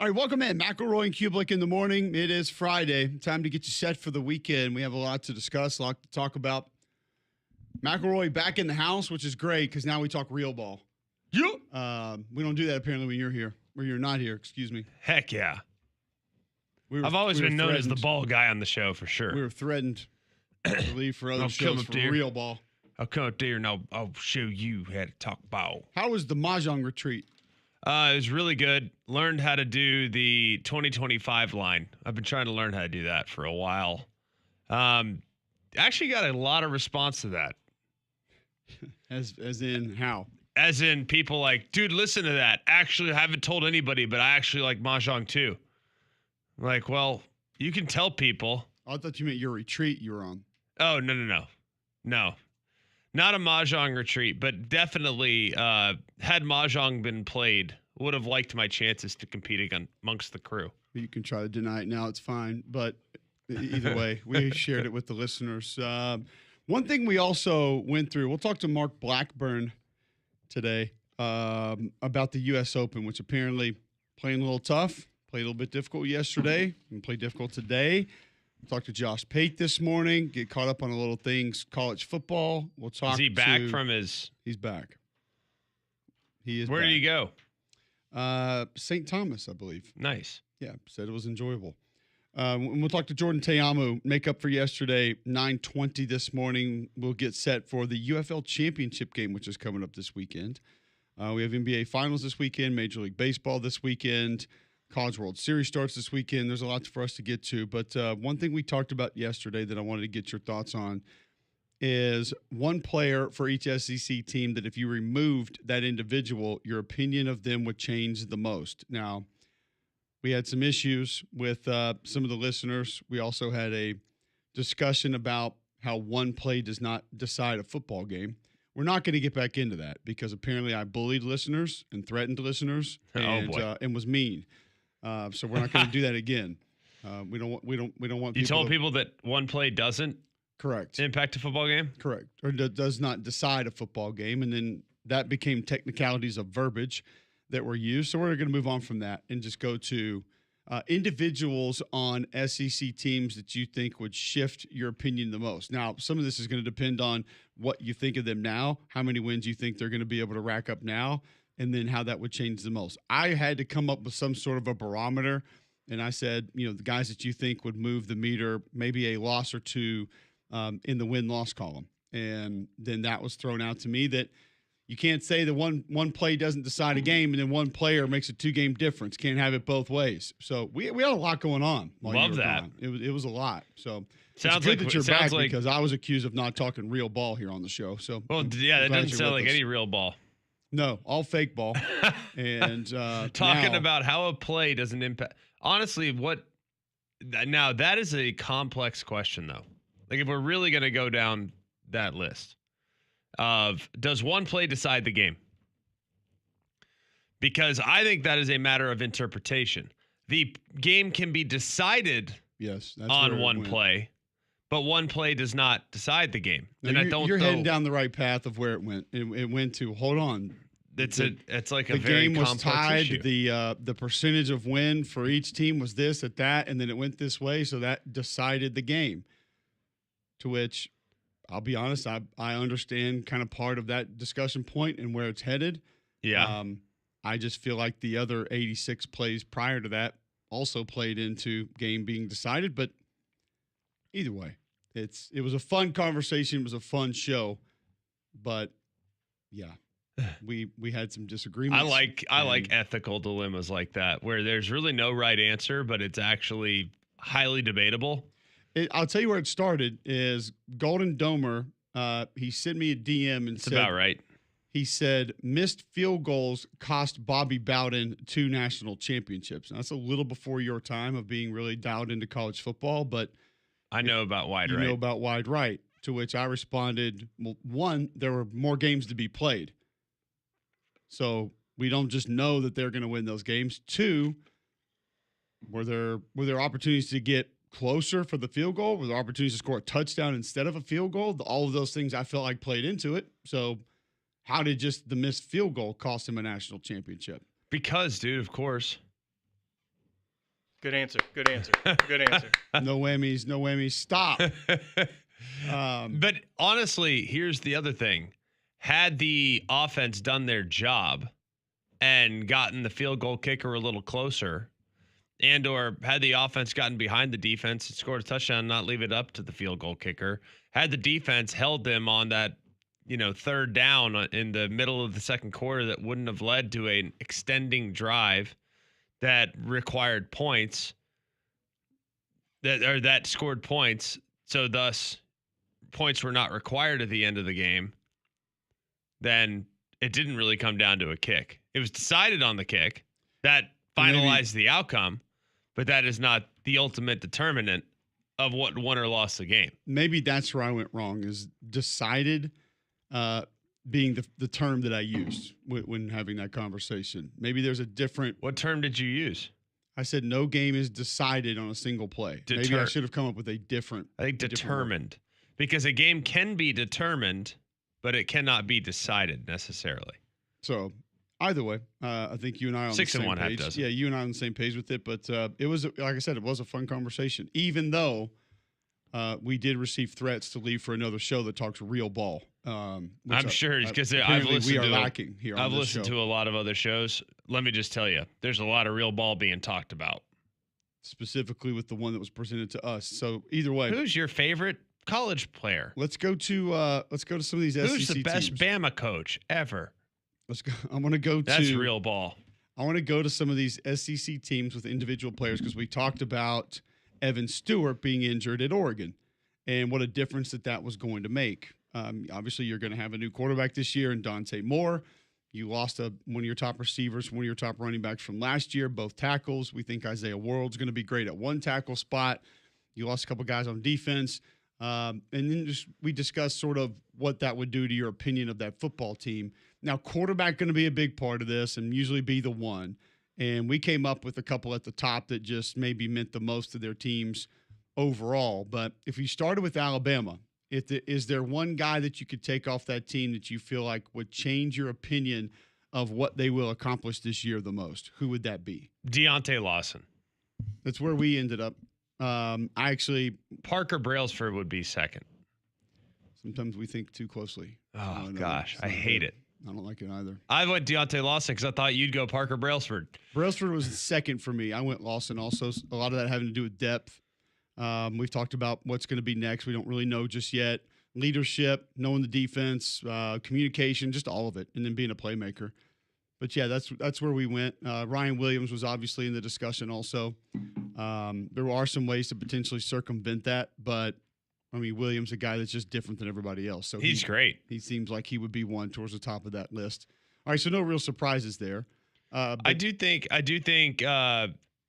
All right, welcome in. McElroy and Cubelic in the morning. It is Friday. Time to get you set for the weekend. We have a lot to discuss, a lot to talk about. McElroy back in the house, which is great because now we talk real ball. Yeah. We don't do that apparently when you're here, or you're not here, excuse me. Heck yeah. I've always been known as the ball guy on the show for sure. We were threatened to leave for other shows for real ball. I'll come up there and I'll show you how to talk ball. How was the Mahjong retreat? It was really good. Learned how to do the 2025 line. I've been trying to learn how to do that for a while. Actually got a lot of response to that. As in how? As in people like, dude, listen to that. Actually, I haven't told anybody, but I actually like Mahjong too. Like, well, you can tell people. I thought you meant your retreat you were on. Oh, no. Not a Mahjong retreat, but definitely had Mahjong been played, would have liked my chances to compete amongst the crew. You can try to deny it now. It's fine. But either way, we shared it with the listeners. One thing we also went through, we'll talk to Mark Blackburn today about the U.S. Open, which apparently playing a little tough, played a little bit difficult yesterday, and played difficult today. Talked to Josh Pate this morning. Get caught up on a little things, college football. We'll talk. Is he back from his? He's back. He is. Where did he go? St. Thomas, I believe. Nice. Yeah, said it was enjoyable. We'll talk to Jordan Teamu. Make up for yesterday. 9:20 this morning. We'll get set for the UFL Championship game, which is coming up this weekend. We have NBA Finals this weekend. Major League Baseball this weekend. College World Series starts this weekend. There's a lot for us to get to. But one thing we talked about yesterday that I wanted to get your thoughts on is one player for each SEC team that if you removed that individual, your opinion of them would change the most. Now, we had some issues with some of the listeners. We also had a discussion about how one play does not decide a football game. We're not going to get back into that because apparently I bullied listeners and threatened listeners and was mean. So we're not going to do that again. We don't want. You told people that one play doesn't impact a football game. Correct, or does not decide a football game, and then that became technicalities of verbiage that were used. So we're going to move on from that and just go to individuals on SEC teams that you think would shift your opinion the most. Now, some of this is going to depend on what you think of them now, how many wins you think they're going to be able to rack up now, and then how that would change the most. I had to come up with some sort of a barometer, and I said, the guys that you think would move the meter, maybe a loss or two in the win-loss column. And then that was thrown out to me that you can't say that one play doesn't decide a game and then one player makes a two-game difference. Can't have it both ways. So we had a lot going on. Love that. Gone. It was a lot. So sounds it's good like that you're back like, because I was accused of not talking real ball here on the show. So that doesn't sound like any real ball. No, all fake ball. And talking about how a play doesn't impact. Honestly, now that is a complex question, though. Like if we're really going to go down that list of does one play decide the game? Because I think that is a matter of interpretation. The game can be decided on one play, but one play does not decide the game. And you're heading down the right path of where it went. It went to hold on. It's like a very complex issue. The game was tied. The percentage of win for each team was this at that, and then it went this way, so that decided the game. To which, I'll be honest, I understand kind of part of that discussion point and where it's headed. Yeah. I just feel like the other 86 plays prior to that also played into game being decided. But either way, it was a fun conversation. It was a fun show. But yeah, we had some disagreements. I like ethical dilemmas like that where there's really no right answer, but it's actually highly debatable. I'll tell you where it started is Golden Domer. He sent me a DM and said, about right. He said, missed field goals cost Bobby Bowden 2 national championships. Now, that's a little before your time of being really dialed into college football, but I know about wide right. You know about wide right, to which I responded, well, one, there were more games to be played. So we don't just know that they're going to win those games. 2, were there opportunities to get closer for the field goal? Were there opportunities to score a touchdown instead of a field goal? All of those things I felt like played into it. So how did just the missed field goal cost him a national championship? Because, dude, of course. Good answer. Good answer. Good answer. No whammies. No whammies. Stop. But honestly, here's the other thing. Had the offense done their job and gotten the field goal kicker a little closer, and or had the offense gotten behind the defense and scored a touchdown, not leave it up to the field goal kicker, had the defense held them on that, third down in the middle of the second quarter, that wouldn't have led to an extending drive that required points, that scored points. So thus points were not required at the end of the game. Then it didn't really come down to a kick. It was decided on the kick that finalized the outcome, but that is not the ultimate determinant of what won or lost the game. Maybe that's where I went wrong, is decided being the term that I used when having that conversation. Maybe there's a different. What term did you use? I said no game is decided on a single play. Maybe I should have come up with a different. I think determined, because a game can be determined, but it cannot be decided necessarily. So either way, I think you and I are on the same 6 and 1 page. half dozen. Yeah, you and I are on the same page with it. But it was, like I said, it was a fun conversation, even though we did receive threats to leave for another show that talks real ball. I'm sure, because I've listened to a lot of other shows. Let me just tell you, there's a lot of real ball being talked about. Specifically with the one that was presented to us. So either way, who's your favorite college player? Let's go to some of these SEC teams. Who's the best Bama coach ever? Let's go. I want to go to. That's real ball. I want to go to some of these SEC teams with individual players, because we talked about Evan Stewart being injured at Oregon and what a difference that was going to make. Obviously, you're going to have a new quarterback this year in Dante Moore. You lost one of your top receivers, one of your top running backs from last year, both tackles. We think Isaiah World's going to be great at one tackle spot. You lost a couple guys on defense. And then we discussed sort of what that would do to your opinion of that football team. Now, quarterback going to be a big part of this and usually be the one. And we came up with a couple at the top that just maybe meant the most to their teams overall. But if you started with Alabama, is there one guy that you could take off that team that you feel like would change your opinion of what they will accomplish this year the most? Who would that be? Deontay Lawson. That's where we ended up. Parker Brailsford would be second. Sometimes we think too closely. Oh, gosh. I hate it. I don't like it either. I went Deontay Lawson because I thought you'd go Parker Brailsford. Brailsford was second for me. I went Lawson also. A lot of that having to do with depth. We've talked about what's going to be next. We don't really know just yet. Leadership, knowing the defense, communication, just all of it, and then being a playmaker. But, yeah, that's where we went. Ryan Williams was obviously in the discussion also. There are some ways to potentially circumvent that, but, I mean, Williams, a guy that's just different than everybody else. So he's great. He seems like he would be one towards the top of that list. All right, so no real surprises there. I do think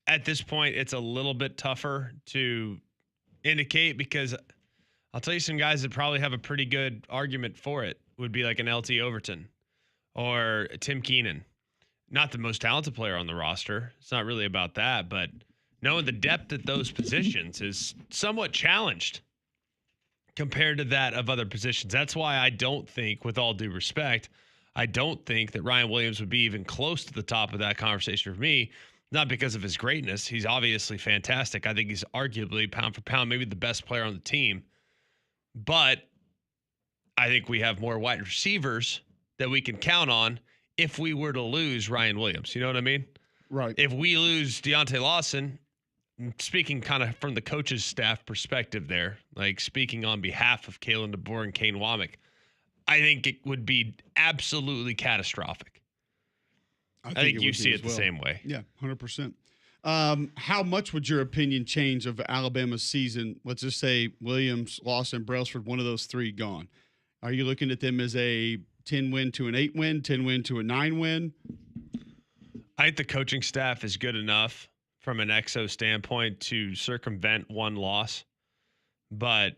at this point it's a little bit tougher to indicate, because I'll tell you some guys that probably have a pretty good argument for it would be like an LT Overton or Tim Keenan. Not the most talented player on the roster. It's not really about that, but knowing the depth at those positions is somewhat challenged compared to that of other positions. That's why I don't think, with all due respect, I don't think that Ryan Williams would be even close to the top of that conversation for me. Not because of his greatness. He's obviously fantastic. I think he's arguably pound for pound, maybe the best player on the team. But I think we have more wide receivers that we can count on if we were to lose Ryan Williams. You know what I mean? Right. If we lose Deontay Lawson, speaking kind of from the coach's staff perspective there, like speaking on behalf of Kalen DeBoer and Kane Womack, I think it would be absolutely catastrophic. I think you see it the same way. Yeah, 100%. How much would your opinion change of Alabama's season? Let's just say Williams, Lawson, Brailsford, one of those three gone. Are you looking at them as a 10-win to an 8-win, 10-win to a 9-win? I think the coaching staff is good enough from an XO standpoint to circumvent one loss, but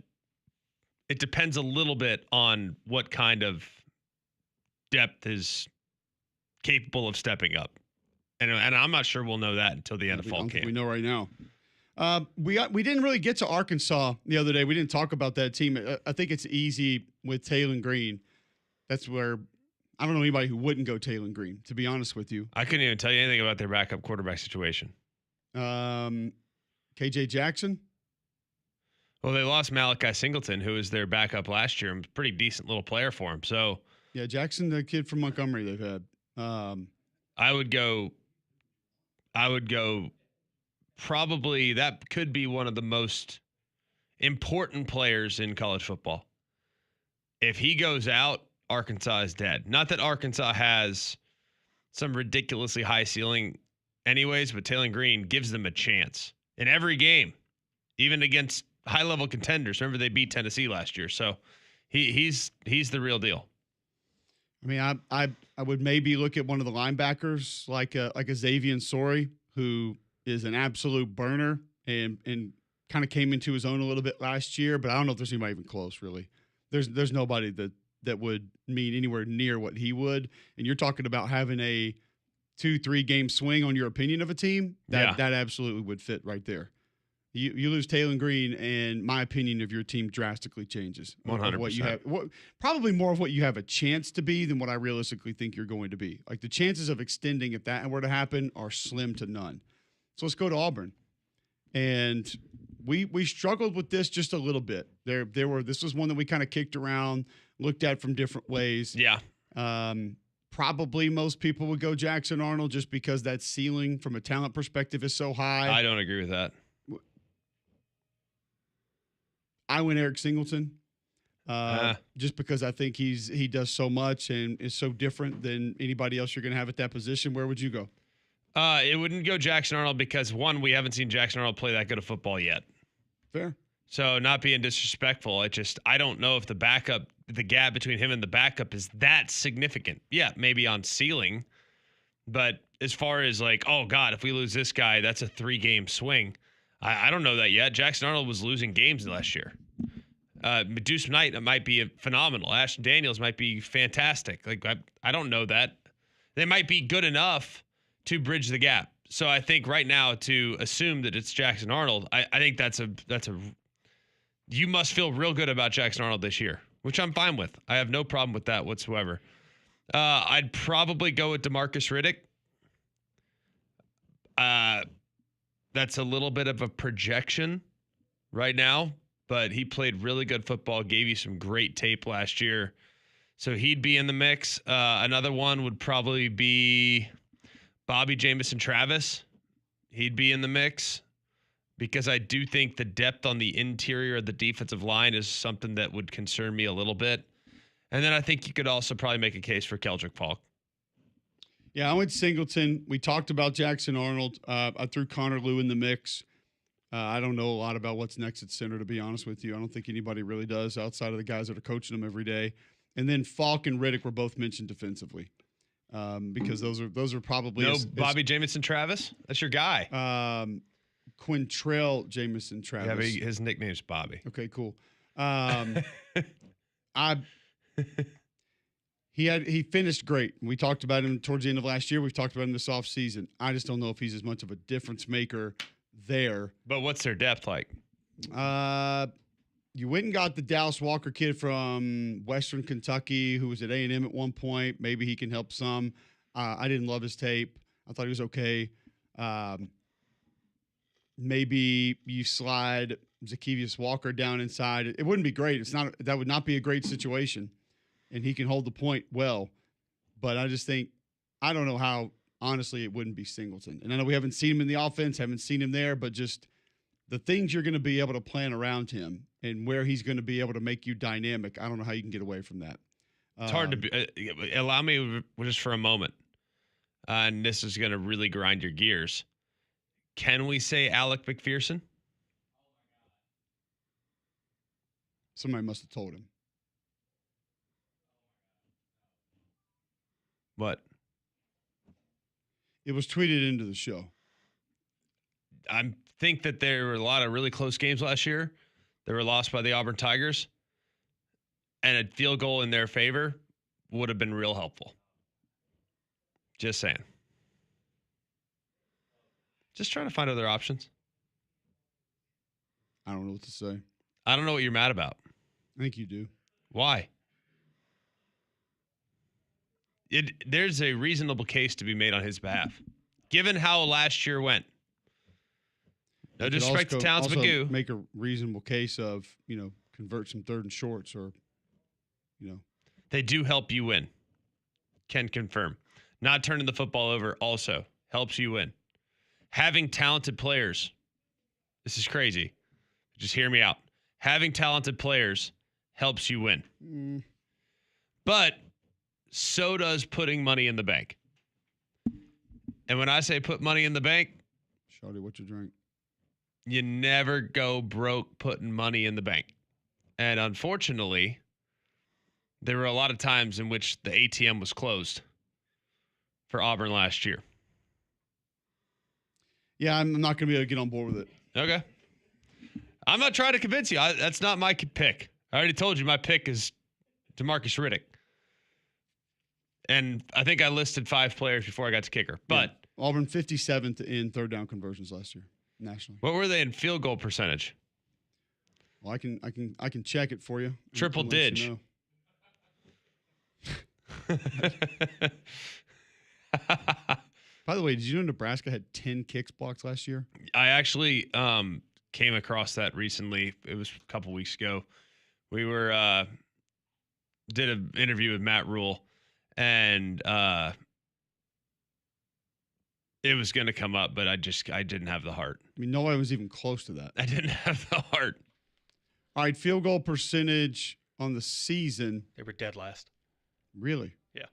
it depends a little bit on what kind of depth is capable of stepping up. And I'm not sure we'll know that until the end of fall camp. We know right now. We didn't really get to Arkansas the other day. We didn't talk about that team. I think it's easy with Taylon Green. That's where I don't know anybody who wouldn't go Taylon Green, to be honest with you. I couldn't even tell you anything about their backup quarterback situation. KJ Jackson. Well, they lost Malachi Singleton, who was their backup last year, and was a pretty decent little player for him. So Yeah, Jackson, the kid from Montgomery they've had. I would go probably that could be one of the most important players in college football. If he goes out, Arkansas is dead. Not that Arkansas has some ridiculously high ceiling anyways, but Taylor Green gives them a chance in every game, even against high-level contenders. Remember, they beat Tennessee last year. So he's the real deal. I mean, I would maybe look at one of the linebackers like a Xavier Sorey, who is an absolute burner and kind of came into his own a little bit last year, but I don't know if there's anybody even close, really. There's nobody that would mean anywhere near what he would. And you're talking about having a 2-3 game swing on your opinion of a team. That absolutely would fit right there. You lose Taylor Green, and my opinion of your team drastically changes. 100%. What you have, probably more of what you have a chance to be than what I realistically think you're going to be. Like the chances of extending, if that were to happen, are slim to none. So let's go to Auburn, and we struggled with this just a little bit. This was one that we kind of kicked around, looked at from different ways. Yeah. Probably most people would go Jackson Arnold just because that ceiling from a talent perspective is so high. I don't agree with that. I went Eric Singleton just because I think he does so much and is so different than anybody else you're going to have at that position. Where would you go? It wouldn't go Jackson Arnold because, one, we haven't seen Jackson Arnold play that good of football yet. Fair. So not being disrespectful, I don't know if the gap between him and the backup is that significant. Yeah, maybe on ceiling, but as far as like, oh God, if we lose this guy, that's a 3-game swing. I don't know that yet. Jackson Arnold was losing games last year. Deuce Knight might be phenomenal. Ashton Daniels might be fantastic. Like I don't know that. They might be good enough to bridge the gap. So I think right now to assume that it's Jackson Arnold, I think that's a you must feel real good about Jackson Arnold this year, which I'm fine with. I have no problem with that whatsoever. I'd probably go with DeMarcus Riddick. That's a little bit of a projection right now, but he played really good football, gave you some great tape last year. So he'd be in the mix. Another one would probably be Bobby Jamison Travis. He'd be in the mix because I do think the depth on the interior of the defensive line is something that would concern me a little bit. And then I think you could also probably make a case for Keldrick Falk. Yeah, I went Singleton. We talked about Jackson Arnold. I threw Connor Lew in the mix. I don't know a lot about what's next at center, to be honest with you. I don't think anybody really does outside of the guys that are coaching them every day. And then Falk and Riddick were both mentioned defensively because those are probably Bobby Jamison Travis. That's your guy. Quintrell Jamison Travis. Yeah, but his nickname's Bobby. Okay, cool. He finished great. We talked about him towards the end of last year. We've talked about him this offseason. I just don't know if he's as much of a difference maker there. But what's their depth like? You went and got the Dallas Walker kid from Western Kentucky who was at A&M at one point. Maybe he can help some. I didn't love his tape. I thought he was okay. Maybe you slide Zacchaeus Walker down inside. It wouldn't be great. That would not be a great situation. And he can hold the point well. But I just think, I don't know how, honestly, it wouldn't be Singleton. And I know we haven't seen him in the offense, haven't seen him there, but just the things you're going to be able to plan around him and where he's going to be able to make you dynamic, I don't know how you can get away from that. It's hard to be. Allow me just for a moment. And this is going to really grind your gears. Can we say Alec McPherson? Somebody must have told him. What? It was tweeted into the show. I think that there were a lot of really close games last year. They were lost by the Auburn Tigers. And a field goal in their favor would have been real helpful. Just saying. Just trying to find other options. I don't know what to say. I don't know what you're mad about. I think you do. Why? There's a reasonable case to be made on his behalf. Given how last year went, No You could disrespect to Towns also Magoo. make a reasonable case of, convert some third and shorts or, They do help you win. Can confirm. Not turning the football over also helps you win. Having talented players. This is crazy. Just hear me out. Having talented players helps you win. But so does putting money in the bank. And when I say put money in the bank, Shawty, what you drink? you never go broke putting money in the bank. And unfortunately, there were a lot of times in which the ATM was closed for Auburn last year. Yeah, I'm not going to be able to get on board with it. Okay. I'm not trying to convince you. That's not my pick. I already told you my pick is DeMarcus Riddick. And I think I listed 5 players before I got to kicker. But yeah. Auburn 57th in third down conversions last year nationally. What were they in field goal percentage? Well, I can check it for you. Triple dig. You know. By the way, did you know Nebraska had 10 kicks blocked last year? I actually came across that recently. It was a couple weeks ago. We were did an interview with Matt Rule, and it was going to come up, but I didn't have the heart. I mean, nobody was even close to that. I didn't have the heart. All right, field goal percentage on the season. They were dead last. Really? Yeah.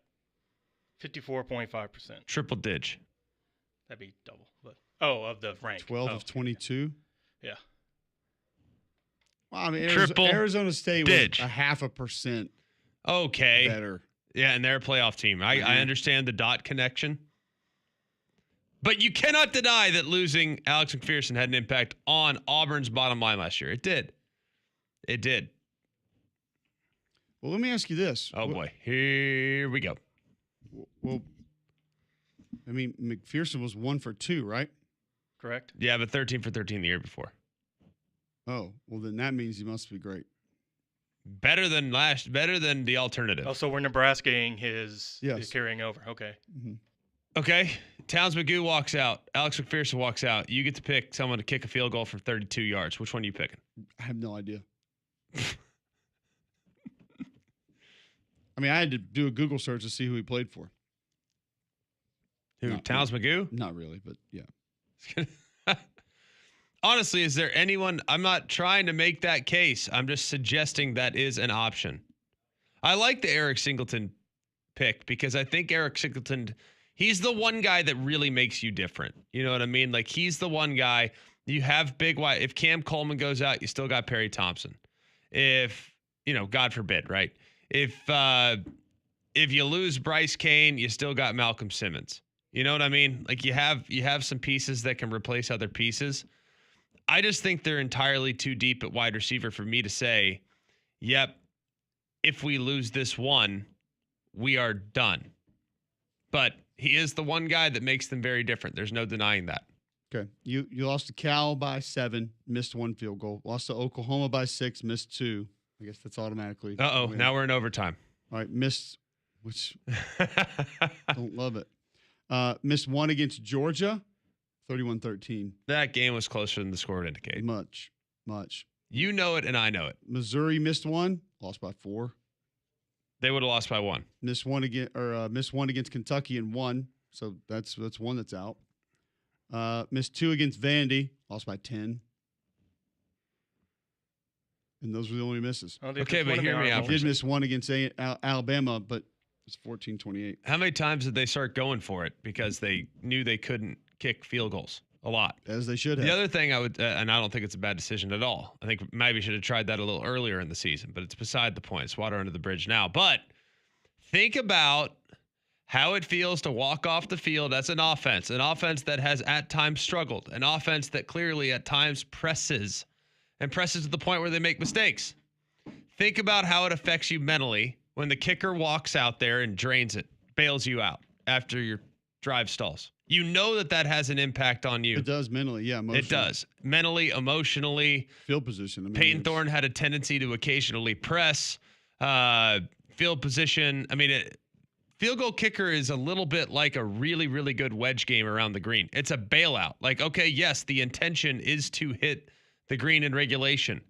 54.5%. Triple dig. That'd be double. But of the rank. 12 of 22? Yeah. Well, I mean, Triple Arizona State dig. was 0.5% Okay. better. Yeah, and they're a playoff team. I understand the dot connection. But you cannot deny that losing Alex McPherson had an impact on Auburn's bottom line last year. It did. It did. Well, let me ask you this. Oh, boy. Here we go. Well, I mean, McPherson was 1 for 2, right? Correct. Yeah, but 13 for 13 the year before. Oh, well, then that means he must be great. Better than the alternative. Oh, so we're Nebraska-ing his carrying over. Okay. Mm-hmm. Okay. Towns Magoo walks out. Alex McPherson walks out. You get to pick someone to kick a field goal from 32 yards. Which one are you picking? I have no idea. I mean, I had to do a Google search to see who he played for. Who? Towns Magoo? Not really, but yeah. Honestly, is there anyone? I'm not trying to make that case. I'm just suggesting that is an option. I like the Eric Singleton pick because I think Eric Singleton, he's the one guy that really makes you different. You know what I mean? Like, he's the one guy. You have big wide. If Cam Coleman goes out, you still got Perry Thompson. If, God forbid, right? If you lose Bryce Kane, you still got Malcolm Simmons. You know what I mean? Like, you have some pieces that can replace other pieces. I just think they're entirely too deep at wide receiver for me to say, yep, if we lose this one, we are done. But he is the one guy that makes them very different. There's no denying that. Okay. You lost to Cal by 7, missed 1 field goal. Lost to Oklahoma by 6, missed 2. I guess that's automatically. Uh-oh, now we're in overtime. All right, missed, which don't love it. Missed 1 against Georgia, 31-13. That game was closer than the score would indicate. Much. You know it, and I know it. Missouri missed 1, lost by 4. They would have lost by 1. Missed 1 against Kentucky and 1, so that's 1 that's out. Missed 2 against Vandy, lost by 10. And those were the only misses. Okay, but hear me out. They did miss 1 against Alabama, but it's 14-28. How many times did they start going for it because they knew they couldn't kick field goals? A lot. As they should have. The other thing I would, and I don't think it's a bad decision at all. I think maybe should have tried that a little earlier in the season, but it's beside the point. It's water under the bridge now. But think about how it feels to walk off the field as an offense that has at times struggled, an offense that clearly at times presses to the point where they make mistakes. Think about how it affects you mentally when the kicker walks out there and drains it, bails you out after your drive stalls. You know that has an impact on you. It does mentally, yeah. Emotionally. It does. Mentally, emotionally. Field position. Peyton Thorne had a tendency to occasionally press. Field position. I mean, field goal kicker is a little bit like a really, really good wedge game around the green. It's a bailout. Like, okay, yes, the intention is to hit the green in regulation.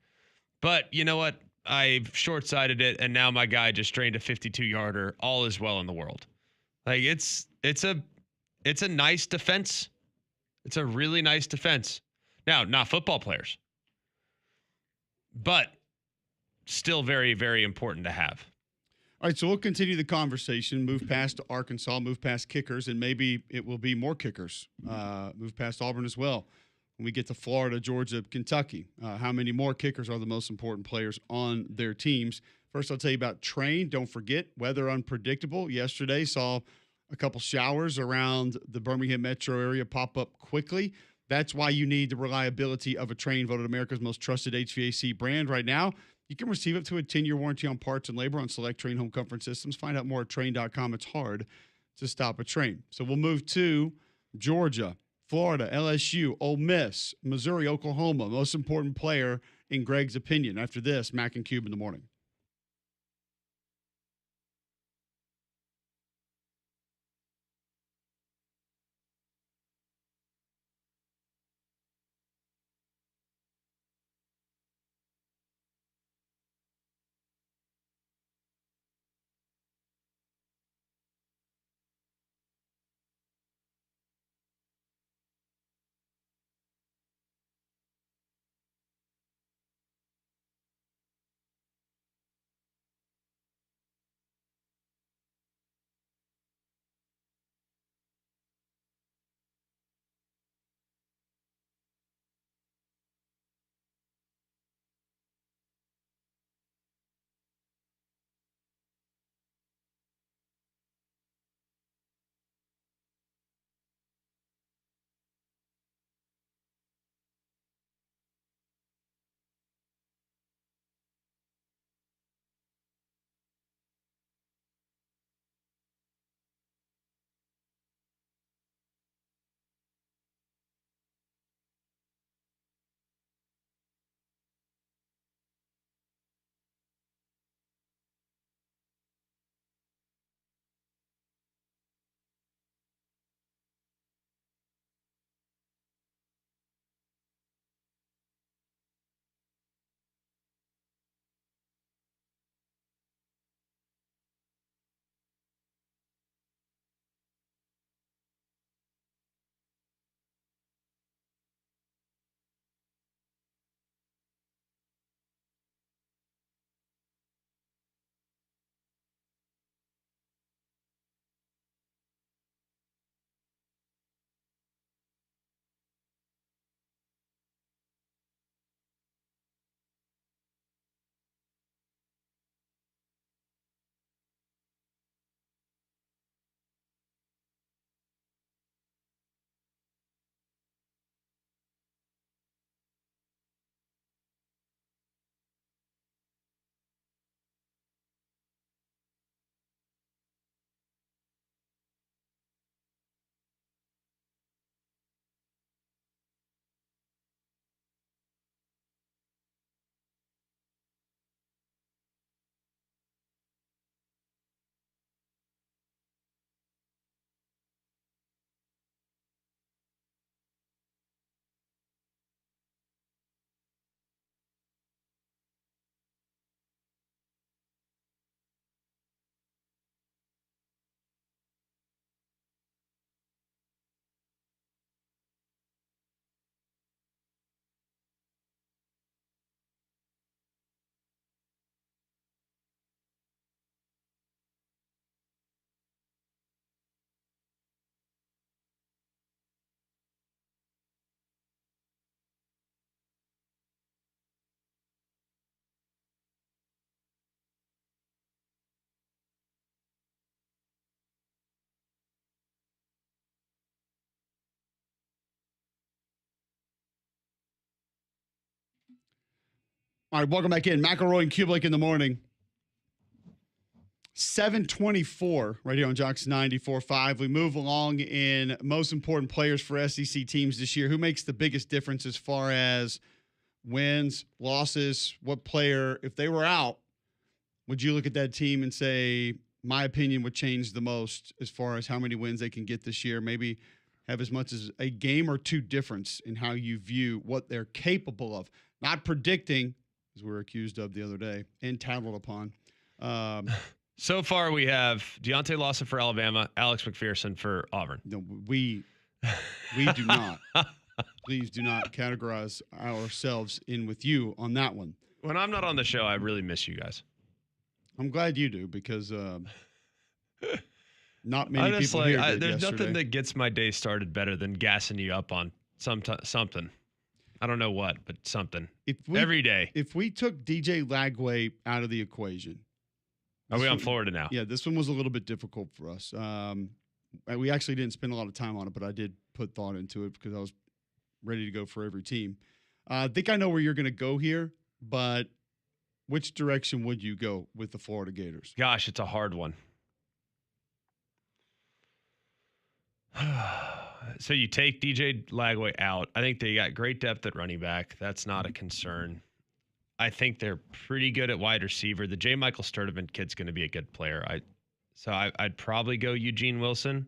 But you know what? I've short-sighted it, and now my guy just drained a 52-yarder. All is well in the world. Like, it's a nice defense. It's a really nice defense. Now, not football players, but still very, very important to have. All right, so we'll continue the conversation, move past Arkansas, move past kickers, and maybe it will be more kickers. Move past Auburn as well. When we get to Florida, Georgia, Kentucky, how many more kickers are the most important players on their teams? First, I'll tell you about train. Don't forget, weather unpredictable. Yesterday, saw a couple showers around the Birmingham metro area pop up quickly. That's why you need the reliability of a Train, voted America's most trusted HVAC brand right now. You can receive up to a 10-year warranty on parts and labor on select Train home comfort systems. Find out more at train.com. It's hard to stop a train. So we'll move to Georgia, Florida, LSU, Ole Miss, Missouri, Oklahoma. Most important player in Greg's opinion. After this, Mac and Cube in the morning. All right, welcome back in. McElroy and Cubelic in the morning. 7:24 right here on Jox 94.5. We move along in most important players for SEC teams this year. Who makes the biggest difference as far as wins, losses? What player, if they were out, would you look at that team and say my opinion, would change the most as far as how many wins they can get this year. Maybe have as much as a game or two difference in how you view what they're capable of. Not predicting, as we were accused of the other day and tattled upon. So far, we have Deontay Lawson for Alabama, Alex McPherson for Auburn. No, we do not. Please do not categorize ourselves in with you on that one. When I'm not on the show, I really miss you guys. I'm glad you do because not many people here did there's yesterday. nothing that gets my day started better than gassing you up on something. I don't know what, but something. Every day. If we took DJ Lagway out of the equation. Are we on Florida now? Yeah, this one was a little bit difficult for us. We actually didn't spend a lot of time on it, but I did put thought into it because I was ready to go for every team. I think I know where you're going to go here, but which direction would you go with the Florida Gators? Gosh, it's a hard one. So you take DJ Lagway out. I think they got great depth at running back. That's not a concern. I think they're pretty good at wide receiver. The J. Michael Sturdivant kid's going to be a good player. I'd probably go Eugene Wilson,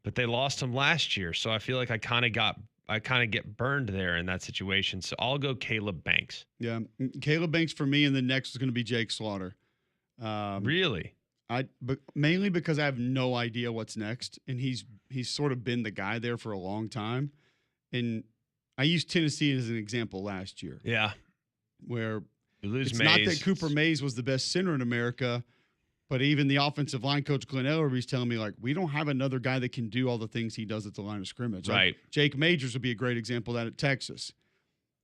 but they lost him last year, so I feel like I kind of get burned there in that situation. So I'll go Caleb Banks. Yeah, Caleb Banks for me, and the next is going to be Jake Slaughter. Really? But mainly because I have no idea what's next, and he's sort of been the guy there for a long time. And I used Tennessee as an example last year. Yeah, where you lose it's Mays. not that Cooper Mays was the best center in America, but even the offensive line coach Glenn Ellerby's telling me, like, we don't have another guy that can do all the things he does at the line of scrimmage. Right. Like, Jake Majors would be a great example of that at Texas.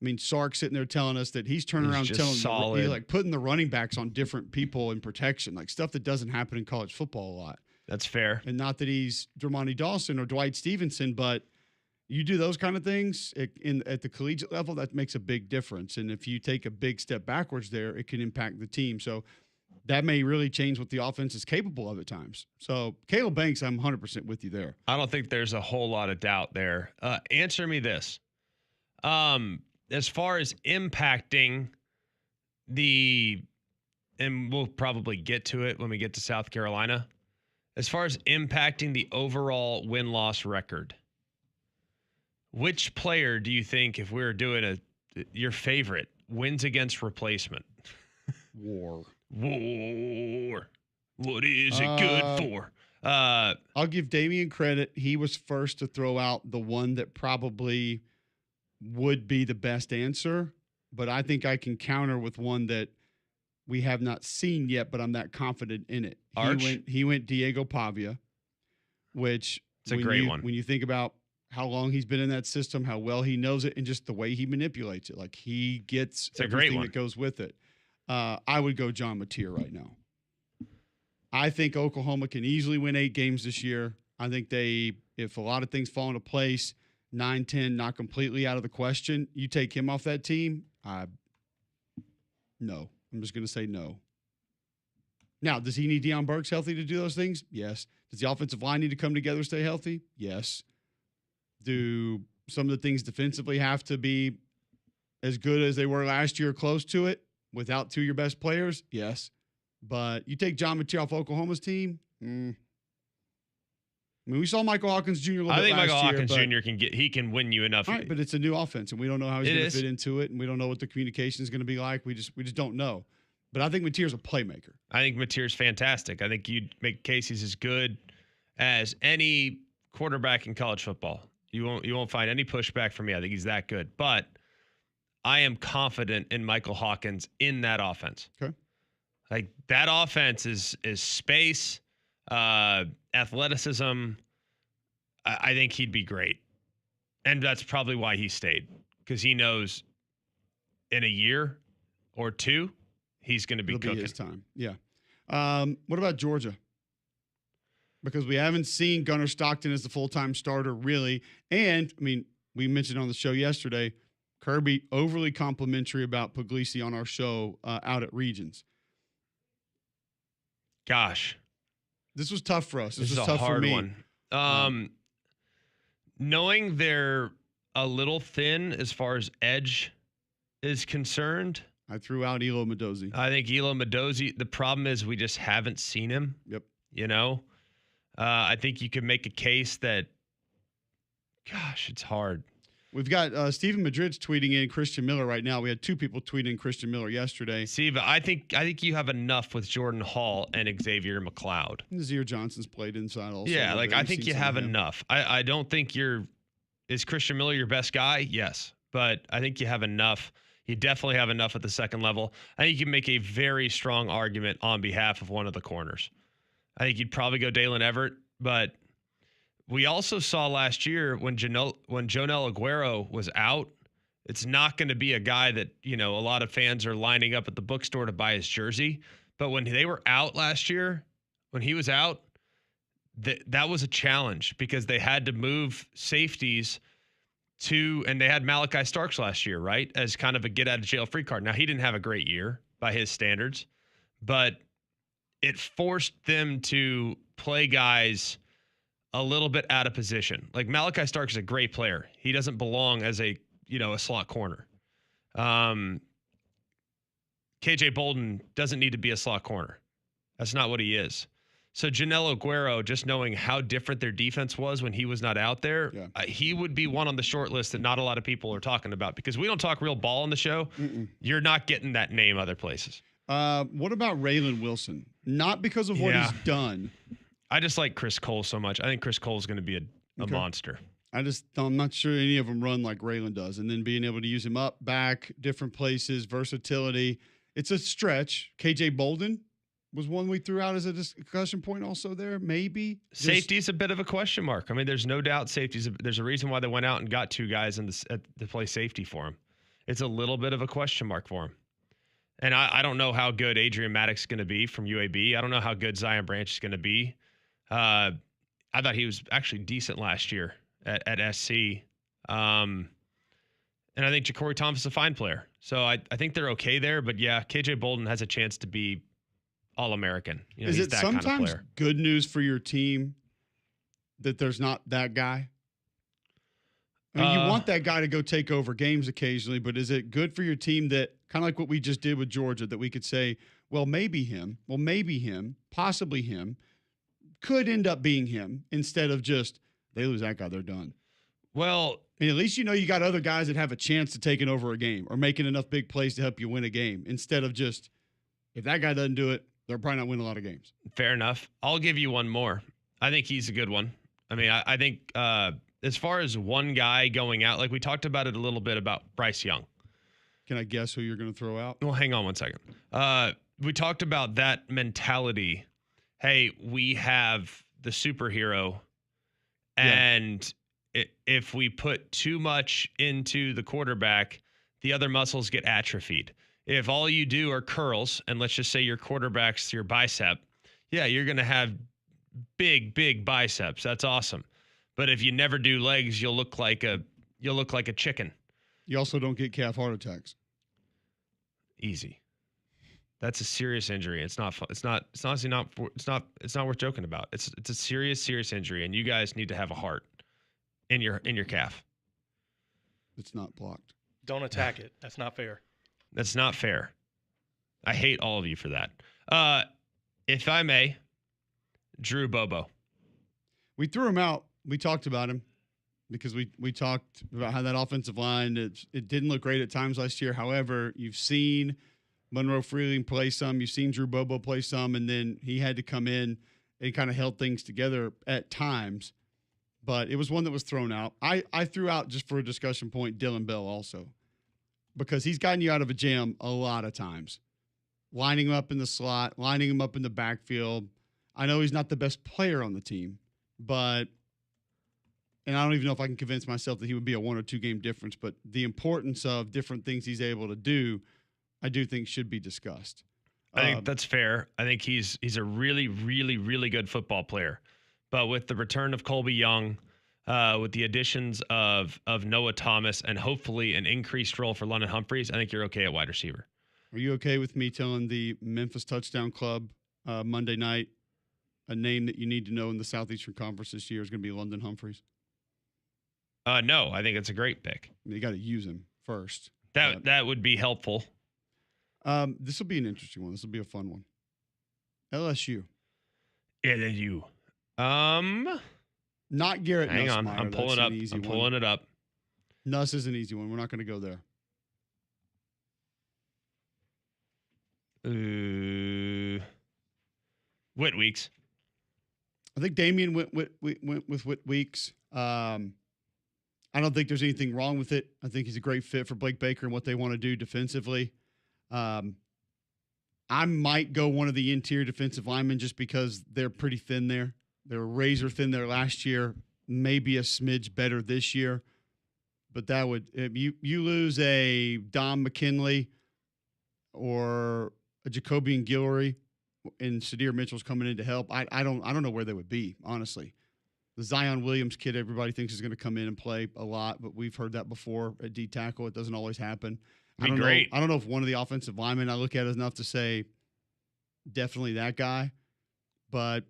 I mean, Sark's sitting there telling us that he's turning around telling he's like putting the running backs on different people in protection, like stuff that doesn't happen in college football a lot. That's fair. And not that he's Dermontti Dawson or Dwight Stevenson, but you do those kind of things at the collegiate level, that makes a big difference. And if you take a big step backwards there, it can impact the team. So that may really change what the offense is capable of at times. So Caleb Banks, I'm 100% with you there. I don't think there's a whole lot of doubt there. Answer me this. As far as impacting and we'll probably get to it when we get to South Carolina, as far as impacting the overall win-loss record, which player do you think, if we were doing your favorite, wins against replacement? War. What is it good for? I'll give Damian credit. He was first to throw out the one that probably would be the best answer, but I think I can counter with one that we have not seen yet, but I'm that confident in it. He went Diego Pavia, which it's a great one. When you think about how long he's been in that system, how well he knows it, and just the way he manipulates it, like he gets everything that goes with it. I would go John Mateer right now. I think Oklahoma can easily win 8 games this year. I think if a lot of things fall into place, 9-10, not completely out of the question, you take him off that team, no. I'm just going to say no. Now, does he need Deion Burks healthy to do those things? Yes. Does the offensive line need to come together, stay healthy? Yes. Do some of the things defensively have to be as good as they were last year, close to it, without 2 of your best players? Yes. But you take John Mateer off Oklahoma's team, I mean, we saw Michael Hawkins Jr. a little bit last year. I think Michael Hawkins Jr. he can win you enough. Right, but it's a new offense, and we don't know how he's going to fit into it, and we don't know what the communication is going to be like. We just don't know. But I think Mateer's a playmaker. I think Mateer's fantastic. I think you'd make case he's as good as any quarterback in college football. You won't find any pushback from me. I think he's that good. But I am confident in Michael Hawkins in that offense. Okay. Like that offense is space, athleticism. I think he'd be great. And that's probably why he stayed, because he knows in a year or 2, he's going to be cooking. It'll be his time. Yeah. What about Georgia? Because we haven't seen Gunnar Stockton as the full-time starter, really. And, I mean, we mentioned on the show yesterday, Kirby overly complimentary about Puglisi on our show out at Regions. Gosh. This was tough for us. This was is tough a hard for me. One. Knowing they're a little thin as far as edge is concerned, I threw out Elo Mendoza. I think Elo Mendoza, the problem is we just haven't seen him. Yep. You know, I think you could make a case that, gosh, it's hard. We've got Stephen Madrid's tweeting in Christian Miller right now. We had 2 people tweeting Christian Miller yesterday. See, but I think you have enough with Jordan Hall and Xavier McLeod. Nazir Johnson's played inside also. Yeah, like I think you have enough. I don't think is Christian Miller your best guy? Yes, but I think you have enough. You definitely have enough at the second level. I think you can make a very strong argument on behalf of one of the corners. I think you'd probably go Dalen Everett, but we also saw last year when Jonel Aguero was out, it's not going to be a guy that, a lot of fans are lining up at the bookstore to buy his jersey. But when they were out last year, when he was out, that was a challenge because they had to move safeties and they had Malachi Starks last year, right? As kind of a get out of jail free card. Now, he didn't have a great year by his standards, but it forced them to play guys a little bit out of position. Like Malachi Starks is a great player. He doesn't belong as a slot corner. KJ Bolden doesn't need to be a slot corner. That's not what he is. So Janelle Aguero, just knowing how different their defense was when he was not out there, he would be one on the short list that not a lot of people are talking about because we don't talk real ball on the show. You're not getting that name other places. What about Raylan Wilson? Not because of what he's done. I just like Chris Cole so much. I think Chris Cole is going to be a monster. I'm not sure any of them run like Raylan does. And then being able to use him up, back, different places, versatility. It's a stretch. KJ Bolden was one we threw out as a discussion point also there, maybe. Safety's a bit of a question mark. I mean, there's no doubt there's a reason why they went out and got 2 guys to play safety for him. It's a little bit of a question mark for him. And I don't know how good Adrian Maddox is going to be from UAB. I don't know how good Zion Branch is going to be. I thought he was actually decent last year at SC. And I think Ja'Cory Thomas is a fine player. So I think they're okay there. But yeah, KJ Bolden has a chance to be All-American. Is it sometimes good news for your team that there's not that guy? I mean, you want that guy to go take over games occasionally, but is it good for your team that, kind of like what we just did with Georgia, that we could say, well, maybe him, possibly him, could end up being him instead of just, they lose that guy, they're done. Well, and at least you got other guys that have a chance to taking over a game or making enough big plays to help you win a game instead of just, if that guy doesn't do it, they're probably not winning a lot of games. Fair enough. I'll give you one more. I think he's a good one. I mean, I think as far as one guy going out, like we talked about it a little bit about Bryce Young. Can I guess who you're going to throw out? Well, hang on one second. We talked about that mentality. Hey, we have the superhero, and if we put too much into the quarterback, the other muscles get atrophied. If all you do are curls, and let's just say your quarterback's your bicep, you're going to have big biceps. That's awesome. But if you never do legs, you'll look like a chicken. You also don't get calf heart attacks. Easy. That's a serious injury. It's not fun. It's honestly not worth joking about. It's a serious injury, and you guys need to have a heart in your calf. It's not blocked. Don't attack it. That's not fair. That's not fair. I hate all of you for that. If I may, Drew Bobo. We threw him out. We talked about him because we talked about how that offensive line, it didn't look great at times last year. However, you've seen Monroe Freeling play some. You've seen Drew Bobo play some, and then he had to come in and kind of held things together at times. But it was one that was thrown out. I threw out, just for a discussion point, Dylan Bell also, because he's gotten you out of a jam a lot of times. Lining him up in the slot, lining him up in the backfield. I know he's not the best player on the team, and I don't even know if I can convince myself that he would be a 1 or 2 game difference, but the importance of different things he's able to do, I do think should be discussed. I think that's fair. I think he's a really, really, really good football player. But with the return of Colby Young, with the additions of Noah Thomas, and hopefully an increased role for London Humphreys, I think you're okay at wide receiver. Are you okay with me telling the Memphis Touchdown Club Monday night a name that you need to know in the Southeastern Conference this year is going to be London Humphreys? No, I think it's a great pick. You got to use him first. That would be helpful. This will be an interesting one. This will be a fun one. LSU. Yeah, then you. Not Garrett Hang on. Nussmeier. I'm pulling That's up. an easy I'm one. pulling it up. Nuss is an easy one. We're not going to go there. Whit Weeks. I think Damian went with Whit Weeks. I don't think there's anything wrong with it. I think he's a great fit for Blake Baker and what they want to do defensively. I might go one of the interior defensive linemen just because they're pretty thin there. They were razor thin there last year, maybe a smidge better this year. But that would you lose a Dom McKinley or a Jacobian Guillory and Sadir Mitchell's coming in to help. I don't know where they would be, honestly. The Zion Williams kid, everybody thinks is going to come in and play a lot, but we've heard that before at D tackle. It doesn't always happen. I don't know. I don't know if one of the offensive linemen I look at is enough to say definitely that guy, but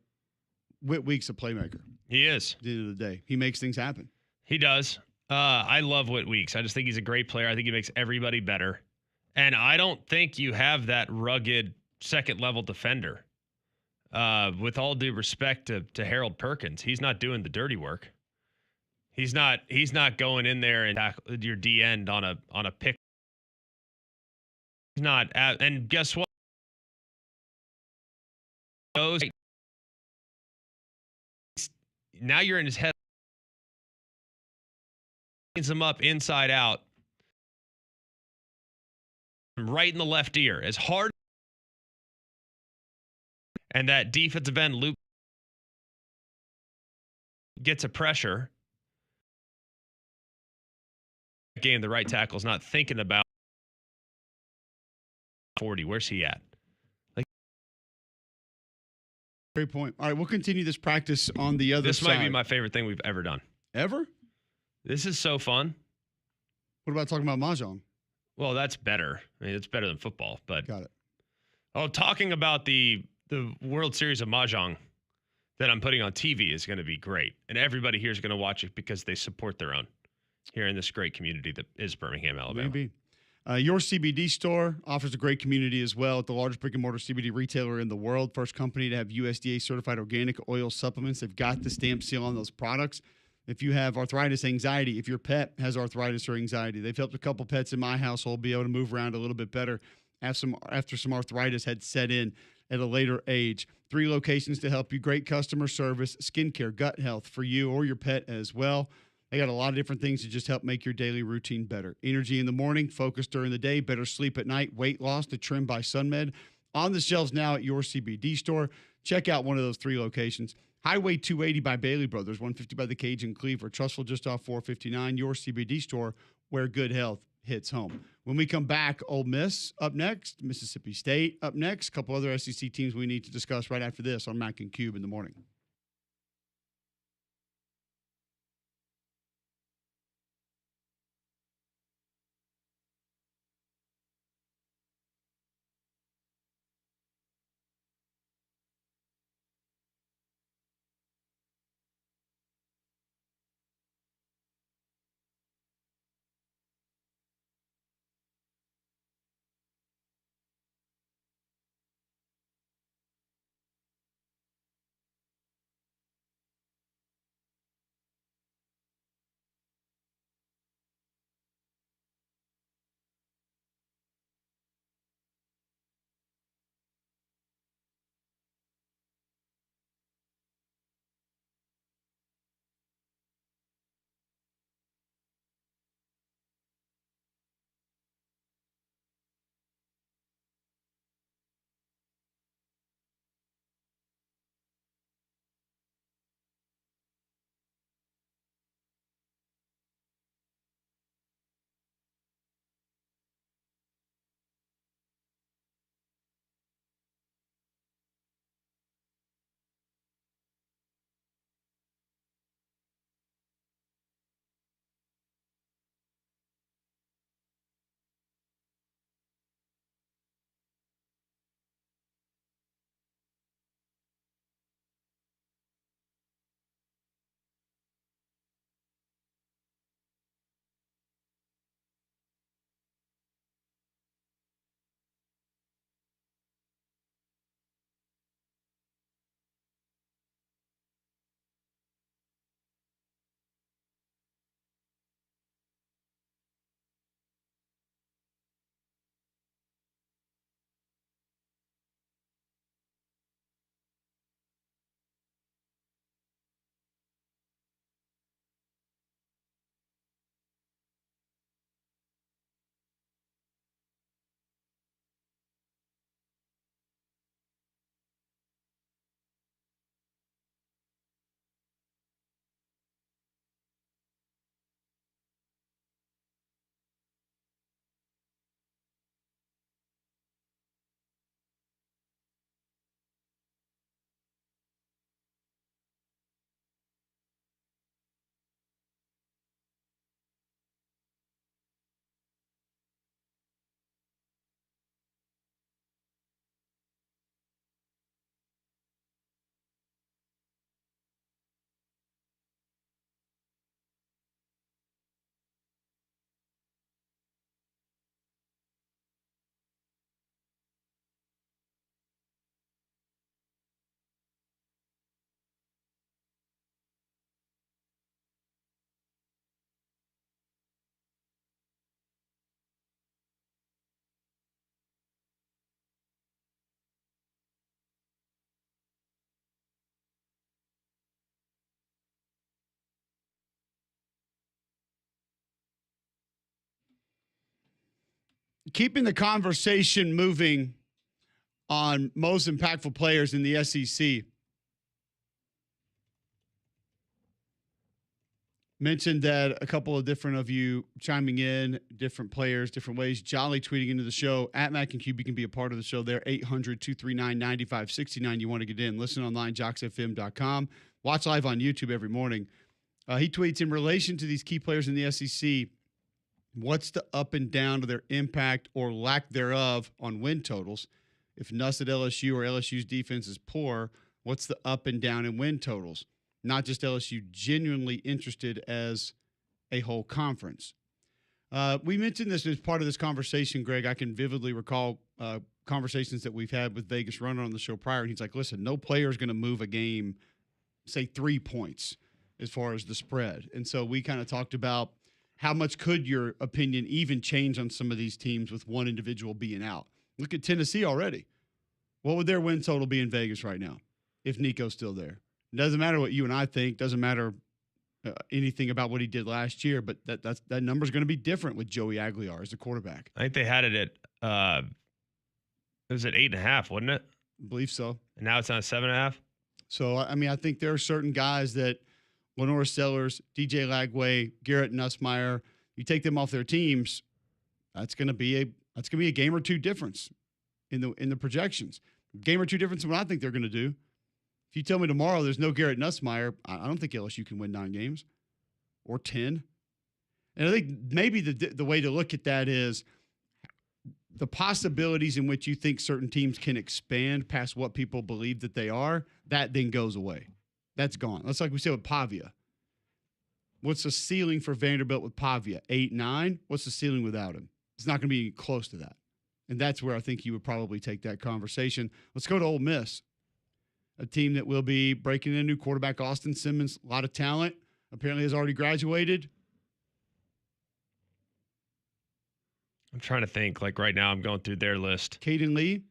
Whit Weeks a playmaker. He is. At the end of the day, he makes things happen. He does. I love Whit Weeks. I just think he's a great player. I think he makes everybody better. And I don't think you have that rugged second-level defender. With all due respect to Harold Perkins, he's not doing the dirty work. He's not going in there and tackle your D end on a pick. He's not. And guess what? Now you're in his head. Him up inside out, right in the left ear, as hard. And that defensive end loop gets a pressure. Game, the right tackle's not thinking about 40. Where's he at? Great point. All right, we'll continue this practice on the other side. This might be my favorite thing we've ever done. Ever? This is so fun. What about talking about Mahjong? Well, that's better. I mean, it's better than football, but Got it. Oh, talking about the World Series of Mahjong that I'm putting on TV is going to be great. And everybody here is going to watch it because they support their own here in this great community that is Birmingham, Alabama. Maybe. Your CBD store offers a great community as well. At the largest brick-and-mortar CBD retailer in the world, first company to have USDA-certified organic oil supplements. They've got the stamp seal on those products. If you have arthritis, anxiety, if your pet has arthritis or anxiety, they've helped a couple pets in my household be able to move around a little bit better after some arthritis had set in at a later age. 3 locations to help you. Great customer service, skincare, gut health for you or your pet as well. They got a lot of different things to just help make your daily routine better. Energy in the morning, focus during the day, better sleep at night, weight loss to trim by SunMed. On the shelves now at your CBD store. Check out one of those 3 locations. Highway 280 by Bailey Brothers, 150 by the Cage in Cleveland, Trustful just off 459, your CBD store where good health hits home. When we come back, Ole Miss up next, Mississippi State up next, a couple other SEC teams we need to discuss right after this on Mac and Cube in the morning. keeping the conversation moving on most impactful players in the SEC. Mentioned that a couple of different of you chiming in, different players, different ways. Jolly tweeting into the show. At Mac and Cube, you can be a part of the show there. 800-239-9569. You want to get in. Listen online, joxfm.com. Watch live on YouTube every morning. He tweets, in relation to these key players in the SEC, what's the up and down of their impact or lack thereof on win totals? If Nuss at LSU or LSU's defense is poor, what's the up and down in win totals? Not just LSU, genuinely interested as a whole conference. We mentioned this as part of this conversation, Greg. I can vividly recall conversations that we've had with Vegas Runner on the show prior. And he's like, listen, no player is going to move a game, say 3 points as far as the spread. And so we kind of talked about how much could your opinion even change on some of these teams with one individual being out. Look at Tennessee already. What would their win total be in Vegas right now if Nico's still there? It doesn't matter what you and I think. Doesn't matter anything about what he did last year, but that number's going to be different with Joey Aguilar as the quarterback. I think they had it at it was at 8.5, wasn't it? I believe so. And now it's on 7.5. So I mean, I think there are certain guys that Lenore Sellers, DJ Lagway, Garrett Nussmeier, you take them off their teams, that's going to be a game or two difference in the projections. Game or two difference in what I think they're going to do. If you tell me tomorrow there's no Garrett Nussmeier, I don't think LSU can win 9 games or 10. And I think maybe the way to look at that is the possibilities in which you think certain teams can expand past what people believe that they are, that then goes away. That's gone. That's like we said with Pavia. What's the ceiling for Vanderbilt with Pavia? 8, 9? What's the ceiling without him? It's not going to be close to that. And that's where I think you would probably take that conversation. Let's go to Ole Miss. A team that will be breaking in a new quarterback, Austin Simmons, a lot of talent. Apparently has already graduated. I'm trying to think. Like right now, I'm going through their list. Caden Lee.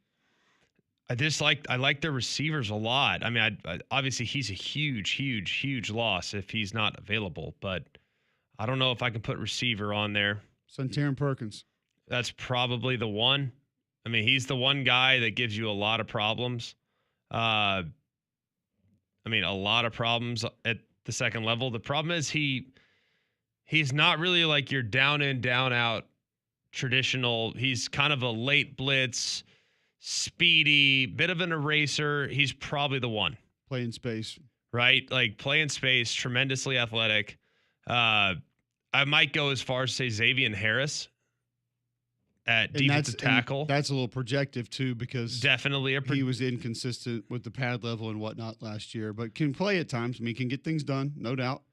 I like their receivers a lot. I mean, I obviously he's a huge loss if he's not available. But I don't know if I can put receiver on there. Suntaran Perkins. That's probably the one. I mean, he's the one guy that gives you a lot of problems. I mean, a lot of problems at the second level. The problem is he's not really like your down in, down out traditional. He's kind of a late blitz, speedy, bit of an eraser. He's probably the one. Play in space. Right? Like play in space, tremendously athletic. I might go as far as say Xavier Harris at defensive tackle. That's a little projective too, because definitely he was inconsistent with the pad level and whatnot last year, but can play at times. I mean, can get things done, no doubt.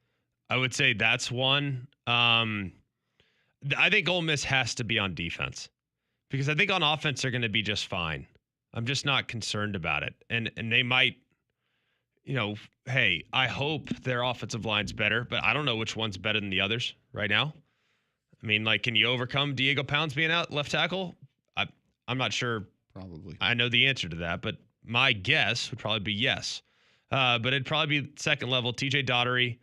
I would say that's one. I think Ole Miss has to be on defense because I think on offense they're going to be just fine. I'm just not concerned about it, and they might, hey, I hope their offensive line's better, but I don't know which one's better than the others right now. I mean, like, can you overcome Diego Pounds being out left tackle? I'm not sure. Probably. I know the answer to that, but my guess would probably be yes. But it'd probably be second level, TJ Daugherty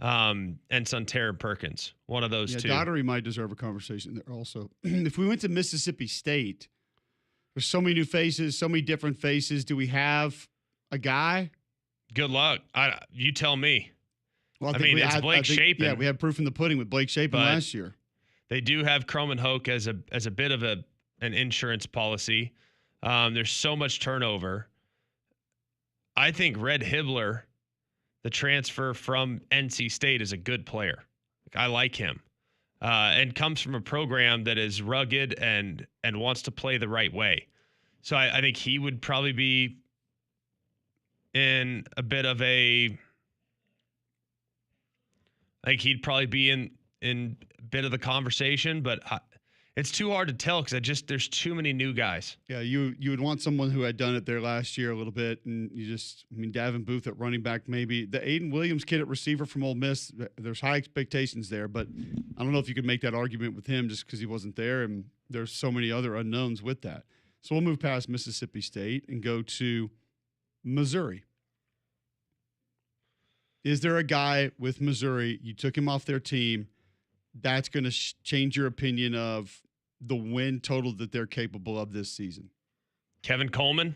and Suntaran Perkins. One of those two. Daugherty might deserve a conversation there also. If we went to Mississippi State, there's so many new faces, so many different faces. Do we have a guy? Good luck. You tell me. Well, I mean, it's Blake Shapen. Yeah, we had proof in the pudding with Blake Shapen last year. They do have Croman Hoke as a bit of an insurance policy. There's so much turnover. I think Red Hibbler, the transfer from NC State, is a good player. I like him, and comes from a program that is rugged and wants to play the right way. So I think he would probably be in a bit of a. I think he'd probably be in a bit of the conversation, but it's too hard to tell because there's too many new guys. Yeah, you would want someone who had done it there last year a little bit, and Davin Booth at running back maybe. The Aiden Williams kid at receiver from Ole Miss, there's high expectations there, but I don't know if you could make that argument with him just because he wasn't there, and there's so many other unknowns with that. So we'll move past Mississippi State and go to Missouri. Is there a guy with Missouri, you took him off their team, that's going to change your opinion of the win total that they're capable of this season. Kevin Coleman.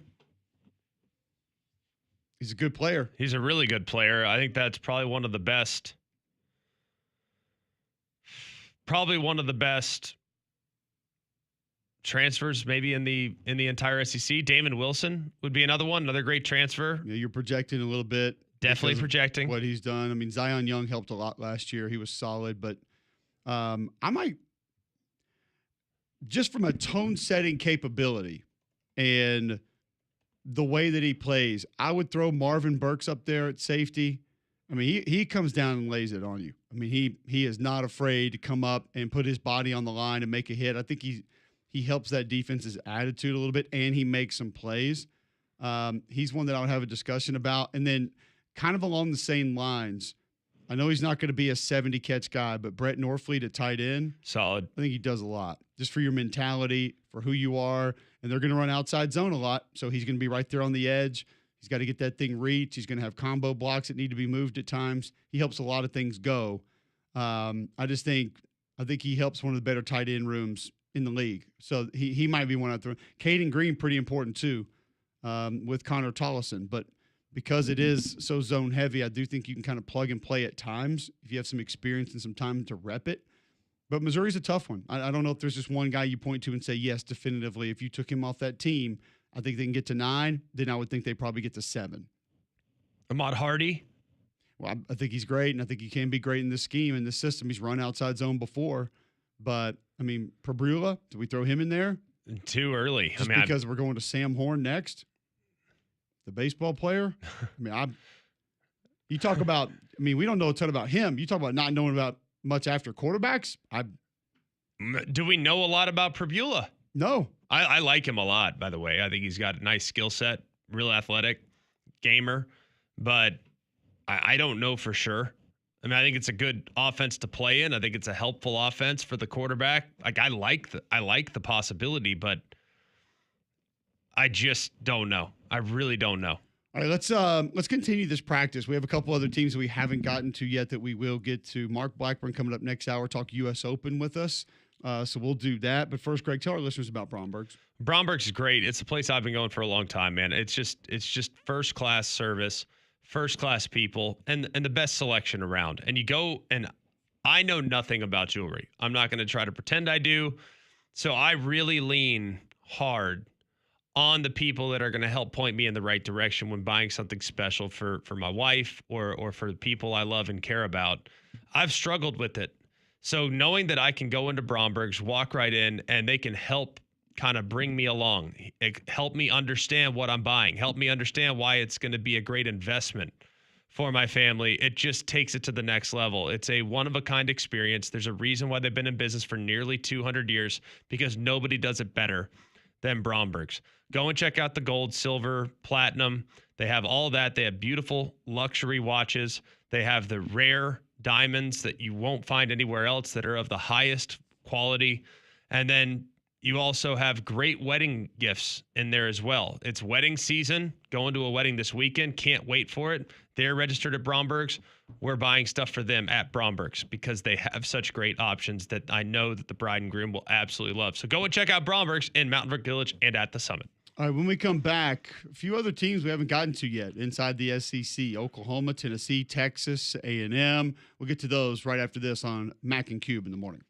He's a good player. He's a really good player. I think that's probably one of the best. Probably one of the best transfers maybe in the entire SEC. Damon Wilson would be another one, another great transfer. Yeah, you're projecting a little bit. Definitely projecting what he's done. I mean, Zion Young helped a lot last year. He was solid, but I might just from a tone setting capability and the way that he plays, I would throw Marvin Burks up there at safety. I mean, he comes down and lays it on you. I mean, he is not afraid to come up and put his body on the line and make a hit. I think he helps that defense's attitude a little bit, and he makes some plays. He's one that I would have a discussion about. And then kind of along the same lines, I know he's not going to be a 70-catch guy, but Brett Norfleet at tight end, solid. I think he does a lot just for your mentality, for who you are, and they're going to run outside zone a lot, so he's going to be right there on the edge. He's got to get that thing reached. He's going to have combo blocks that need to be moved at times. He helps a lot of things go. I think he helps one of the better tight end rooms in the league. So he might be one out there. Caden Green, pretty important too, with Connor Tollison. But because it is so zone heavy, I do think you can kind of plug and play at times if you have some experience and some time to rep it. But Missouri's a tough one. I don't know if there's just one guy you point to and say, yes, definitively, if you took him off that team, I think they can get to 9. Then I would think they probably get to 7. Ahmad Hardy. Well, I think he's great, and I think he can be great in this scheme, in this system. He's run outside zone before. But, I mean, Prabula, do we throw him in there? Too early. Just because we're going to Sam Horn next? The baseball player? You talk about, we don't know a ton about him. You talk about not knowing about much after quarterbacks. Do we know a lot about Prabula? No. I like him a lot, by the way. I think he's got a nice skill set, real athletic, gamer, but I don't know for sure. I think it's a good offense to play in. I think it's a helpful offense for the quarterback. Like I like the possibility, but I just don't know. I really don't know. All right, let's continue this practice. We have a couple other teams that we haven't gotten to yet that we will get to. Mark Blackburn coming up next hour, talk U.S. Open with us. So we'll do that. But first, Greg, tell our listeners about Bromberg's. Bromberg's is great. It's a place I've been going for a long time, man. It's just first-class service, first-class people, and the best selection around. And you go, and I know nothing about jewelry. I'm not going to try to pretend I do. So I really lean hard on the people that are going to help point me in the right direction when buying something special for my wife or for the people I love and care about. I've struggled with it. So knowing that I can go into Bromberg's, walk right in, and they can help kind of bring me along, help me understand what I'm buying, help me understand why it's going to be a great investment for my family. It just takes it to the next level. It's a one-of-a-kind experience. There's a reason why they've been in business for nearly 200 years, because nobody does it better than Bromberg's. Go and check out the gold, silver, platinum. They have all that. They have beautiful luxury watches. They have the rare diamonds that you won't find anywhere else that are of the highest quality. And then you also have great wedding gifts in there as well. It's wedding season. Going to a wedding this weekend. Can't wait for it. They're registered at Bromberg's. We're buying stuff for them at Bromberg's because they have such great options that I know that the bride and groom will absolutely love. So go and check out Bromberg's in Mountain Brook Village and at the Summit. All right, when we come back, a few other teams we haven't gotten to yet inside the SEC: Oklahoma, Tennessee, Texas, A&M. We'll get to those right after this on Mac and Cube in the morning.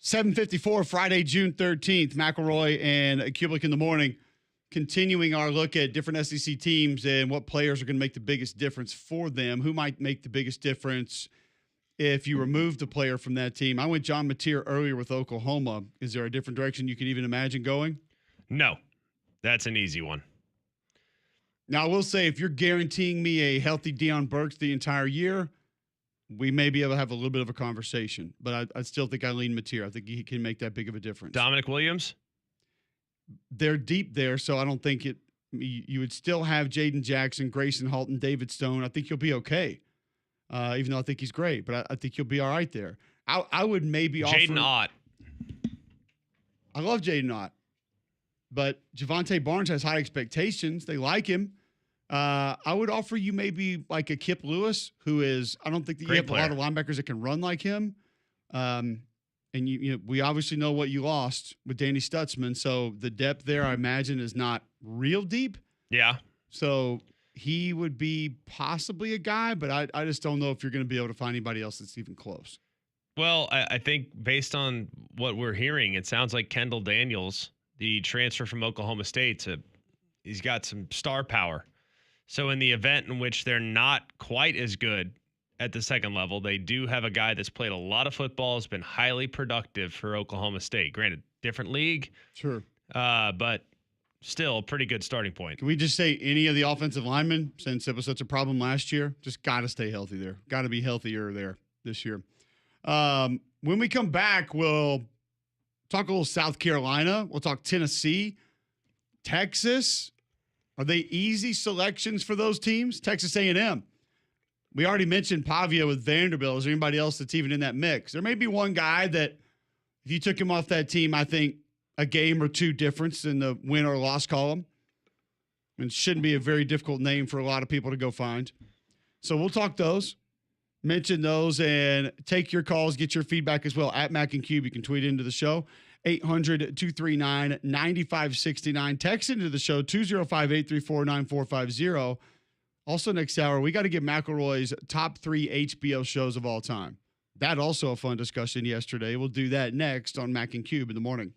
7:54, Friday, June 13th. McElroy and Cubelic in the morning, continuing our look at different SEC teams and what players are going to make the biggest difference for them. Who might make the biggest difference if you remove the player from that team? I went John Mateer earlier with Oklahoma. Is there a different direction you could even imagine going? No, that's an easy one. Now, I will say, if you're guaranteeing me a healthy Deion Burks the entire year, we may be able to have a little bit of a conversation. But I still think I lean Mateer. I think he can make that big of a difference. Dominic Williams? They're deep there, so I don't think you would still have Jaden Jackson, Grayson Halton, David Stone. I think you'll be okay, even though I think he's great. But I think you'll be all right there. I would maybe offer Jaden Ott. I love Jaden Ott. But Javonte Barnes has high expectations. They like him. I would offer you maybe like a Kip Lewis, who is, I don't think that you have a lot of linebackers that can run like him. And you know, we obviously know what you lost with Danny Stutzman. So the depth there, I imagine, is not real deep. Yeah. So he would be possibly a guy, but I just don't know if you're going to be able to find anybody else that's even close. Well, I think based on what we're hearing, it sounds like Kendall Daniels, the transfer from Oklahoma State, he's got some star power. So in the event in which they're not quite as good at the second level, they do have a guy that's played a lot of football, has been highly productive for Oklahoma State. Granted, different league. Sure. But still a pretty good starting point. Can we just say any of the offensive linemen, since it was such a problem last year, just got to stay healthy there. Got to be healthier there this year. When we come back, we'll talk a little South Carolina. We'll talk Tennessee, Texas. Are they easy selections for those teams? Texas A&M. We already mentioned Pavia with Vanderbilt. Is there anybody else that's even in that mix? There may be one guy that if you took him off that team, I think a game or two difference in the win or loss column. And shouldn't be a very difficult name for a lot of people to go find. So we'll talk those, mention those, and take your calls, get your feedback as well at Mac and Cube. You can tweet into the show. 800-239-9569. Text into the show, 205-834-9450. Also next hour, we got to get McElroy's top 3 HBO shows of all time. That also a fun discussion yesterday. We'll do that next on Mac and Cube in the morning.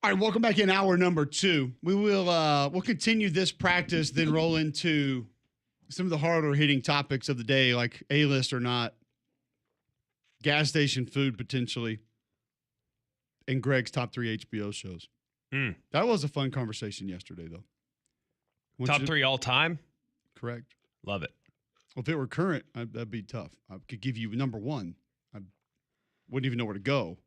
All right, welcome back in hour number 2. We'll continue this practice, then roll into some of the harder hitting topics of the day, like A-list or not, gas station food potentially, and Greg's top 3 HBO shows. That was a fun conversation yesterday, though. Top 3 all time? Correct. Love it. Well, if it were current, that'd be tough. I could give you number 1. I wouldn't even know where to go.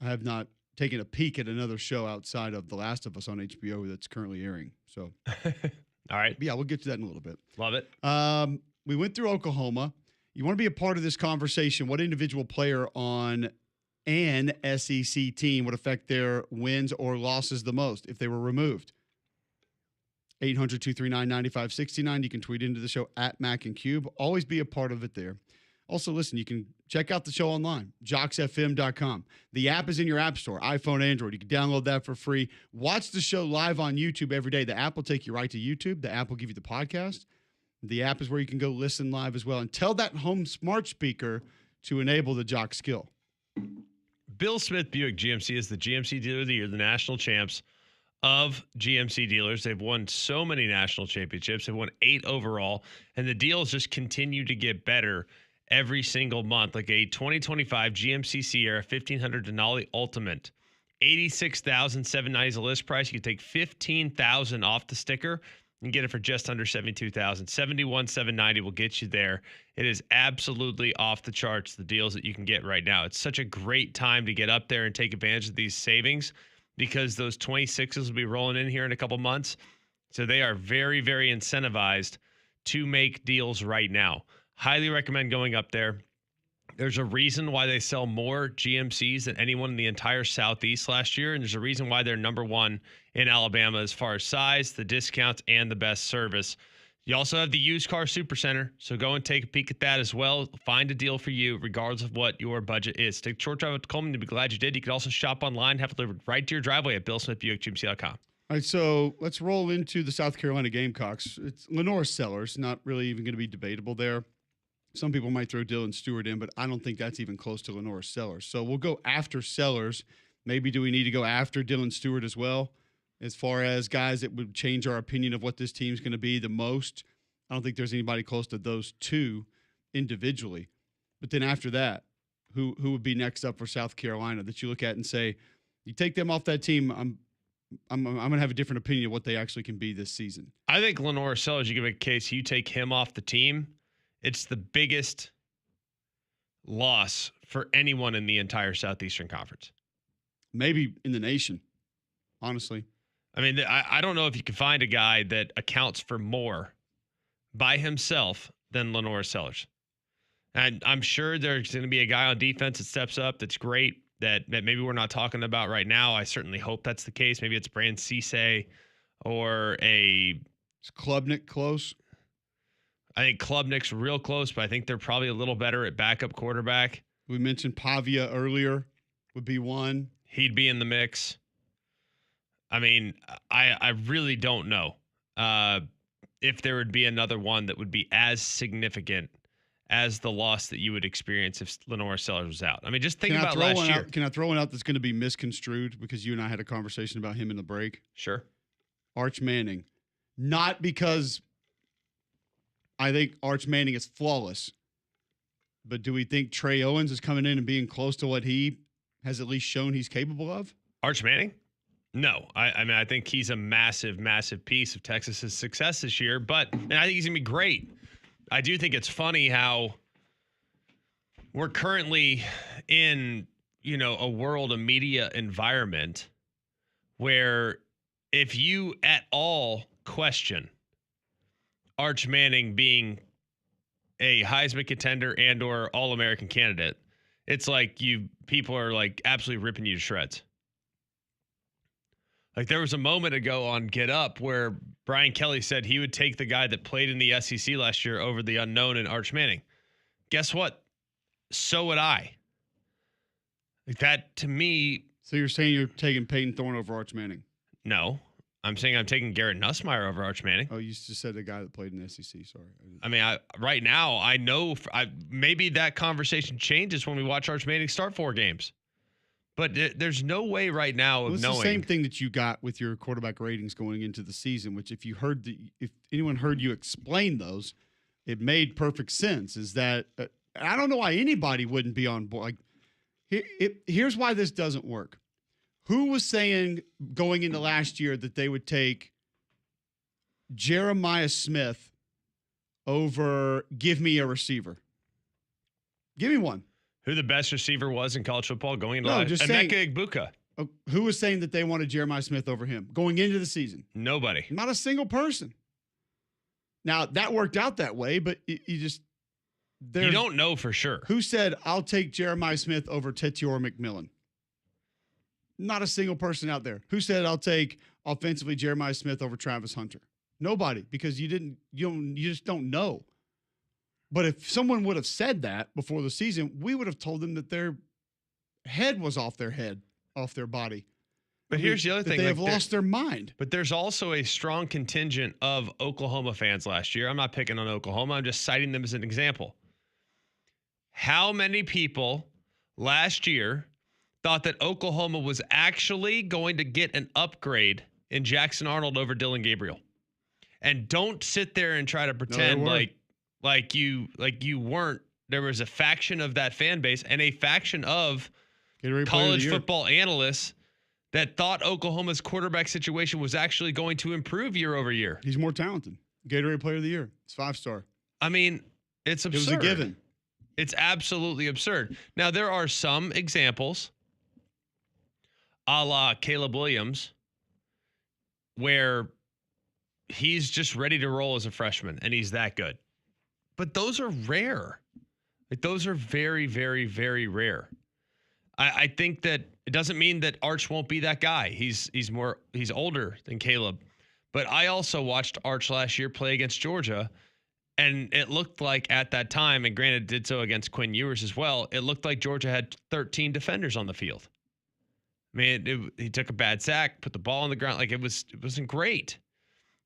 I have not taken a peek at another show outside of The Last of Us on HBO that's currently airing. So, all right. Yeah, we'll get to that in a little bit. Love it. We went through Oklahoma. You want to be a part of this conversation. What individual player on an SEC team would affect their wins or losses the most if they were removed? 800-239-9569. You can tweet into the show at Mac and Cube. Always be a part of it there. Also, listen, you can check out the show online, joxfm.com. The app is in your app store, iPhone, Android. You can download that for free. Watch the show live on YouTube every day. The app will take you right to YouTube. The app will give you the podcast. The app is where you can go listen live as well. And tell that home smart speaker to enable the Jox skill. Bill Smith Buick GMC is the GMC Dealer of the Year, the national champs of GMC dealers. They've won so many national championships. They've won 8 overall, and the deals just continue to get better every single month. Like a 2025 GMC Sierra 1500 Denali Ultimate, $86,790 is the list price. You can take $15,000 off the sticker and get it for just under $72,000. $71,790 will get you there. It is absolutely off the charts, the deals that you can get right now. It's such a great time to get up there and take advantage of these savings, because those 26s will be rolling in here in a couple months. So they are very, very incentivized to make deals right now. Highly recommend going up there. There's a reason why they sell more GMCs than anyone in the entire Southeast last year, and there's a reason why they're number 1 in Alabama as far as size, the discounts, and the best service. You also have the Used Car Supercenter, so go and take a peek at that as well. Find a deal for you, regardless of what your budget is. Take a short drive up to Coleman. You'll be glad you did. You can also shop online, have it delivered right to your driveway at BillSmithBuickGMC.com. All right, so let's roll into the South Carolina Gamecocks. It's Lenore Sellers, not really even going to be debatable there. Some people might throw Dylan Stewart in, but I don't think that's even close to Lenore Sellers. So we'll go after Sellers. Maybe do we need to go after Dylan Stewart as well? As far as guys that would change our opinion of what this team's going to be the most, I don't think there's anybody close to those two individually. But then after that, who would be next up for South Carolina that you look at and say, you take them off that team, I'm going to have a different opinion of what they actually can be this season. I think Lenore Sellers, you give a case, you take him off the team, it's the biggest loss for anyone in the entire Southeastern Conference. Maybe in the nation, honestly. I mean, I don't know if you can find a guy that accounts for more by himself than Lenore Sellers. And I'm sure there's going to be a guy on defense that steps up that's great, that maybe we're not talking about right now. I certainly hope that's the case. Maybe it's Brand Cisse or Is Klubnik close? I think Klubnik's real close, but I think they're probably a little better at backup quarterback. We mentioned Pavia earlier would be one. He'd be in the mix. I mean, I really don't know if there would be another one that would be as significant as the loss that you would experience if Lenore Sellers was out. I mean, just think about last year. Can I throw one out that's going to be misconstrued because you and I had a conversation about him in the break? Sure. Arch Manning. Not because I think Arch Manning is flawless, but do we think Trey Owens is coming in and being close to what he has at least shown he's capable of? Arch Manning? No. I mean, I think he's a massive, massive piece of Texas's success this year, and I think he's going to be great. I do think it's funny how we're currently in, a world, a media environment where if you at all question Arch Manning being a Heisman contender and or All-American candidate, it's like people are like absolutely ripping you to shreds. Like there was a moment ago on Get Up where Brian Kelly said he would take the guy that played in the SEC last year over the unknown in Arch Manning. Guess what? So would I. Like that to me. So you're saying you're taking Peyton Thorne over Arch Manning? No. I'm saying I'm taking Garrett Nussmeier over Arch Manning. Oh, you just said the guy that played in the SEC. Sorry. I mean, right now, I know maybe that conversation changes when we watch Arch Manning start 4 games. But there's no way right now of It's knowing. the same thing that you got with your quarterback ratings going into the season, which if anyone heard you explain those, it made perfect sense. Is that I don't know why anybody wouldn't be on board. Like, here's why this doesn't work. Who was saying going into last year that they would take Jeremiah Smith over give me a receiver? Give me one. Who the best receiver was in college football going into just saying, Emeka Egbuka. Who was saying that they wanted Jeremiah Smith over him going into the season? Nobody. Not a single person. Now, that worked out that way, but you don't know for sure. Who said, I'll take Jeremiah Smith over Tetior McMillan? Not a single person out there. Who said, I'll take offensively Jeremiah Smith over Travis Hunter? Nobody, because you just don't know. But if someone would have said that before the season, we would have told them that their head was off their body. But here's the other thing. They have lost their mind. But there's also a strong contingent of Oklahoma fans last year. I'm not picking on Oklahoma. I'm just citing them as an example. How many people last year thought that Oklahoma was actually going to get an upgrade in Jackson Arnold over Dylan Gabriel? And don't sit there and try to pretend like you weren't. There was a faction of that fan base and a faction of college football analysts that thought Oklahoma's quarterback situation was actually going to improve year over year. He's more talented. Gatorade Player of the Year. It's 5-star. I mean, it's absurd. It was a given. It's absolutely absurd. Now, there are some examples, a la Caleb Williams, where he's just ready to roll as a freshman, and he's that good. But those are rare. Like, those are very, very, very rare. I think that it doesn't mean that Arch won't be that guy. He's older than Caleb. But I also watched Arch last year play against Georgia, and it looked like at that time, and granted did so against Quinn Ewers as well, it looked like Georgia had 13 defenders on the field. I mean, he took a bad sack, put the ball on the ground. Like, it wasn't great.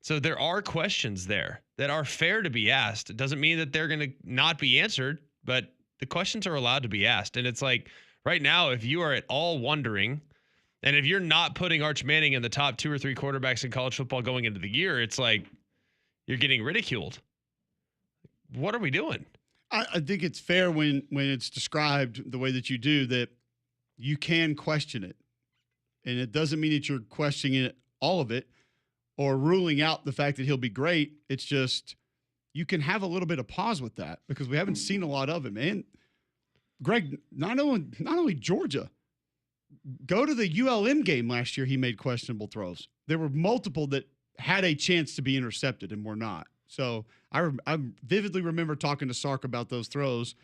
So there are questions there that are fair to be asked. It doesn't mean that they're going to not be answered, but the questions are allowed to be asked. And it's like, right now, if you are at all wondering, and if you're not putting Arch Manning in the top 2 or 3 quarterbacks in college football going into the year, it's like you're getting ridiculed. What are we doing? I think it's fair when it's described the way that you do, that you can question it. And it doesn't mean that you're questioning it, all of it, or ruling out the fact that he'll be great. It's just you can have a little bit of pause with that because we haven't seen a lot of him. And Greg, not only Georgia, go to the ULM game last year, he made questionable throws. There were multiple that had a chance to be intercepted and were not. So I vividly remember talking to Sark about those throws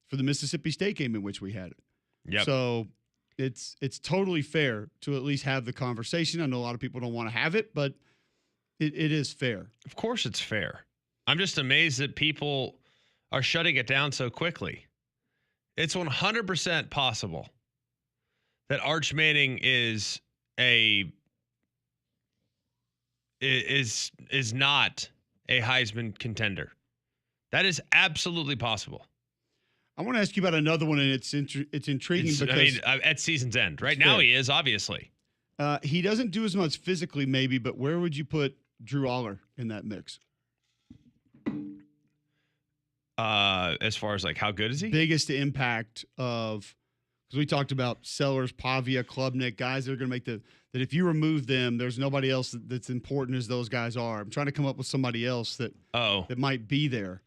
for the Mississippi State game in which we had it. Yep. So it's totally fair to at least have the conversation. I know a lot of people don't want to have it, but it is fair. Of course it's fair. I'm just amazed that people are shutting it down so quickly. It's 100% possible that Arch Manning is not a Heisman contender. That is absolutely possible. I want to ask you about another one, and it's intriguing because at season's end. Right now he is, obviously. He doesn't do as much physically, maybe, but where would you put Drew Aller in that mix? As far as like how good is he? Biggest impact of, because we talked about Sellers, Pavia, Klubnik, guys that are going to make that if you remove them, there's nobody else that's important as those guys are. I'm trying to come up with somebody else that might be there.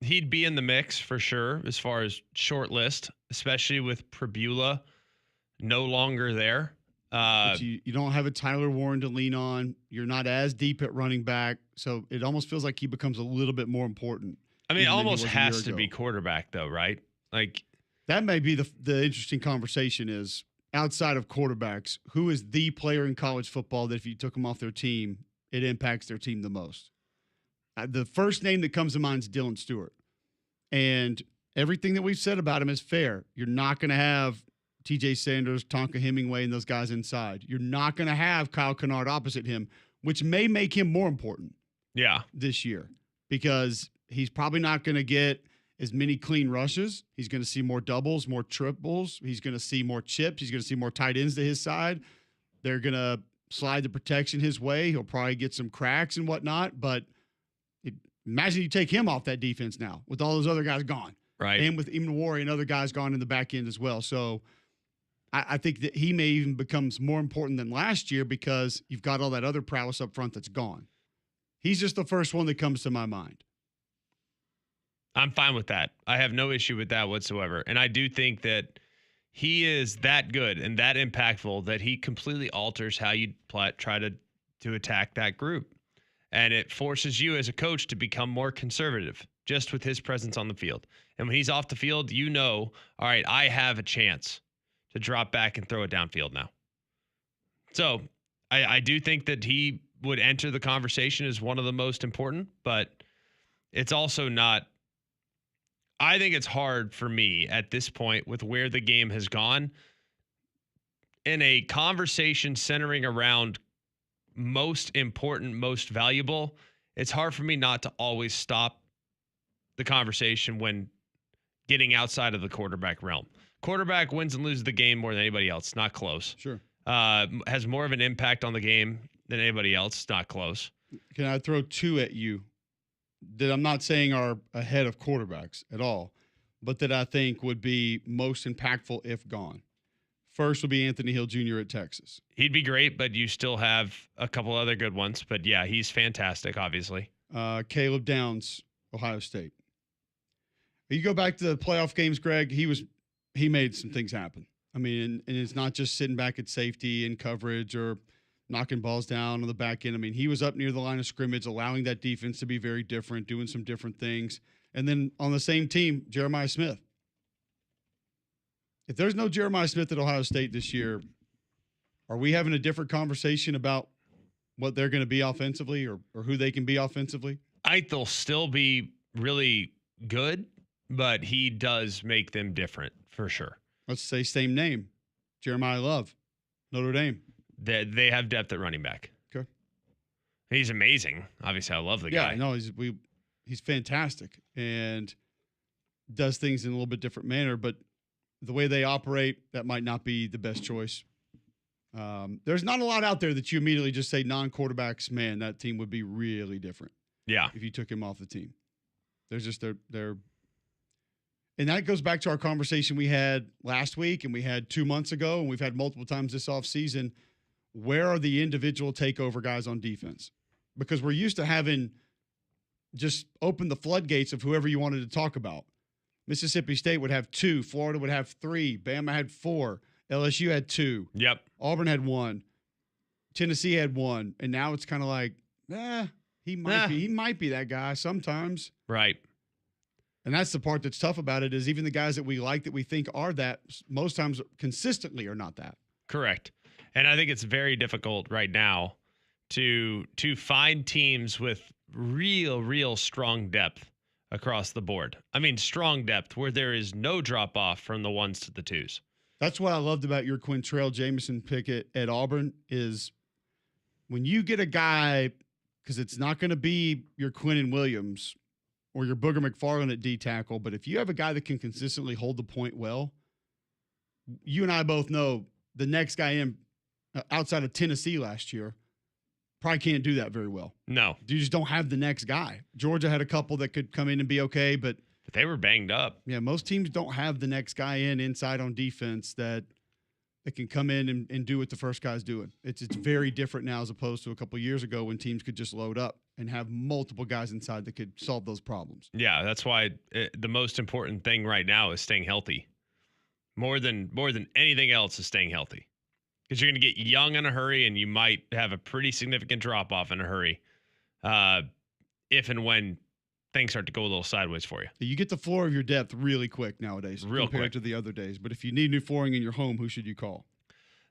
He'd be in the mix for sure as far as short list, especially with Pribula no longer there. But you don't have a Tyler Warren to lean on. You're not as deep at running back, so it almost feels like he becomes a little bit more important. I mean, it almost has to be quarterback, though, right? Like that may be the interesting conversation is outside of quarterbacks, who is the player in college football that if you took them off their team, it impacts their team the most? The first name that comes to mind is Dylan Stewart, and everything that we've said about him is fair. You're not going to have TJ Sanders, Tonka Hemingway, and those guys inside. You're not going to have Kyle Kennard opposite him, which may make him more important. Yeah, this year because he's probably not going to get as many clean rushes. He's going to see more doubles, more triples. He's going to see more chips. He's going to see more tight ends to his side. They're going to slide the protection his way. He'll probably get some cracks and whatnot. But imagine you take him off that defense now with all those other guys gone. Right. And with Imawari and other guys gone in the back end as well. So I think that he may even becomes more important than last year because you've got all that other prowess up front that's gone. He's just the first one that comes to my mind. I'm fine with that. I have no issue with that whatsoever. And I do think that he is that good and that impactful that he completely alters how you try to attack that group. And it forces you as a coach to become more conservative just with his presence on the field. And when he's off the field, you know, all right, I have a chance to drop back and throw it downfield now. So I do think that he would enter the conversation as one of the most important, but it's also not. I think it's hard for me at this point with where the game has gone in a conversation centering around most important, most valuable. It's hard for me not to always stop the conversation when getting outside of the quarterback realm. Quarterback wins and loses the game more than anybody else. Not close. Sure. Has more of an impact on the game than anybody else. Not close. Can I throw two at you that I'm not saying are ahead of quarterbacks at all, but that I think would be most impactful if gone? First would be Anthony Hill Jr. at Texas. He'd be great, but you still have a couple other good ones. But yeah, he's fantastic, obviously. Caleb Downs, Ohio State. You go back to the playoff games, Greg, he made some things happen. I mean, and it's not just sitting back at safety and coverage or knocking balls down on the back end. I mean, he was up near the line of scrimmage, allowing that defense to be very different, doing some different things. And then on the same team, Jeremiah Smith. If there's no Jeremiah Smith at Ohio State this year, are we having a different conversation about what they're going to be offensively or who they can be offensively? I think they'll still be really good, but he does make them different for sure. Let's say same name, Jeremiah Love, Notre Dame. They have depth at running back. Okay. He's amazing. Obviously, I love the guy. Yeah, no, he's fantastic and does things in a little bit different manner, but the way they operate, that might not be the best choice. There's not a lot out there that you immediately just say non-quarterbacks, man, that team would be really different. Yeah. If you took him off the team. There's just they're and that goes back to our conversation we had last week and we had 2 months ago and we've had multiple times this offseason. Where are the individual takeover guys on defense? Because we're used to having just open the floodgates of whoever you wanted to talk about. Mississippi State would have 2. Florida would have 3. Bama had 4. LSU had 2. Yep. Auburn had 1. Tennessee had 1. And now it's kind of like, he might be that guy sometimes. Right. And that's the part that's tough about it is even the guys that we like that we think are that most times consistently are not that. Correct. And I think it's very difficult right now to find teams with real strong depth across the board. I mean, strong depth where there is no drop off from the 1s to the 2s. That's what I loved about your Quintrell Jameson pick at Auburn is when you get a guy, because it's not going to be your Quinnen Williams or your Booger McFarland at D tackle, but if you have a guy that can consistently hold the point well, you and I both know the next guy in outside of Tennessee last year probably can't do that very well. No. You just don't have the next guy. Georgia had a couple that could come in and be okay, but they were banged up. Yeah, most teams don't have the next guy inside on defense that can come in and do what the first guy's doing. It's very different now as opposed to a couple of years ago when teams could just load up and have multiple guys inside that could solve those problems. Yeah, that's why the most important thing right now is staying healthy. More than anything else is staying healthy. Because you're going to get young in a hurry and you might have a pretty significant drop-off in a hurry if and when things start to go a little sideways for you. You get the floor of your depth really quick nowadays compared to the other days. But if you need new flooring in your home, who should you call?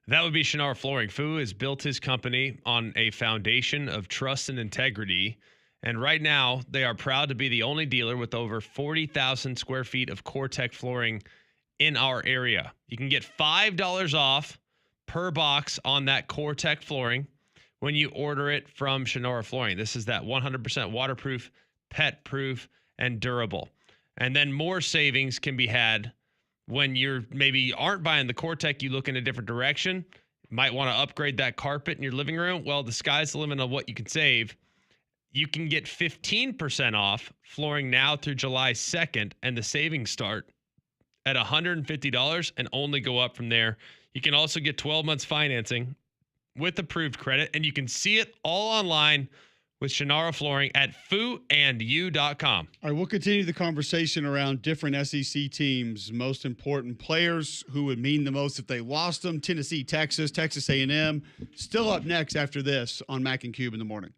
That would be Shinar Flooring. Fu has built his company on a foundation of trust and integrity. And right now, they are proud to be the only dealer with over 40,000 square feet of CoreTech flooring in our area. You can get $5 off per box on that CoreTech flooring when you order it from Shinar Flooring. This is that 100% waterproof, pet-proof, and durable. And then more savings can be had when you're maybe aren't buying the Core-Tech, you look in a different direction. Might want to upgrade that carpet in your living room. Well, the sky's the limit of what you can save. You can get 15% off flooring now through July 2nd, and the savings start at $150 and only go up from there. You can also get 12 months financing with approved credit, and you can see it all online with Shannara Flooring at fooandyou.com. All right, we'll continue the conversation around different SEC teams, most important players, who would mean the most if they lost them. Tennessee, Texas, Texas A&M. Still up next after this on Mac and Cube in the morning.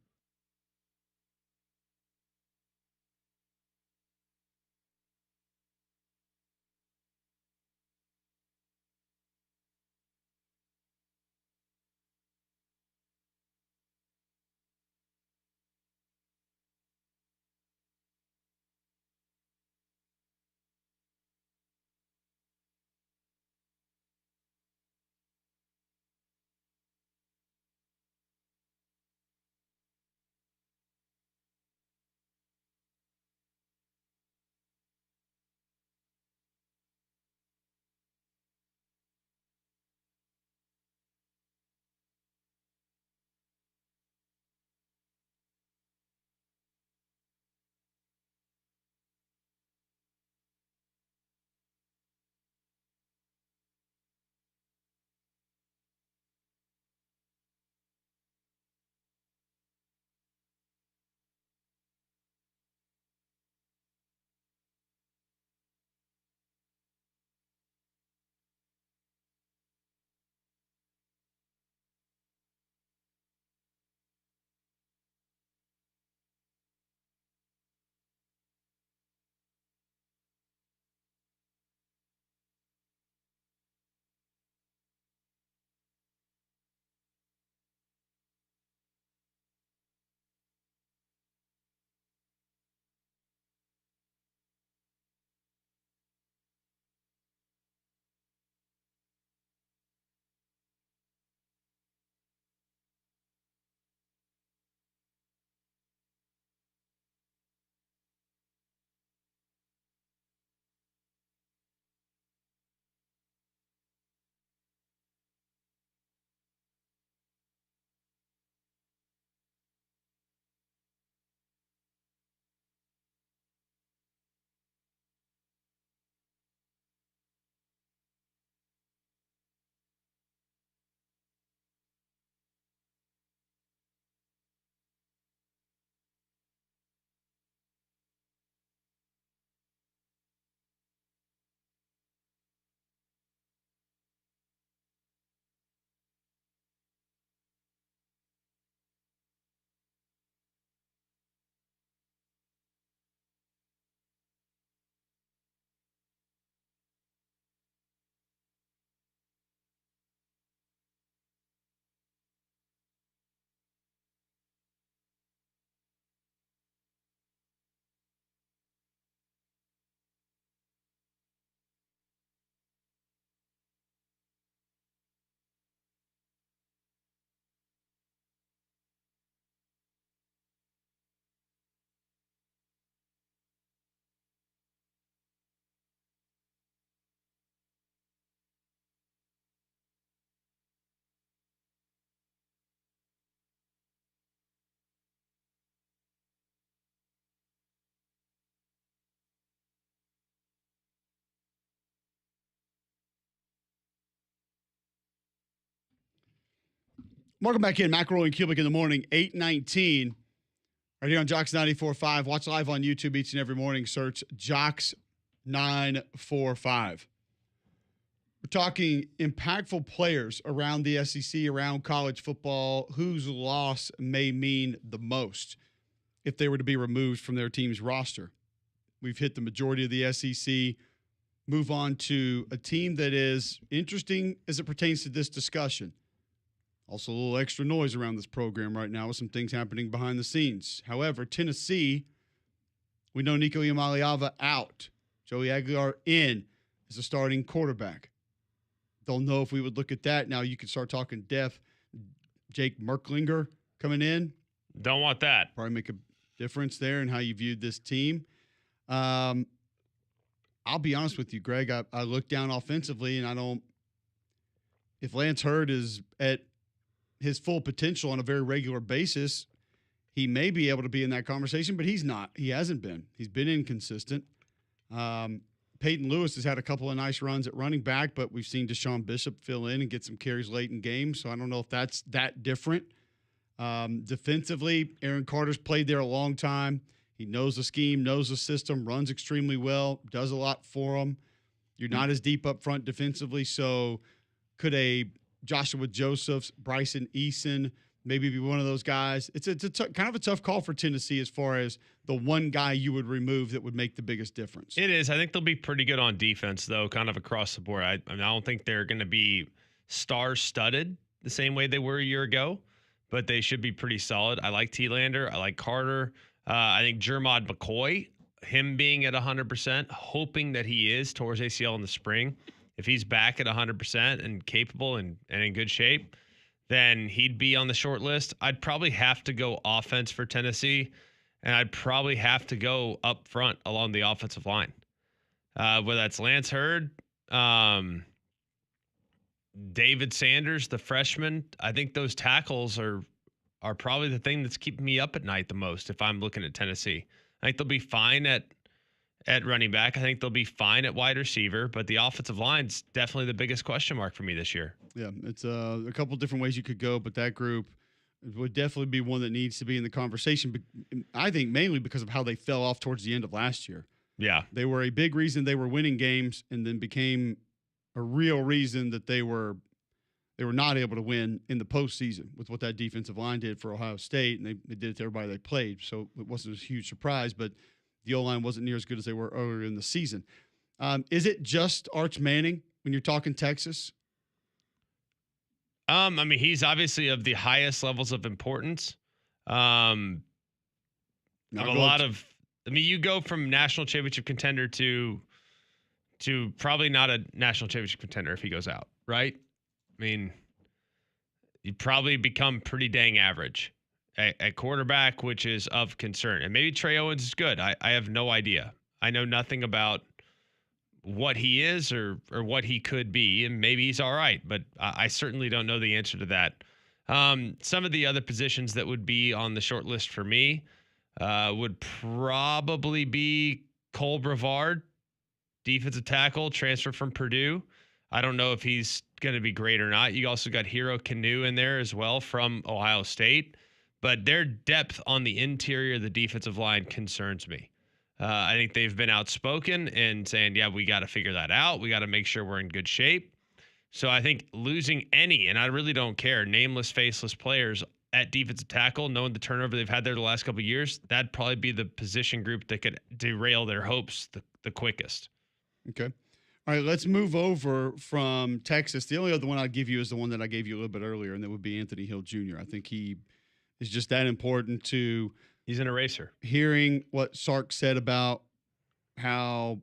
Welcome back in. McElroy and Cubelic in the morning, 8:19. Right here on Jox 94.5. Watch live on YouTube each and every morning. Search Jox 945. We're talking impactful players around the SEC, around college football, whose loss may mean the most if they were to be removed from their team's roster. We've hit the majority of the SEC. Move on to a team that is interesting as it pertains to this discussion. Also, a little extra noise around this program right now with some things happening behind the scenes. However, Tennessee, we know Nico Iamaleava out. Joey Aguilar in as a starting quarterback. Don't know if we would look at that. Now you could start talking depth. Jake Merklinger coming in. Don't want that. Probably make a difference there in how you viewed this team. I'll be honest with you, Greg. I look down offensively, and I don't. If Lance Hurd is at his full potential on a very regular basis, he may be able to be in that conversation, but he's not. He hasn't been. He's been inconsistent. Peyton Lewis has had a couple of nice runs at running back, but we've seen Deshaun Bishop fill in and get some carries late in games, so I don't know if that's that different. Defensively, Aaron Carter's played there a long time. He knows the scheme, knows the system, runs extremely well, does a lot for him. You're not as deep up front defensively, so could a Joshua Josephs, Bryson Eason maybe be one of those guys? It's kind of a tough call for Tennessee as far as the one guy you would remove that would make the biggest difference. It is. I think they'll be pretty good on defense, though, kind of across the board. I don't think they're going to be star-studded the same way they were a year ago, but they should be pretty solid. I like T-Lander. I like Carter. I think Jermod McCoy, him being at 100%, hoping that he is towards ACL in the spring. If he's back at 100% and capable and in good shape, then he'd be on the short list. I'd probably have to go offense for Tennessee, and I'd probably have to go up front along the offensive line. Whether that's Lance Hurd, David Sanders, the freshman. I think those tackles are probably the thing that's keeping me up at night the most if I'm looking at Tennessee. I think they'll be fine at running back. I think they'll be fine at wide receiver, but the offensive line's definitely the biggest question mark for me this year. Yeah, it's a couple different ways you could go, but that group would definitely be one that needs to be in the conversation. I think mainly because of how they fell off towards the end of last year. Yeah. They were a big reason they were winning games and then became a real reason that they were not able to win in the postseason with what that defensive line did for Ohio State, and they did it to everybody they played. So it wasn't a huge surprise, but the O-line wasn't near as good as they were earlier in the season. Is it just Arch Manning when you're talking Texas? I mean, he's obviously of the highest levels of importance. You go from national championship contender to probably not a national championship contender if he goes out, right? I mean, you probably become pretty dang average at quarterback, which is of concern. And maybe Trey Owens is good. I have no idea. I know nothing about what he is or what he could be, and maybe he's all right, but I certainly don't know the answer to that. Some of the other positions that would be on the short list for me would probably be Cole Brevard, defensive tackle, transfer from Purdue. I don't know if he's going to be great or not. You also got Hero Kanu in there as well from Ohio State, but their depth on the interior of the defensive line concerns me. I think they've been outspoken and saying, yeah, we got to figure that out. We got to make sure we're in good shape. So I think losing any, and I really don't care, nameless, faceless players at defensive tackle, knowing the turnover they've had there the last couple of years, that'd probably be the position group that could derail their hopes the quickest. Okay. All right, let's move over from Texas. The only other one I'd give you is the one that I gave you a little bit earlier, and that would be Anthony Hill Jr. I think he is just that important to – he's an eraser. Hearing what Sark said about how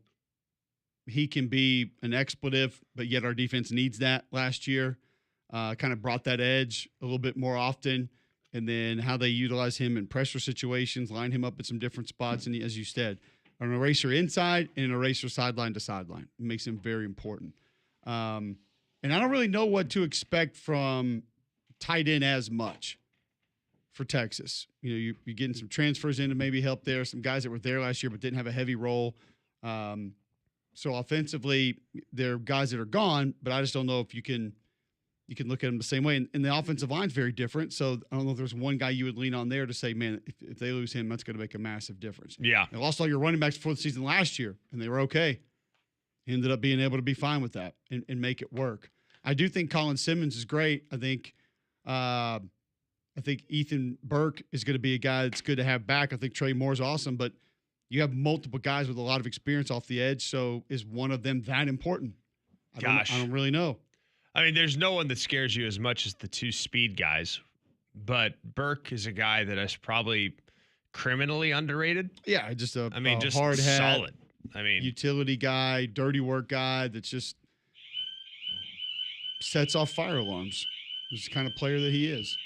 he can be an expletive, but yet our defense needs that last year, kind of brought that edge a little bit more often. And then how they utilize him in pressure situations, line him up at some different spots. And as you said, an eraser inside and an eraser sideline to sideline. It makes him very important. And I don't really know what to expect from tight end as much for Texas. You know, you're getting some transfers in to maybe help there. Some guys that were there last year but didn't have a heavy role. So offensively, there are guys that are gone, but I just don't know if you can look at them the same way. And the offensive line's very different. So I don't know if there's one guy you would lean on there to say, man, if they lose him, that's going to make a massive difference. Yeah. They lost all your running backs before the season last year, and they were okay. He ended up being able to be fine with that and make it work. I do think Colin Simmons is great. I think Ethan Burke is going to be a guy that's good to have back. I think Trey Moore's awesome, but you have multiple guys with a lot of experience off the edge. So is one of them that important? I don't really know. I mean, there's no one that scares you as much as the two speed guys, but Burke is a guy that is probably criminally underrated. Yeah, just just hard hat, solid. Utility guy, dirty work guy that just sets off fire alarms. He's the kind of player that he is.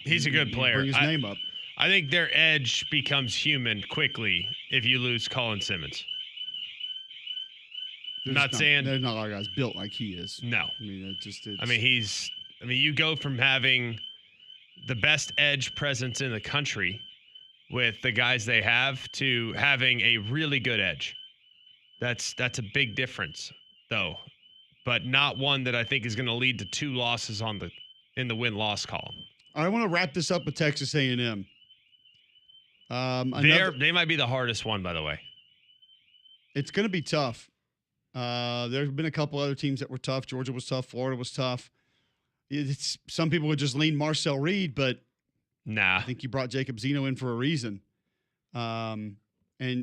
He's a good player. Bring his name up. I think their edge becomes human quickly if you lose Colin Simmons. there's not a lot of guys built like he is. No. I mean, you go from having the best edge presence in the country with the guys they have to having a really good edge. That's a big difference, though, but not one that I think is going to lead to 2 losses in the win-loss column. I want to wrap this up with Texas A&M. They might be the hardest one, by the way. It's going to be tough. There have been a couple other teams that were tough. Georgia was tough. Florida was tough. Some people would just lean Marcel Reed, but nah. I think you brought Jacob Zeno in for a reason. And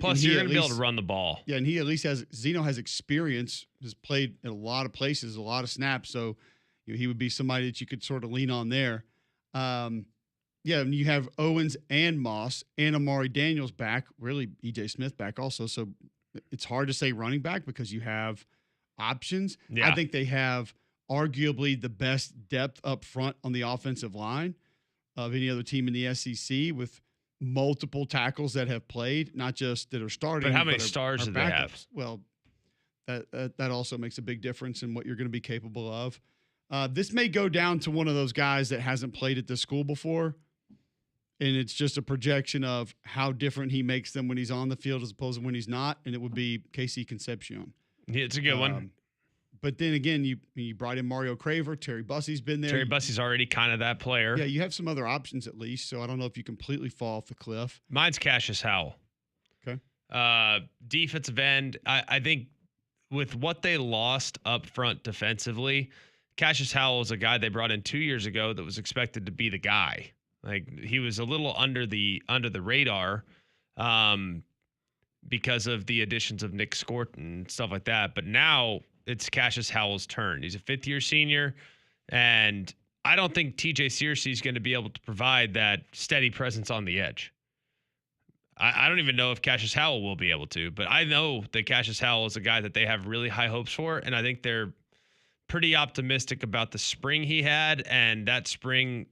plus, you're going to be able to run the ball. Yeah, and Zeno has experience, has played at a lot of places, a lot of snaps, so he would be somebody that you could sort of lean on there. And you have Owens and Moss and Amari Daniels back, really E.J. Smith back also, so it's hard to say running back because you have options. Yeah. I think they have arguably the best depth up front on the offensive line of any other team in the SEC with multiple tackles that have played, not just that are starting. But how many stars do they have? Well, that also makes a big difference in what you're going to be capable of. This may go down to one of those guys that hasn't played at this school before, and it's just a projection of how different he makes them when he's on the field as opposed to when he's not, and it would be Casey Concepcion. Yeah, it's a good one. But then again, you brought in Mario Craver. Terry Bussey's been there. Terry Bussey's already kind of that player. Yeah, you have some other options at least, so I don't know if you completely fall off the cliff. Mine's Cassius Howell. Okay. Defensive end, I think with what they lost up front defensively, Cassius Howell is a guy they brought in 2 years ago that was expected to be the guy. Like, he was a little under the radar because of the additions of Nick Scort and stuff like that. But now it's Cassius Howell's turn. He's a 5th-year senior, and I don't think TJ Searcy is going to be able to provide that steady presence on the edge. I don't even know if Cassius Howell will be able to, but I know that Cassius Howell is a guy that they have really high hopes for, and I think they're pretty optimistic about the spring he had and that spring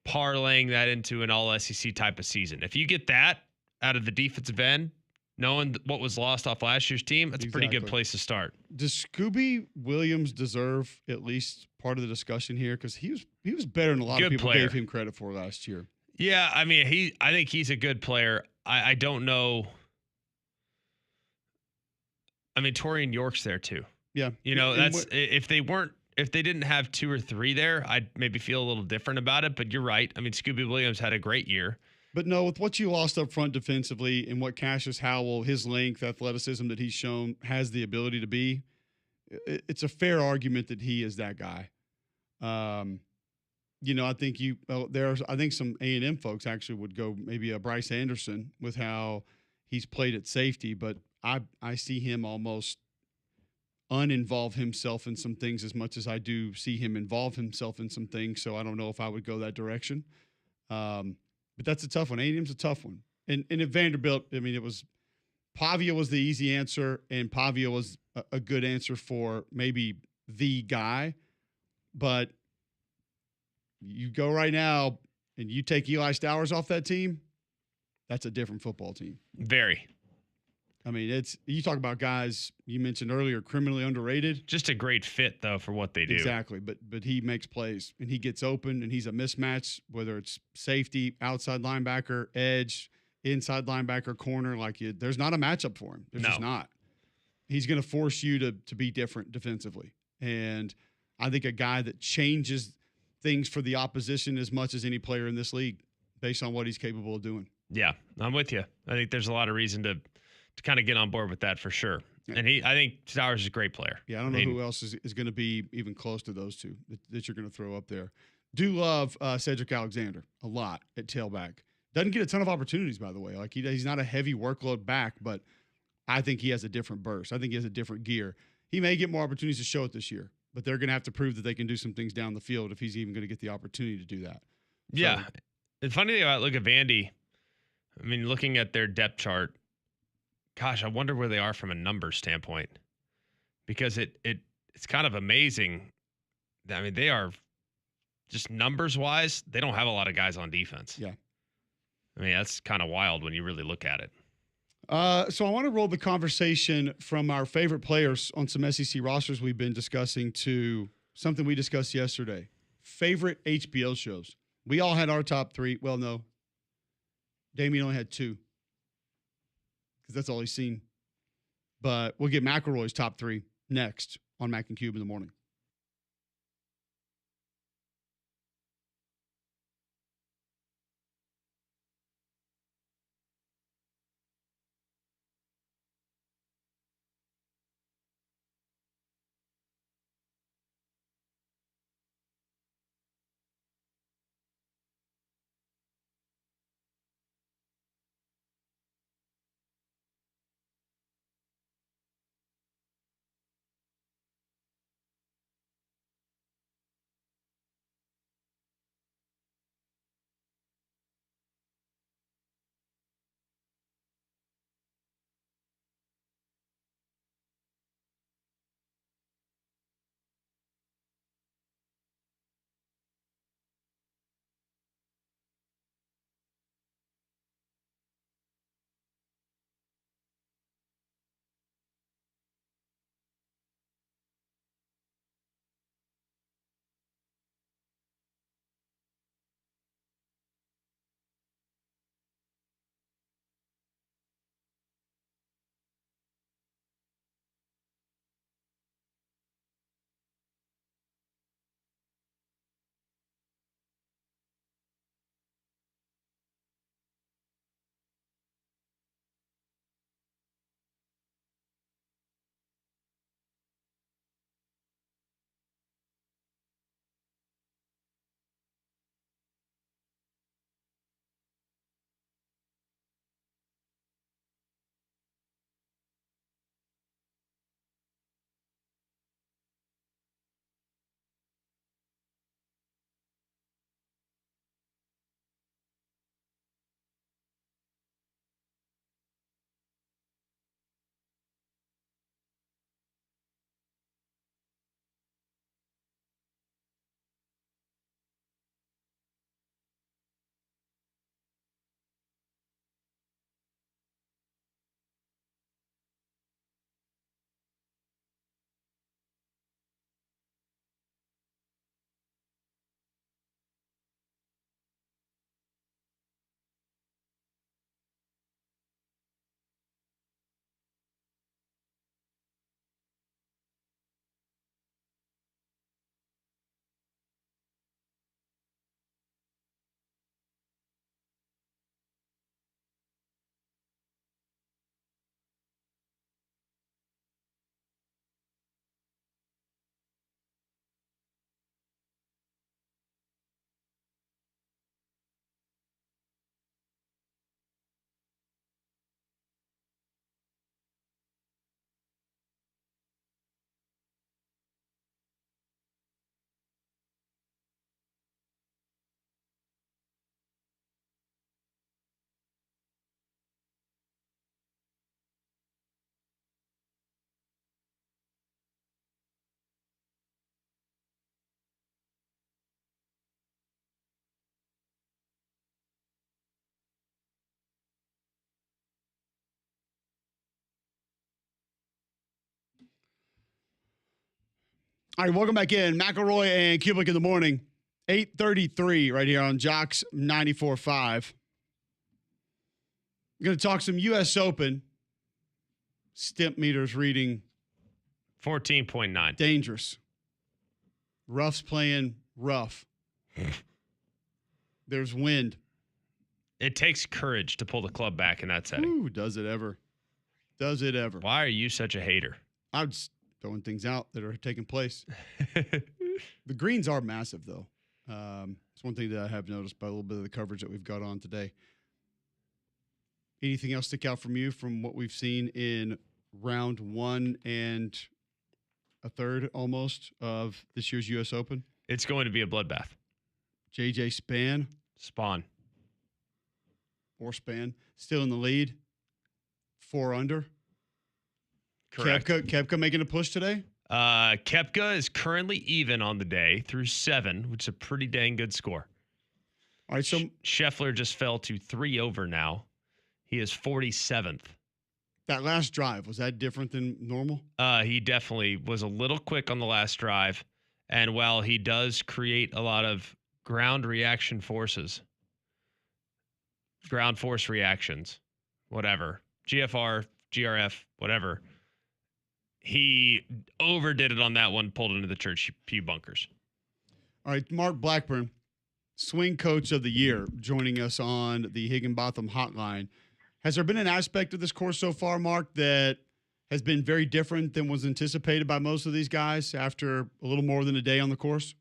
parlaying that into an all-SEC type of season. If you get that out of the defensive end, knowing what was lost off last year's team, that's a pretty good place to start. Does Scooby Williams deserve at least part of the discussion here? Because he was better than a lot of people gave him credit for last year. Yeah, I mean, I think he's a good player. I don't know. I mean, Torian York's there too. Yeah. That's if they didn't have 2 or 3 there, I'd maybe feel a little different about it. But you're right. I mean, Scooby Williams had a great year. But no, with what you lost up front defensively and what Cassius Howell, his length, athleticism that he's shown, has the ability to be, it's a fair argument that he is that guy. I think some A&M folks actually would go maybe a Bryce Anderson with how he's played at safety, but I see him almost uninvolve himself in some things as much as I do see him involve himself in some things. So I don't know if I would go that direction. But that's a tough one. A&M's a tough one. And at Vanderbilt, I mean, Pavia was the easy answer, and Pavia was a good answer for maybe the guy. But you go right now and you take Eli Stowers off that team, that's a different football team. Very. I mean, you talk about guys you mentioned earlier, criminally underrated. Just a great fit, though, for what they do. Exactly, but he makes plays, and he gets open, and he's a mismatch, whether it's safety, outside linebacker, edge, inside linebacker, corner. There's not a matchup for him. There's just not. He's going to force you to be different defensively. And I think a guy that changes things for the opposition as much as any player in this league based on what he's capable of doing. Yeah, I'm with you. I think there's a lot of reason to kind of get on board with that for sure. And I think Stowers is a great player. Yeah, I don't know who else is going to be even close to those two that you're going to throw up there. Do love Cedric Alexander a lot at tailback. Doesn't get a ton of opportunities, by the way. He's not a heavy workload back, but I think he has a different burst. I think he has a different gear. He may get more opportunities to show it this year, but they're going to have to prove that they can do some things down the field if he's even going to get the opportunity to do that. Yeah. The funny thing about Vandy, I mean, looking at their depth chart, gosh, I wonder where they are from a number standpoint, because it's kind of amazing. I mean, they are just numbers wise, they don't have a lot of guys on defense. Yeah. I mean, that's kind of wild when you really look at it. So I want to roll the conversation from our favorite players on some SEC rosters we've been discussing to something we discussed yesterday. Favorite HBO shows. We all had our top 3. Well, no. Damien only had 2 because that's all he's seen. But we'll get McElroy's top 3 next on Mac and Cube in the morning. All right, welcome back in. McElroy and Cubelic in the morning. 8:33 right here on Jox 94.5. We're going to talk some U.S. Open. Stimp meters reading 14.9. dangerous. Rough's playing rough. There's wind. It takes courage to pull the club back in that setting. Ooh, does it ever? Does it ever? Why are you such a hater? I'm just throwing things out that are taking place. The greens are massive, though. It's one thing that I have noticed by a little bit of the coverage that we've got on today. Anything else stick out from you from what we've seen in round 1 and a third almost of this year's U.S. Open? It's going to be a bloodbath. JJ Spawn. Span, still in the lead. 4 under. Correct. Koepka making a push today? Koepka is currently even on the day through 7, which is a pretty dang good score. All right, so Scheffler just fell to 3 over now. He is 47th That last drive, was that different than normal? He definitely was a little quick on the last drive. And while he does create a lot of ground reaction forces, ground force reactions, whatever, GFR, GRF, whatever, he overdid it on that one, pulled into the church pew bunkers. All right, Mark Blackburn, swing coach of the year, joining us on the Higginbotham hotline. Has there been an aspect of this course so far, Mark, that has been very different than was anticipated by most of these guys after a little more than a day on the course?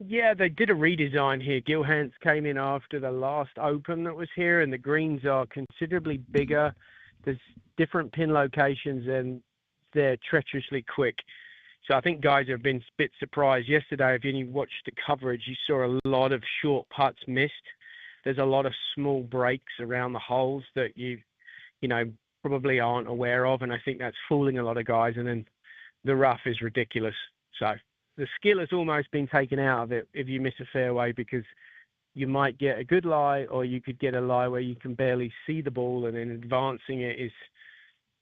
Yeah, they did a redesign here. Gil Hans came in after the last Open that was here, and the greens are considerably bigger. There's different pin locations, and they're treacherously quick. So I think guys have been a bit surprised. Yesterday, if you watched the coverage, you saw a lot of short putts missed. There's a lot of small breaks around the holes that you probably aren't aware of, and I think that's fooling a lot of guys. And then the rough is ridiculous. So the skill has almost been taken out of it if you miss a fairway, because you might get a good lie, or you could get a lie where you can barely see the ball, and then advancing it is,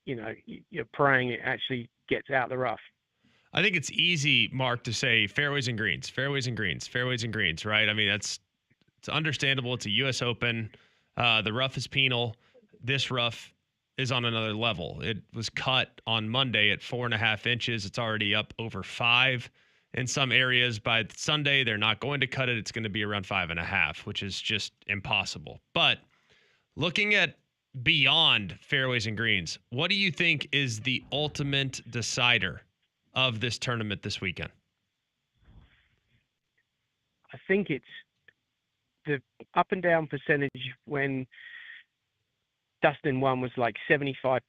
you're praying it actually gets out the rough. I think it's easy, Mark, to say fairways and greens, fairways and greens, fairways and greens, right? I mean, it's understandable. It's a U.S. Open. The rough is penal. This rough is on another level. It was cut on Monday at 4.5 inches. It's already up over 5 in some areas. By Sunday, they're not going to cut it. It's going to be around 5.5, which is just impossible. But looking at beyond fairways and greens, what do you think is the ultimate decider of this tournament this weekend? I think it's the up and down percentage. When Dustin won was like 75%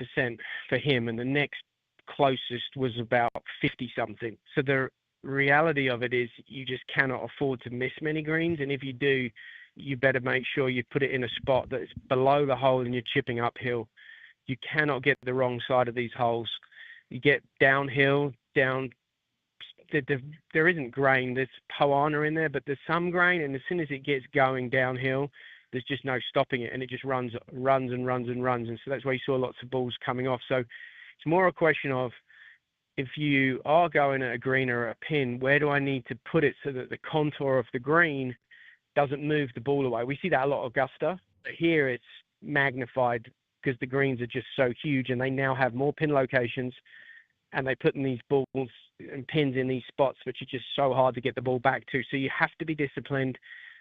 for him, and the next closest was about 50 something. So the reality of it is you just cannot afford to miss many greens, and if you do, you better make sure you put it in a spot that's below the hole and you're chipping uphill. You cannot get the wrong side of these holes. You get downhill, there isn't grain. There's Poana in there, but there's some grain, and as soon as it gets going downhill, there's just no stopping it, and it just runs and runs and runs. And so that's why you saw lots of balls coming off. So it's more a question of, if you are going at a green or a pin, where do I need to put it so that the contour of the green doesn't move the ball away? We see that a lot at Augusta, but here it's magnified because the greens are just so huge, and they now have more pin locations, and they put in these balls and pins in these spots, which are just so hard to get the ball back to. So you have to be disciplined.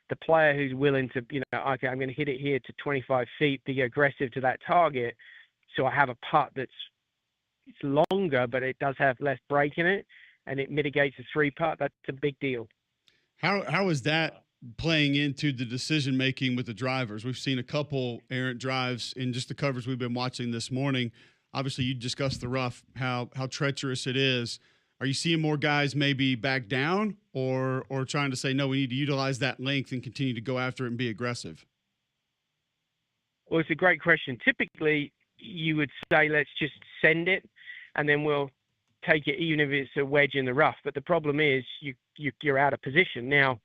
The player who's willing to, okay, I'm going to hit it here to 25 feet, be aggressive to that target, so I have a putt it's longer, but it does have less break in it, and it mitigates a 3-putt. That's a big deal. How is that playing into the decision making with the drivers? We've seen a couple errant drives in just the coverage we've been watching this morning. Obviously, you discussed the rough, how treacherous it is. Are you seeing more guys maybe back down, or trying to say, no, we need to utilize that length and continue to go after it and be aggressive? Well, it's a great question. Typically, you would say, let's just send it, and then we'll take it even if it's a wedge in the rough. But the problem is you're out of position. Now,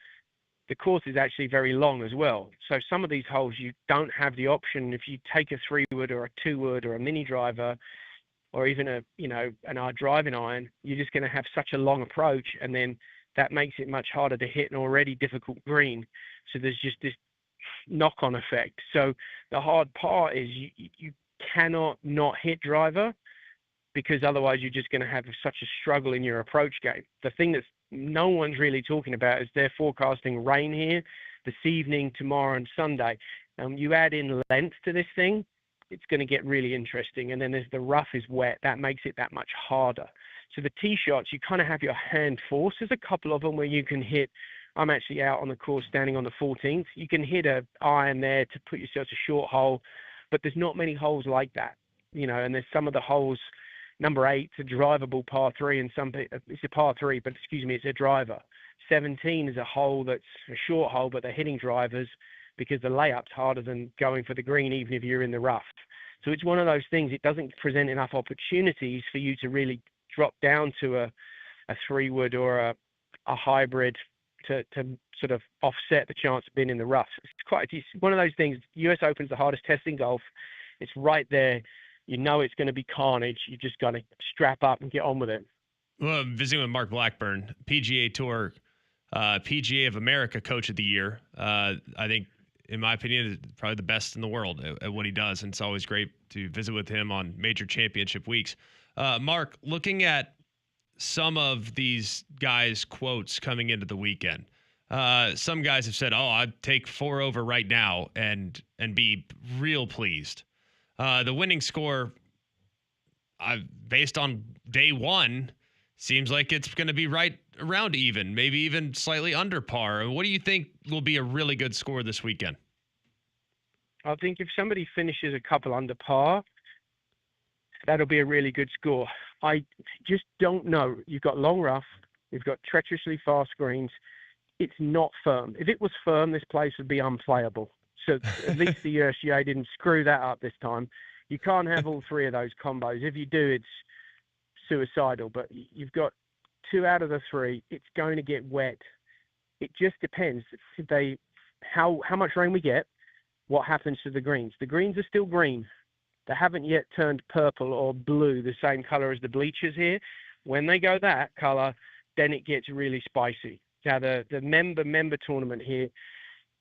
the course is actually very long as well. So some of these holes, you don't have the option. If you take a 3-wood or a 2-wood or a mini driver, or even an odd driving iron, you're just going to have such a long approach, and then that makes it much harder to hit an already difficult green. So there's just this knock-on effect. So the hard part is you cannot not hit driver, because otherwise you're just going to have such a struggle in your approach game. The thing that no one's really talking about is they're forecasting rain here this evening, tomorrow, and Sunday. You add in length to this thing, it's going to get really interesting. And then as the rough is wet, that makes it that much harder. So the tee shots, you kind of have your hand force. There's a couple of them where you can hit. I'm actually out on the course standing on the 14th. You can hit an iron there to put yourself a short hole, but there's not many holes like that, and there's some of the holes. Number 8's a drivable par 3, and it's a par 3, but it's a driver. 17 is a hole that's a short hole, but they're hitting drivers because the layup's harder than going for the green, even if you're in the rough. So it's one of those things. It doesn't present enough opportunities for you to really drop down to a 3-wood or a hybrid to sort of offset the chance of being in the rough. It's one of those things. US Open's the hardest test in golf. It's right there. You know it's going to be carnage. You just got to strap up and get on with it. Well, I'm visiting with Mark Blackburn, PGA Tour, PGA of America Coach of the Year. I think, in my opinion, is probably the best in the world at what he does, and it's always great to visit with him on major championship weeks. Mark, looking at some of these guys' quotes coming into the weekend, some guys have said, "Oh, I'd take 4 over right now and be real pleased." The winning score, based on day one, seems like it's going to be right around even, maybe even slightly under par. What do you think will be a really good score this weekend? I think if somebody finishes a couple under par, that'll be a really good score. I just don't know. You've got long rough. You've got treacherously fast greens. It's not firm. If it was firm, this place would be unplayable. So at least the USGA didn't screw that up this time. You can't have all 3 of those combos. If you do, it's suicidal. But you've got 2 out of the 3. It's going to get wet. It just depends. How much rain we get, what happens to the greens. The greens are still green. They haven't yet turned purple or blue, the same color as the bleachers here. When they go that color, then it gets really spicy. Now, the member tournament here,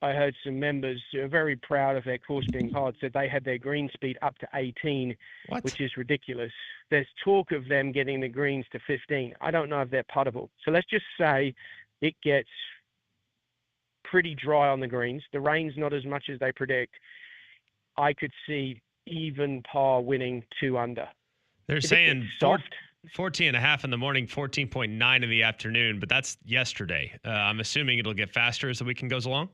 I heard some members who are very proud of their course being hard, said they had their green speed up to 18, which is ridiculous. There's talk of them getting the greens to 15. I don't know if they're puttable. So let's just say it gets pretty dry on the greens. The rain's not as much as they predict. I could see even par winning 2 under. They're saying soft. 14.5 in the morning, 14.9 in the afternoon, but that's yesterday. I'm assuming it'll get faster as the weekend goes along.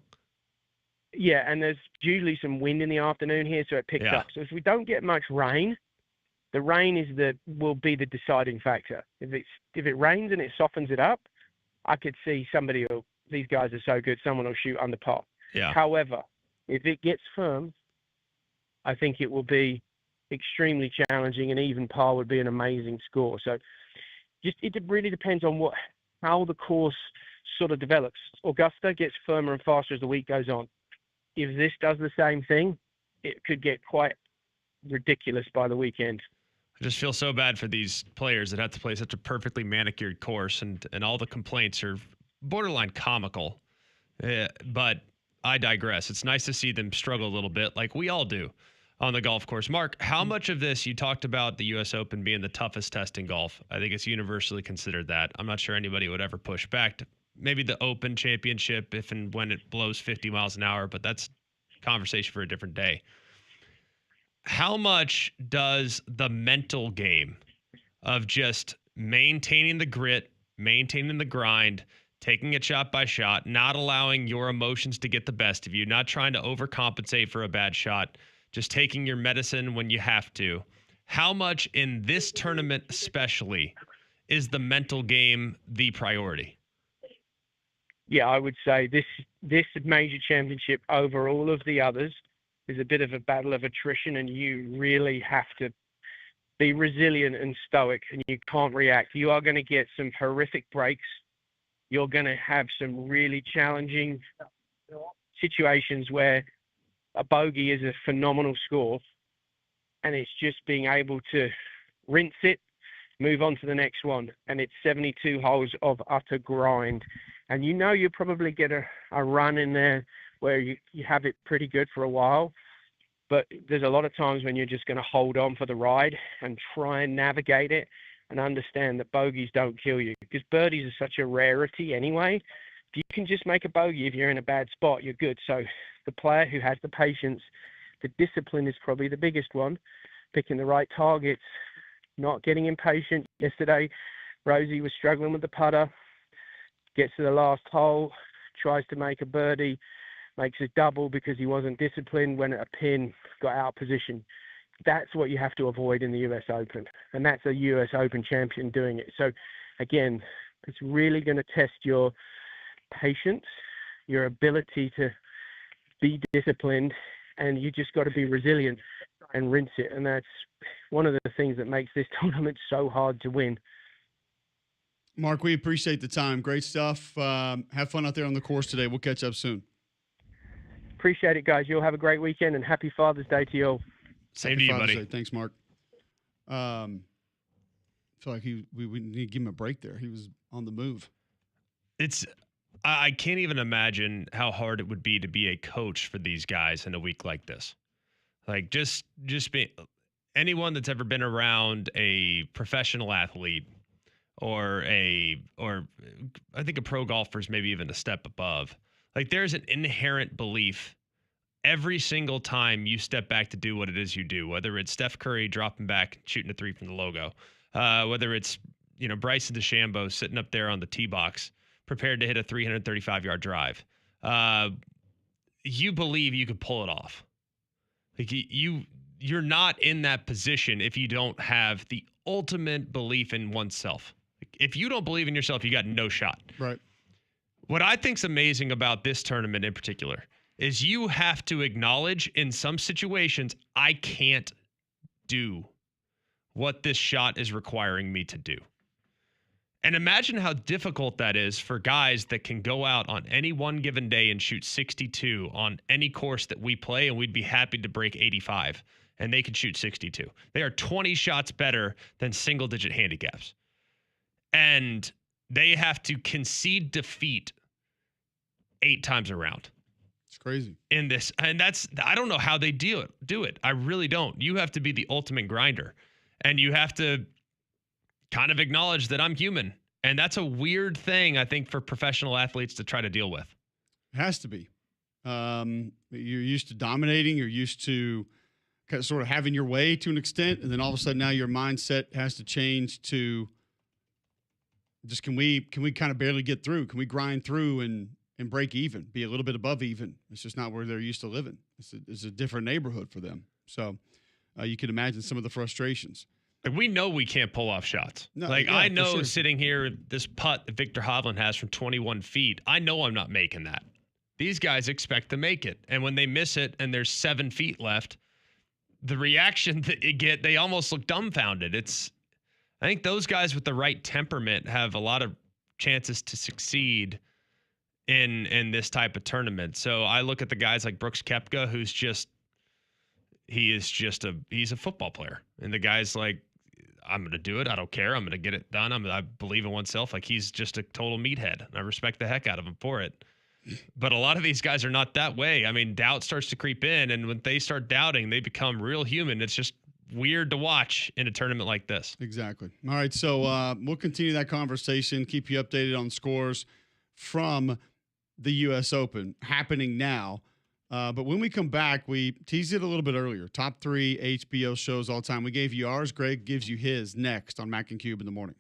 Yeah, and there's usually some wind in the afternoon here, so it picks up. So if we don't get much rain, the rain will be the deciding factor. If it rains and it softens it up, I could see these guys are so good, someone will shoot under par. Yeah. However, if it gets firm, I think it will be extremely challenging, and even par would be an amazing score. So it really depends on how the course sort of develops. Augusta gets firmer and faster as the week goes on. If this does the same thing, it could get quite ridiculous by the weekend. I just feel so bad for these players that have to play such a perfectly manicured course, and all the complaints are borderline comical. But I digress. It's nice to see them struggle a little bit, like we all do on the golf course. Mark, how much of this, you talked about the U.S. Open being the toughest test in golf. I think it's universally considered that. I'm not sure anybody would ever push back to maybe the Open Championship if and when it blows 50 miles an hour, but that's a conversation for a different day. How much does the mental game of just maintaining the grit, maintaining the grind, taking it shot by shot, not allowing your emotions to get the best of you, not trying to overcompensate for a bad shot, just taking your medicine when you have to. How much in this tournament especially is the mental game the priority? Yeah, I would say this major championship over all of the others is a bit of a battle of attrition, and you really have to be resilient and stoic, and you can't react. You are going to get some horrific breaks. You're going to have some really challenging situations where a bogey is a phenomenal score, and it's just being able to rinse it, move on to the next one. And it's 72 holes of utter grind. And you'll probably get a run in there where you have it pretty good for a while. But there's a lot of times when you're just going to hold on for the ride and try and navigate it and understand that bogeys don't kill you, because birdies are such a rarity anyway. If you can just make a bogey, if you're in a bad spot, you're good. So the player who has the patience, the discipline is probably the biggest one, picking the right targets, not getting impatient. Yesterday, Rosie was struggling with the putter, gets to the last hole, tries to make a birdie, makes a double because he wasn't disciplined, went at a pin, got out of position. That's what you have to avoid in the US Open. And that's a US Open champion doing it. So again, it's really going to test your patience, your ability to be disciplined, and you just got to be resilient and rinse it. And that's one of the things that makes this tournament so hard to win. Mark, we appreciate the time. Great stuff. Have fun out there on the course today. We'll catch up soon. Appreciate it, guys. You'll have a great weekend, and happy Father's Day to you all. Same to you, Father's buddy. Day. Thanks, Mark. I feel like we need to give him a break there. He was on the move. I can't even imagine how hard it would be to be a coach for these guys in a week like this. Like just be anyone that's ever been around a professional athlete or I think a pro golfer is maybe even a step above. Like there's an inherent belief every single time you step back to do what it is you do, whether it's Steph Curry dropping back, shooting a three from the logo, whether it's, Bryson DeChambeau sitting up there on the tee box, prepared to hit a 335-yard drive. You believe you could pull it off. Like you're not in that position if you don't have the ultimate belief in oneself. If you don't believe in yourself, you got no shot. Right. What I think's amazing about this tournament in particular is you have to acknowledge in some situations, I can't do what this shot is requiring me to do. And imagine how difficult that is for guys that can go out on any one given day and shoot 62 on any course that we play, and we'd be happy to break 85, and they could shoot 62. They are 20 shots better than single-digit handicaps. And they have to concede defeat 8 times around. It's crazy. In this, and I don't know how they do it. I really don't. You have to be the ultimate grinder, and you have to kind of acknowledge that I'm human. And that's a weird thing, I think, for professional athletes to try to deal with. It has to be. You're used to dominating. You're used to sort of having your way to an extent. And then all of a sudden now your mindset has to change to just, can we kind of barely get through? Can we grind through and break even, be a little bit above even? It's just not where they're used to living. It's a different neighborhood for them. So you can imagine some of the frustrations. Like we know we can't pull off shots. No, like yeah, I know sure. sitting here, this putt that Victor Hovland has from 21 feet, I know I'm not making that. These guys expect to make it. And when they miss it and there's 7 feet left, the reaction that you get, they almost look dumbfounded. I think those guys with the right temperament have a lot of chances to succeed in this type of tournament. So I look at the guys like Brooks Koepka, he's a football player. And the guy's like, I'm going to do it. I don't care. I'm going to get it done. I believe in oneself. Like he's just a total meathead. And I respect the heck out of him for it. But a lot of these guys are not that way. I mean, doubt starts to creep in. And when they start doubting, they become real human. It's just weird to watch in a tournament like this. Exactly. All right. So we'll continue that conversation, keep you updated on scores from the U.S. Open happening now. But when we come back, we teased it a little bit earlier. Top 3 HBO shows all time. We gave you ours. Greg gives you his next on Mac and Cube in the morning.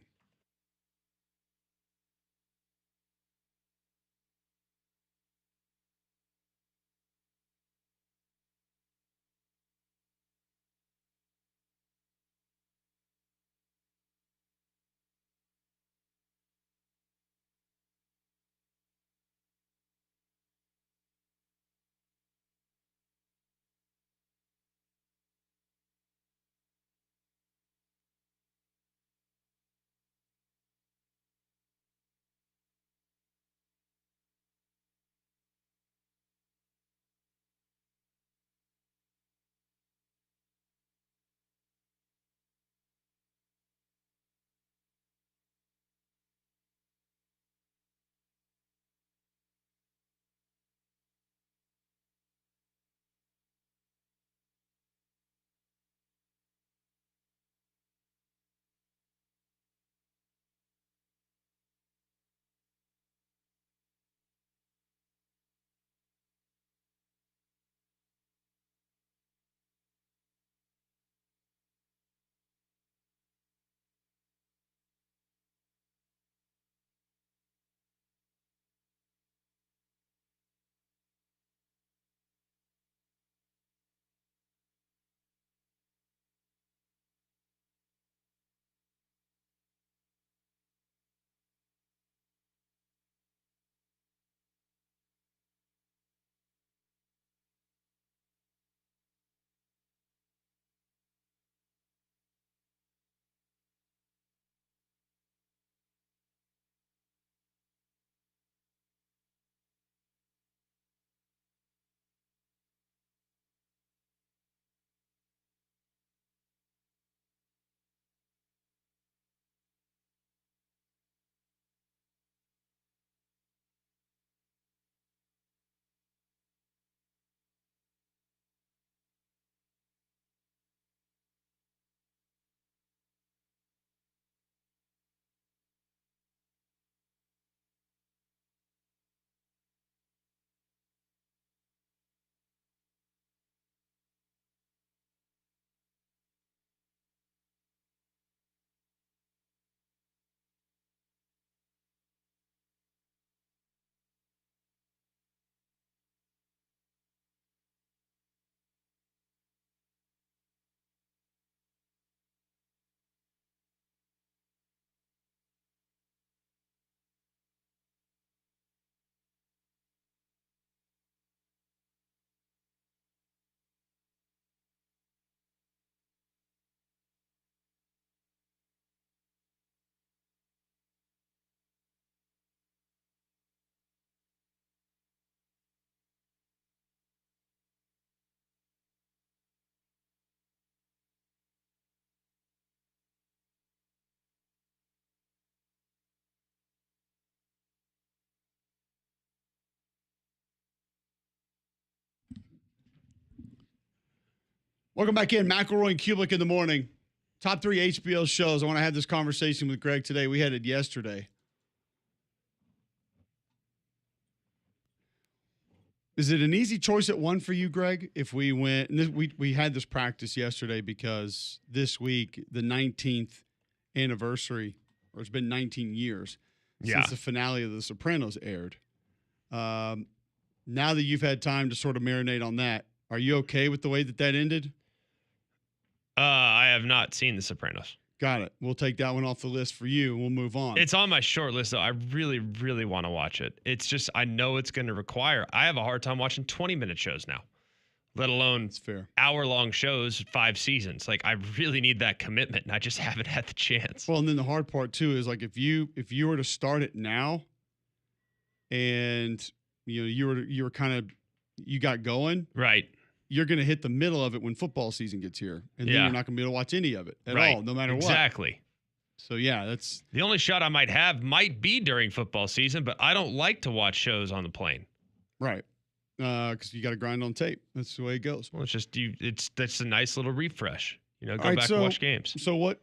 Welcome back in. McElroy and Cubelic in the morning. Top 3 HBO shows. I want to have this conversation with Greg today. We had it yesterday. Is it an easy choice at 1 for you, Greg? If we went, and we had this practice yesterday because this week, the 19th anniversary, or it's been 19 years since the finale of The Sopranos aired. Now that you've had time to sort of marinate on that, are you okay with the way that ended? I have not seen The Sopranos. Got it. We'll take that one off the list for you, and we'll move on. It's on my short list, though. I really, really want to watch it. It's just, I know it's going to require. I have a hard time watching 20-minute shows now, let alone hour-long shows, 5 seasons. Like, I really need that commitment, and I just haven't had the chance. Well, and then the hard part too is like if you were to start it now, and you got going, right? You're going to hit the middle of it when football season gets here, and then you're not going to be able to watch any of it at all, no matter what. Exactly. So yeah, that's the only shot I might be during football season, but I don't like to watch shows on the plane. Right. Because you got to grind on tape. That's the way it goes. Well, that's a nice little refresh. Go back and watch games. So what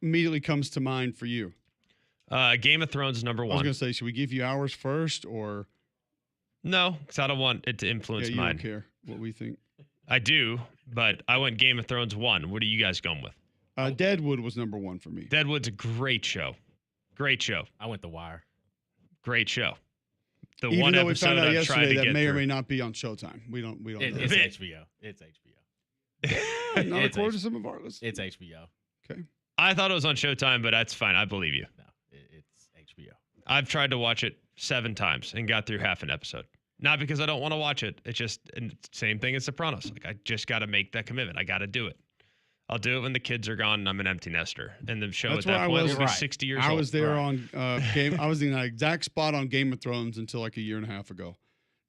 immediately comes to mind for you? Game of Thrones is number 1. I was going to say, should we give you ours first, or no? Because I don't want it to influence you mine. Don't care what we think. I do, but I went Game of Thrones 1. What are you guys going with? Deadwood was number 1 for me. Deadwood's a great show. Great show. I went The Wire. Great show. The Even one though episode we found out I've tried yesterday to that get may or through. may not be on Showtime. We don't know. It's HBO. It's HBO. Not according to some of our listeners. It's HBO. Okay. I thought it was on Showtime, but that's fine. I believe you. No, it's HBO. I've tried to watch it 7 times and got through half an episode. Not because I don't want to watch it. It's just same thing as Sopranos. Like, I just got to make that commitment. I got to do it. I'll do it when the kids are gone and I'm an empty nester. And the show That's at that point will be right. 60 years old. I was there on Game. I was in that exact spot on Game of Thrones until like a year and a half ago.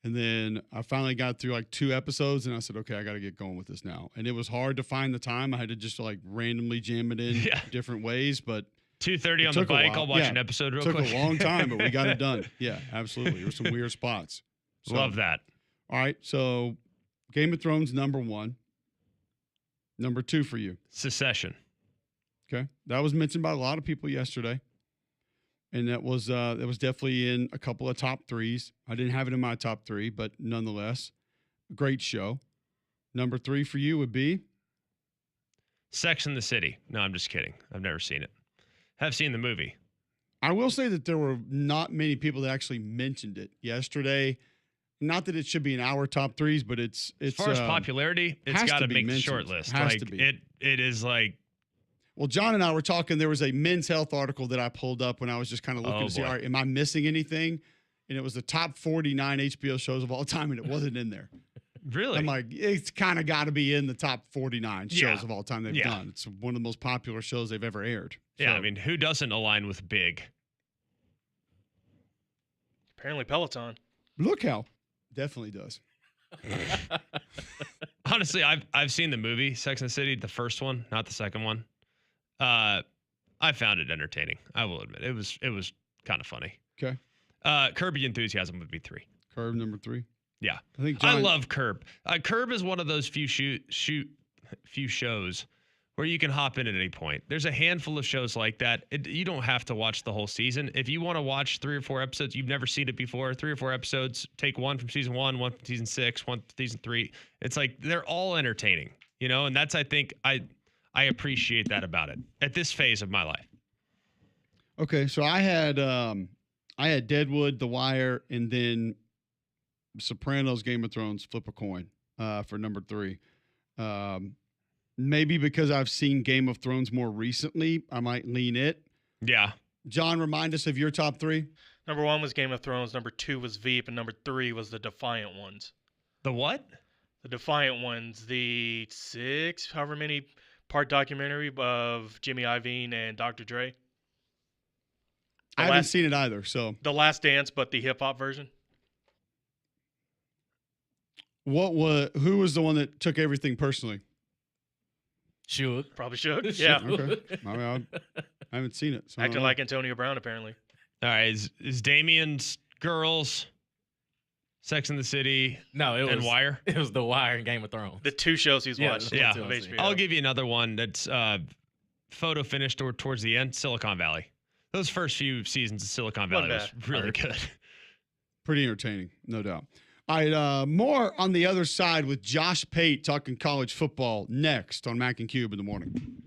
And then I finally got through like 2 episodes and I said, okay, I got to get going with this now. And it was hard to find the time. I had to just like randomly jam it in different ways, but 2:30 on the bike. I'll watch an episode real quick. It took a long time, but we got it done. Yeah, absolutely. There were some weird spots. So, Love that. All right. So Game of Thrones, number 1. Number 2 for you. Secession. Okay. That was mentioned by a lot of people yesterday. And that was definitely in a couple of top 3s. I didn't have it in my top 3, but nonetheless, great show. Number 3 for you would be? Sex and the City. No, I'm just kidding. I've never seen it. Have seen the movie. I will say that there were not many people that actually mentioned it yesterday. Not that it should be in our top 3s, but it's as far as popularity, it's got to make the short list. Like it is like. Well, John and I were talking. There was a Men's Health article that I pulled up when I was just kind of looking to see, all right, am I missing anything? And it was the top 49 HBO shows of all time, and it wasn't in there. Really? I'm like, it's kind of got to be in the top 49 shows of all time they've done. It's one of the most popular shows they've ever aired. Yeah, I mean, who doesn't align with big? Apparently Peloton. Look how. Definitely does. Honestly, I've seen the movie Sex and the City, the first one, not the second one. I found it entertaining. I will admit it was kind of funny. Okay. Curb Your Enthusiasm would be 3. Curb number 3. Yeah, I think I love Curb. Curb is one of those few shows where you can hop in at any point. There's a handful of shows like that. You don't have to watch the whole season. If you want to watch 3 or 4 episodes, you've never seen it before, 3 or 4 episodes, take 1 from season 1, 1 from season 6, 1 from season 3. It's like they're all entertaining, and that's, I think, I appreciate that about it at this phase of my life. Okay, so I had Deadwood, The Wire, and then Sopranos, Game of Thrones, flip a coin for number 3. Maybe because I've seen Game of Thrones more recently, I might lean it. Yeah. John, remind us of your top 3. Number 1 was Game of Thrones. Number 2 was Veep. And number 3 was The Defiant Ones. The what? The Defiant Ones. The 6, however many part documentary of Jimmy Iovine and Dr. Dre. I haven't seen it either. So The Last Dance, but the hip hop version. Who was the one that took everything personally? Suge. Probably should. Yeah. Okay. I haven't seen it. So Acting like Antonio Brown, apparently. All right. Is Damien's girls Sex and the City, No, it was and Wire. It was The Wire and Game of Thrones. The 2 shows he's Yeah, watched the Yeah. of two. HBO. I'll give you another one that's photo finished towards the end, Silicon Valley. Those first few seasons of Silicon Valley was Wasn't really good. Pretty entertaining, no doubt. All right, more on the other side with Josh Pate talking college football next on Mac and Cube in the morning.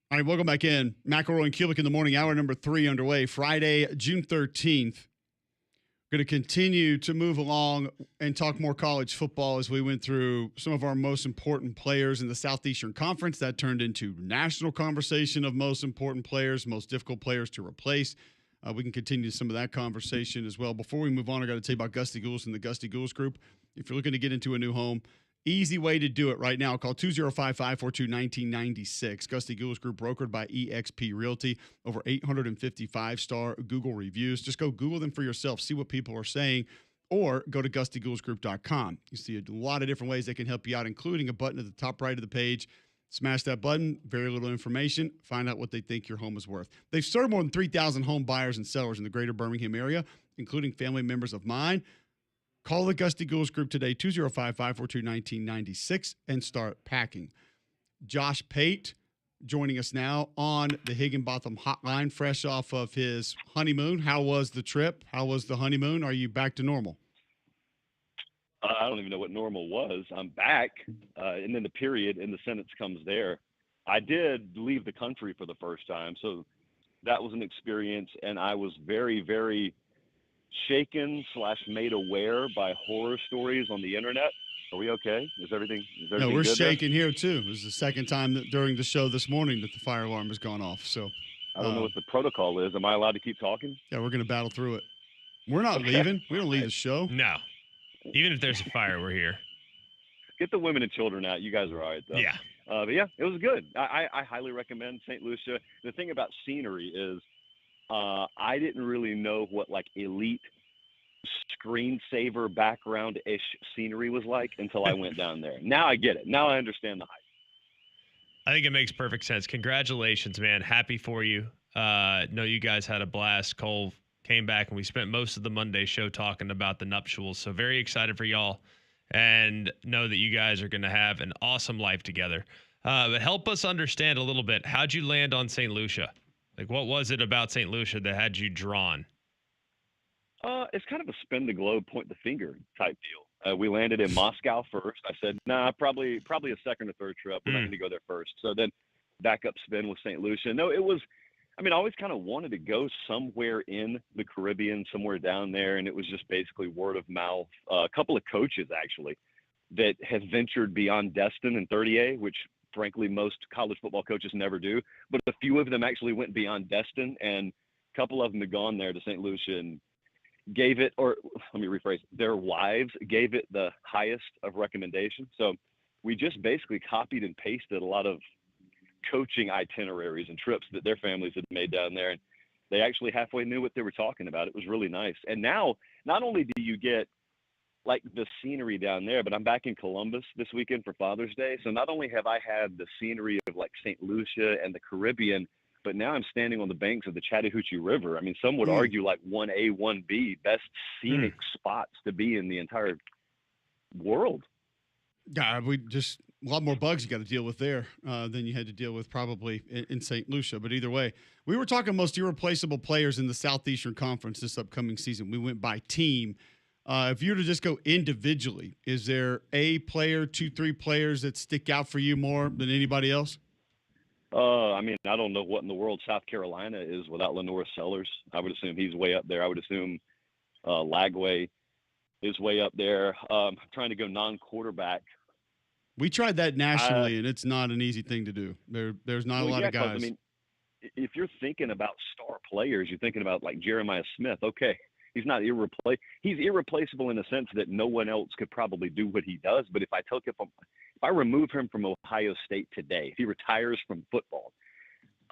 All right, welcome back in. McElroy and Cubelic in the morning, hour number 3 underway. Friday, June 13th. Going to continue to move along and talk more college football as we went through some of our most important players in the Southeastern Conference. That turned into national conversation of most important players, most difficult players to replace. We can continue some of that conversation as well. Before we move on, I got to tell you about Gusty Ghouls and the Gusty Ghouls Group. If you're looking to get into a new home, easy way to do it right now. Call 205-542-1996. Gusty Ghouls Group, brokered by eXp Realty. Over 855 star Google reviews. Just go Google them for yourself. See what people are saying. Or go to GustyGhoulsGroup.com. You see a lot of different ways they can help you out, including a button at the top right of the page. Smash that button. Very little information. Find out what they think your home is worth. They've served more than 3,000 home buyers and sellers in the greater Birmingham area, including family members of mine. Call the Gusty Ghouls Group today, 205-542-1996, and start packing. Josh Pate joining us now on the Higginbotham Hotline, fresh off of his honeymoon. How was the trip? How was the honeymoon? Are you back to normal? I don't even know what normal was. I'm back, and then the period in the sentence comes there. I did leave the country for the first time, so that was an experience, and I was very, very shaken / made aware by horror stories on the internet. Are we okay? Is everything No, we're good shaking here too. It was the second time that during the show this morning that the fire alarm has gone off. So I don't know what the protocol is. Am I allowed to keep talking? yeah, we're going to battle through it. We're not Okay. leaving. We don't leave the show. No. Even if there's a fire, we're here. Get the women and children out. You guys are all right, though. Yeah. But yeah, it was good. I highly recommend St. Lucia. The thing about scenery is I didn't really know what like elite screensaver background-ish scenery was like until I went down there. Now I get it. Now I understand the hype. I think it makes perfect sense. Congratulations, man. Happy for you. No, you guys had a blast. Cole came back, and we spent most of the Monday show talking about the nuptials. So very excited for y'all, and know that you guys are going to have an awesome life together. But help us understand a little bit. How'd you land on St. Lucia? Like, what was it about St. Lucia that had you drawn? It's kind of a spin the globe, point the finger type deal. We landed in Moscow first. I said, nah, probably a second or third trip. We're not going to go there first. So then backup spin with St. Lucia. No, it was, I always kind of wanted to go somewhere in the Caribbean, somewhere down there. And it was just basically word of mouth. A couple of coaches, actually, that have ventured beyond Destin and 30A, which frankly, most college football coaches never do. But a few of them actually went beyond Destin, and a couple of them had gone there to St. Lucia and gave it, or let me rephrase, their wives gave it the highest of recommendation. So we just basically copied and pasted a lot of coaching itineraries and trips that their families had made down there. And they actually halfway knew what they were talking about. It was really nice. And now, not only do you get like the scenery down there, but I'm back in Columbus this weekend for Father's Day. So not only have I had the scenery of like St. Lucia and the Caribbean, but now I'm standing on the banks of the Chattahoochee River. Some would argue like 1A, 1B, best scenic spots to be in the entire world. Yeah, we just a lot more bugs you got to deal with there than you had to deal with probably in St. Lucia. But either way, we were talking most irreplaceable players in the Southeastern Conference this upcoming season. We went by team. If you were to just go individually, is there a player, 2-3 players that stick out for you more than anybody else? I don't know what in the world South Carolina is without Lenore Sellers. I would assume he's way up there. I would assume Lagway is way up there. Trying to go non-quarterback. We tried that nationally, and it's not an easy thing to do. There's not a lot of guys. If you're thinking about star players, you're thinking about like Jeremiah Smith. Okay, he's not irreplaceable. He's irreplaceable in the sense that no one else could probably do what he does. But if I remove him from Ohio State today, if he retires from football,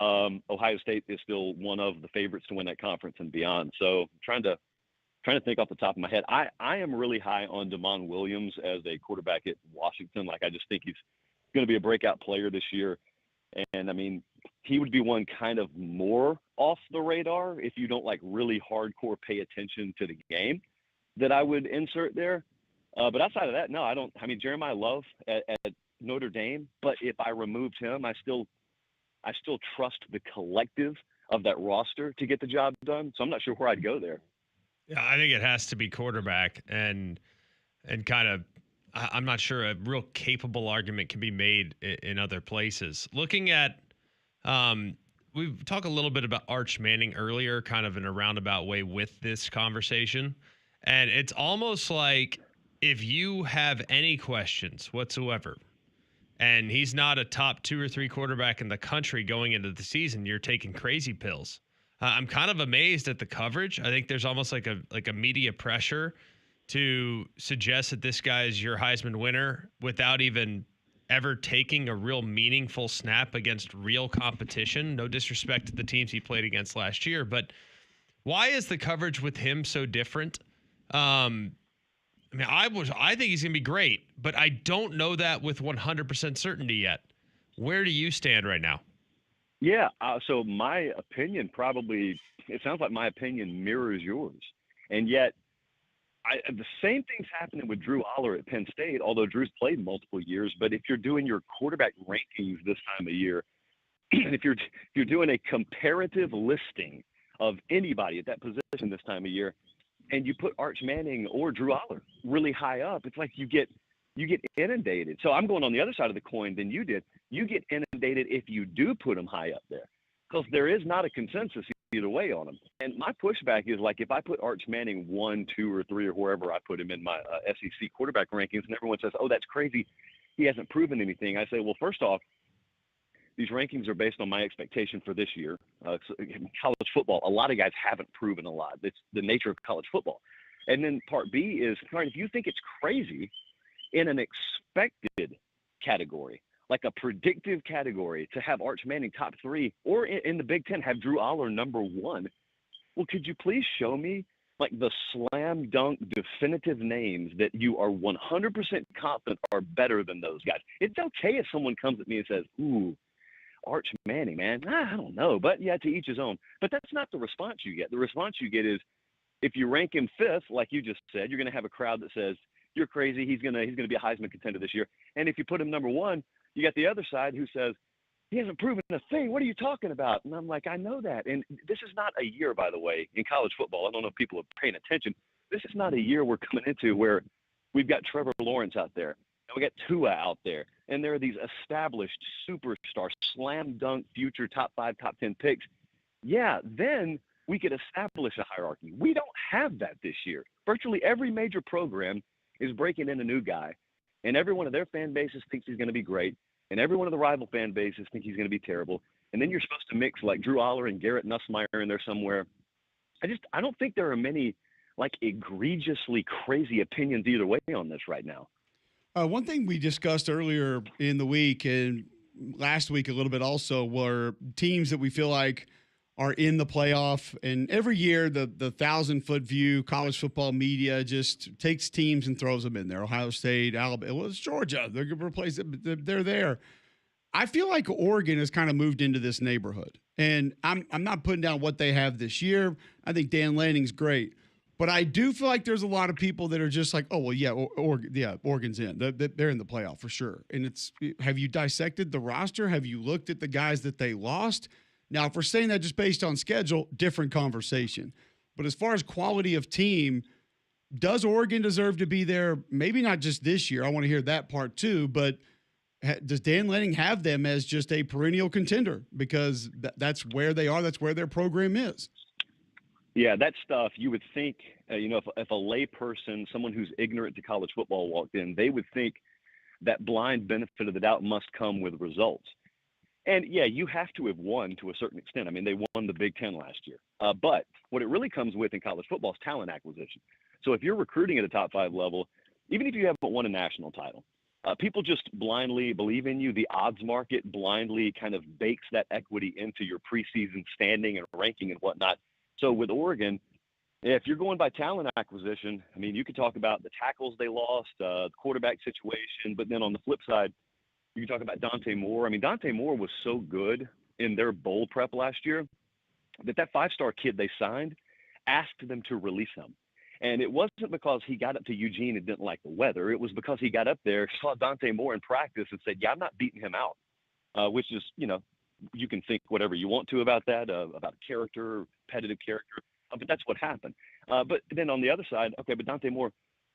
Ohio State is still one of the favorites to win that conference and beyond. So trying to think off the top of my head. I am really high on Damon Williams as a quarterback at Washington. Like, I just think he's going to be a breakout player this year. And he would be one kind of more off the radar if you don't like really hardcore pay attention to the game that I would insert there. But outside of that, no, I don't. Jeremiah Love at Notre Dame, but if I removed him, I still trust the collective of that roster to get the job done. So I'm not sure where I'd go there. Yeah, I think it has to be quarterback, and kind of, I'm not sure a real capable argument can be made in other places. Looking at, we've talked a little bit about Arch Manning earlier, kind of in a roundabout way with this conversation, and it's almost like if you have any questions whatsoever, and he's not a top 2 or 3 quarterback in the country going into the season, you're taking crazy pills. I'm kind of amazed at the coverage. I think there's almost like a media pressure to suggest that this guy is your Heisman winner without even ever taking a real meaningful snap against real competition. No disrespect to the teams he played against last year, but why is the coverage with him so different? I think he's going to be great, but I don't know that with 100% certainty yet. Where do you stand right now? Yeah, so my opinion it sounds like my opinion mirrors yours. And yet, the same thing's happening with Drew Aller at Penn State, although Drew's played multiple years. But if you're doing your quarterback rankings this time of year, if you're doing a comparative listing of anybody at that position this time of year, and you put Arch Manning or Drew Aller really high up, it's like you get inundated. So I'm going on the other side of the coin than you did. You get inundated if you do put them high up there, because there is not a consensus either way on them. And my pushback is, like, if I put Arch Manning 1, 2, or 3, or wherever I put him in my SEC quarterback rankings, and everyone says, oh, that's crazy, he hasn't proven anything. I say, well, first off, these rankings are based on my expectation for this year. In college football, a lot of guys haven't proven a lot. It's the nature of college football. And then part B is, all right, if you think it's crazy in an expected category, like a predictive category, to have Arch Manning top 3, or in the Big Ten have Drew Aller number 1, well, could you please show me, like, the slam dunk definitive names that you are 100% confident are better than those guys? It's okay if someone comes at me and says, ooh, Arch Manning, man, I don't know, but yeah, to each his own. But that's not the response you get. The response you get is, if you rank him 5th, like you just said, you're going to have a crowd that says, you're crazy, he's going to be a Heisman contender this year. And if you put him number 1, you got the other side who says, he hasn't proven a thing. What are you talking about? And I'm like, I know that. And this is not a year, by the way, in college football. I don't know if people are paying attention. This is not a year we're coming into where we've got Trevor Lawrence out there, and we got Tua out there, and there are these established superstars, slam dunk future top 5, top 10 picks. Yeah, then we could establish a hierarchy. We don't have that this year. Virtually every major program is breaking in a new guy, and every one of their fan bases thinks he's going to be great, and every one of the rival fan bases think he's going to be terrible. And then you're supposed to mix, like, Drew Aller and Garrett Nussmeier in there somewhere. I don't think there are many, like, egregiously crazy opinions either way on this right now. One thing we discussed earlier in the week and last week a little bit also were teams that we feel like are in the playoff. And every year, the 1,000-foot view, college football media just takes teams and throws them in there. Ohio State, Alabama, well, it's Georgia. They're going to replace it. They're there. I feel like Oregon has kind of moved into this neighborhood. And I'm not putting down what they have this year. I think Dan Lanning's great. But I do feel like there's a lot of people that are just like, oh, well, yeah, Oregon's in. They're in the playoff for sure. And have you dissected the roster? Have you looked at the guys that they lost? Now, if we're saying that just based on schedule, different conversation. But as far as quality of team, does Oregon deserve to be there? Maybe not just this year. I want to hear that part too. But does Dan Lanning have them as just a perennial contender? Because that's where they are. That's where their program is. Yeah, that stuff, you would think, if a lay person, someone who's ignorant to college football walked in, they would think that blind benefit of the doubt must come with results. And, yeah, you have to have won to a certain extent. I mean, they won the Big Ten last year. But what it really comes with in college football is talent acquisition. So if you're recruiting at a top 5 level, even if you haven't won a national title, people just blindly believe in you. The odds market blindly kind of bakes that equity into your preseason standing and ranking and whatnot. So with Oregon, if you're going by talent acquisition, I mean, you could talk about the tackles they lost, the quarterback situation, but then on the flip side, you can talk about Dante Moore. I mean, Dante Moore was so good in their bowl prep last year that 5-star kid they signed asked them to release him. And it wasn't because he got up to Eugene and didn't like the weather. It was because he got up there, saw Dante Moore in practice and said, yeah, I'm not beating him out, which is, you can think whatever you want to about that, about character, repetitive character, but that's what happened. But then on the other side, okay, but Dante Moore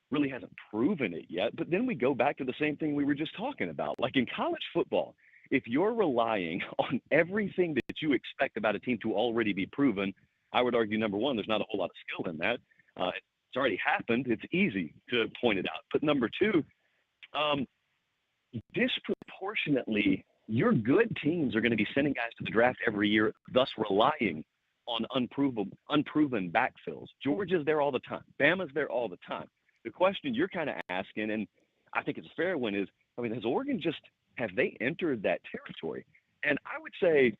really hasn't proven it yet. But then we go back to the same thing we were just talking about. Like in college football, if you're relying on everything that you expect about a team to already be proven, I would argue, number one, there's not a whole lot of skill in that. It's already happened. It's easy to point it out. But number two, disproportionately, your good teams are going to be sending guys to the draft every year, thus relying on unproven backfills. Georgia's there all the time. Bama's there all the time. The question you're kind of asking, and I think it's a fair one, is, I mean, has Oregon have they entered that territory? And I would say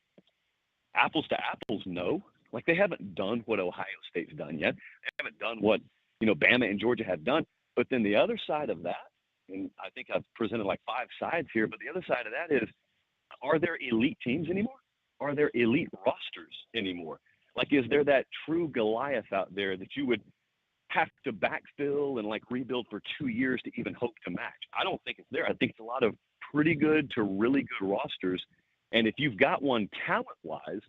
apples to apples, no. Like, they haven't done what Ohio State's done yet. They haven't done what, Bama and Georgia have done. But then the other side of that, and I think I've presented like 5 sides here, but the other side of that is, are there elite teams anymore? Are there elite rosters anymore? Like, is there that true Goliath out there that you would have to backfill and like rebuild for 2 years to even hope to match? I don't think it's there. I think it's a lot of pretty good to really good rosters. And if you've got one talent-wise,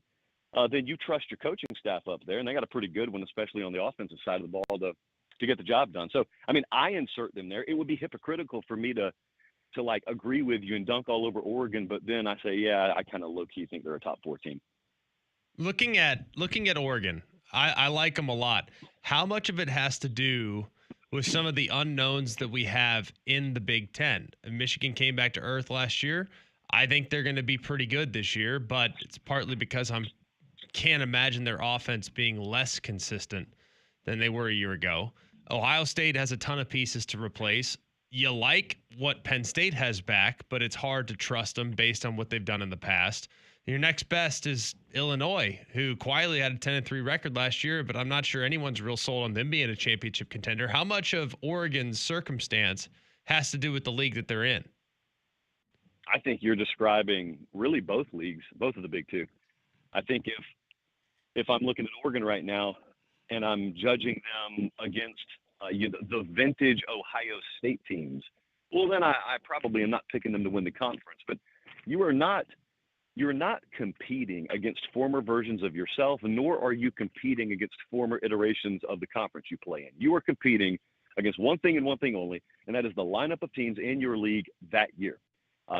then you trust your coaching staff up there, and they got a pretty good one, especially on the offensive side of the ball to get the job done. So, I mean, I insert them there. It would be hypocritical for me to like agree with you and dunk all over Oregon, but then I say, yeah, I kind of low key think they're a top 4 team. Looking at Oregon, I like them a lot. How much of it has to do with some of the unknowns that we have in the Big Ten? Michigan came back to earth last year. I think they're going to be pretty good this year, but it's partly because can't imagine their offense being less consistent than they were a year ago. Ohio State has a ton of pieces to replace. You like what Penn State has back, but it's hard to trust them based on what they've done in the past. Your next best is Illinois, who quietly had a 10-3 record last year, but I'm not sure anyone's real sold on them being a championship contender. How much of Oregon's circumstance has to do with the league that they're in? I think you're describing really both leagues, both of the Big Two. I think if I'm looking at Oregon right now and I'm judging them against the vintage Ohio State teams, well, then I probably am not picking them to win the conference. But you're not competing against former versions of yourself, nor are you competing against former iterations of the conference you play in. You are competing against one thing and one thing only, and that is the lineup of teams in your league that year.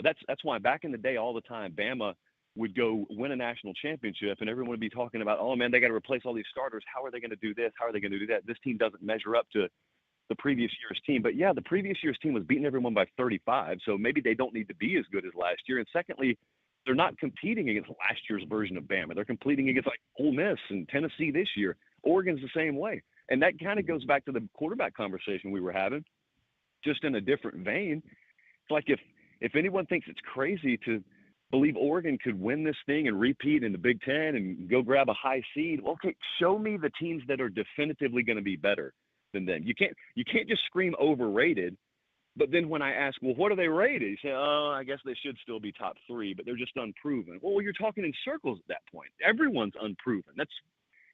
That's why back in the day, all the time, Bama would go win a national championship, and everyone would be talking about, oh man, they got to replace all these starters. How are they going to do this? How are they going to do that? This team doesn't measure up to the previous year's team. But yeah, the previous year's team was beating everyone by 35, so maybe they don't need to be as good as last year. And secondly, they're not competing against last year's version of Bama. They're competing against like Ole Miss and Tennessee this year. Oregon's the same way. And that kind of goes back to the quarterback conversation we were having, just in a different vein. It's like if anyone thinks it's crazy to believe Oregon could win this thing and repeat in the Big Ten and go grab a high seed, well, okay, show me the teams that are definitively going to be better than them. You can't just scream overrated. But then when I ask, well, what are they rated? You say, oh, I guess they should still be top 3, but they're just unproven. Well, you're talking in circles at that point. Everyone's unproven. That's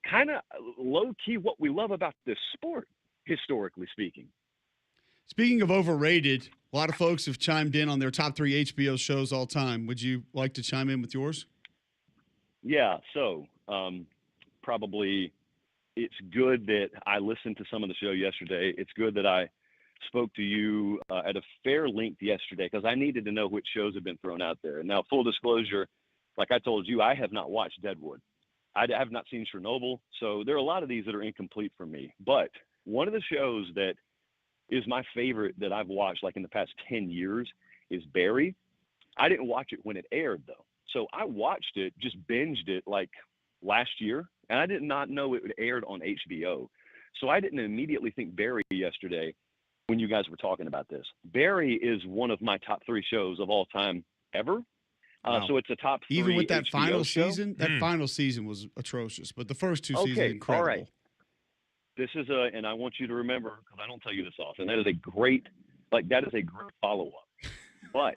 kind of low-key what we love about this sport, historically speaking. Speaking of overrated, a lot of folks have chimed in on their top 3 HBO shows all time. Would you like to chime in with yours? Yeah, so probably it's good that I listened to some of the show yesterday. It's good that I spoke to you at a fair length yesterday because I needed to know which shows have been thrown out there. And now, full disclosure, like I told you, I have not watched Deadwood. I have not seen Chernobyl. So there are a lot of these that are incomplete for me. But one of the shows that is my favorite that I've watched like in the past 10 years is Barry. I didn't watch it when it aired, though. So I watched it, just binged it like last year, and I did not know it aired on HBO. So I didn't immediately think Barry yesterday when you guys were talking about this. Barry is one of my top 3 shows of all time ever. Wow. So it's a top 3 Even with that HBO final show. season, that final season was atrocious, but the first 2 seasons incredible. All right. This is and I want you to remember, because I don't tell you this often, that is a great follow-up. But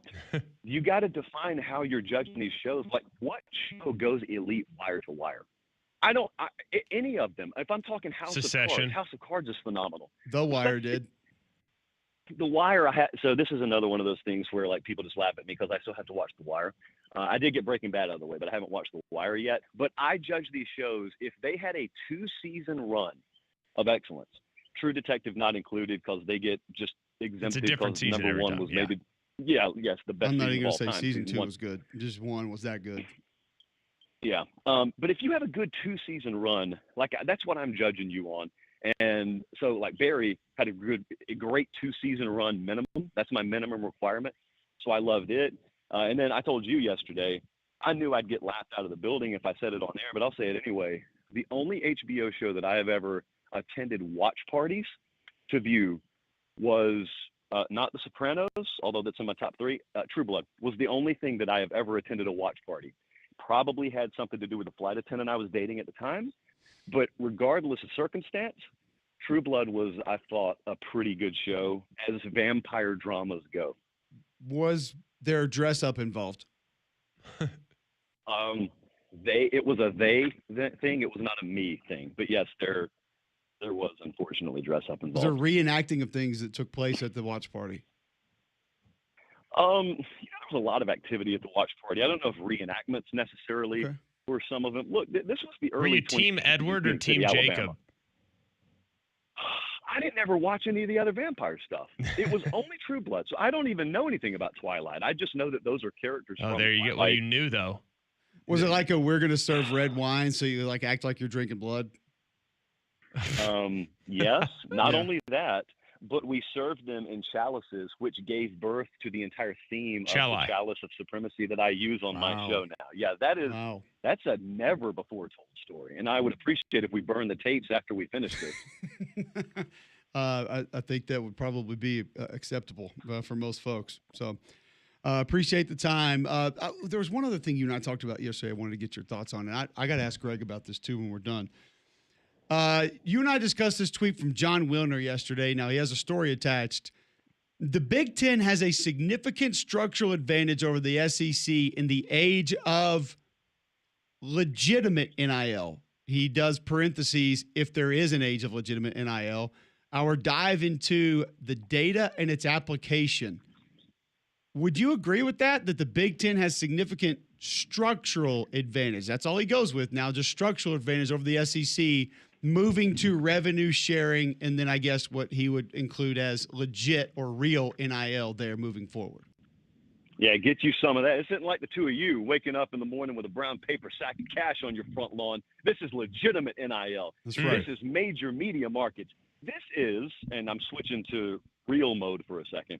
you got to define how you're judging these shows. Like, what show goes elite wire to wire? Any of them. If I'm talking House of Cards is phenomenal. The Wire did. The Wire, so this is another one of those things where like people just laugh at me because I still have to watch The Wire. I did get Breaking Bad out of the way, but I haven't watched The Wire yet. But I judge these shows if they had a 2-season run of excellence, True Detective not included because they get just exempted because number 1 was maybe the best. I'm not even going to say season 2 was good. Just 1 was that good. Yeah, but if you have a good 2-season run, like that's what I'm judging you on. And so, like Barry had a great 2-season run minimum. That's my minimum requirement. So I loved it. And then I told you yesterday, I knew I'd get laughed out of the building if I said it on air, but I'll say it anyway. The only HBO show that I have ever attended watch parties to view was not The Sopranos, although that's in my top 3. True Blood was the only thing that I have ever attended a watch party. Probably had something to do with the flight attendant I was dating at the time. But regardless of circumstance, True Blood was, I thought, a pretty good show as vampire dramas go. Was there dress up involved? It was a they thing. It was not a me thing. But yes, there was unfortunately dress up involved. Was there reenacting of things that took place at the watch party? There was a lot of activity at the watch party. I don't know if reenactments necessarily for some of them. Look, this was the Were early. you Team 20s Edward or in Team City, Jacob? Alabama. I didn't ever watch any of the other vampire stuff. It was only True Blood, so I don't even know anything about Twilight. I just know that those are characters. Oh, from there you go. Well, Twilight. you knew though. Was it like a we're gonna serve red wine so you like act like you're drinking blood? Yes. Not Yeah. only that, but we served them in chalices, which gave birth to the entire theme of Chalice. the chalice of supremacy that I use on my Wow. show now. Yeah, Wow. that's a never before told story, and I would appreciate if we burn the tapes after we finish this. I think that would probably be acceptable for most folks. So appreciate the time. There was one other thing you and I talked about yesterday I wanted to get your thoughts on, and I got to ask Greg about this too when we're done. You and I discussed this tweet from John Wilner yesterday. Now, he has a story attached. The Big Ten has a significant structural advantage over the SEC in the age of legitimate NIL. He does parentheses, if there is an age of legitimate NIL. Our dive into the data and its application. Would you agree with that the Big Ten has significant structural advantage? That's all he goes with now, just structural advantage over the SEC, moving to revenue sharing, and then I guess what he would include as legit or real NIL there moving forward. Yeah, get you some of that. It isn't like the two of you waking up in the morning with a brown paper sack of cash on your front lawn. This is legitimate NIL. That's right. This is major media markets. This is, and I'm switching to real mode for a second.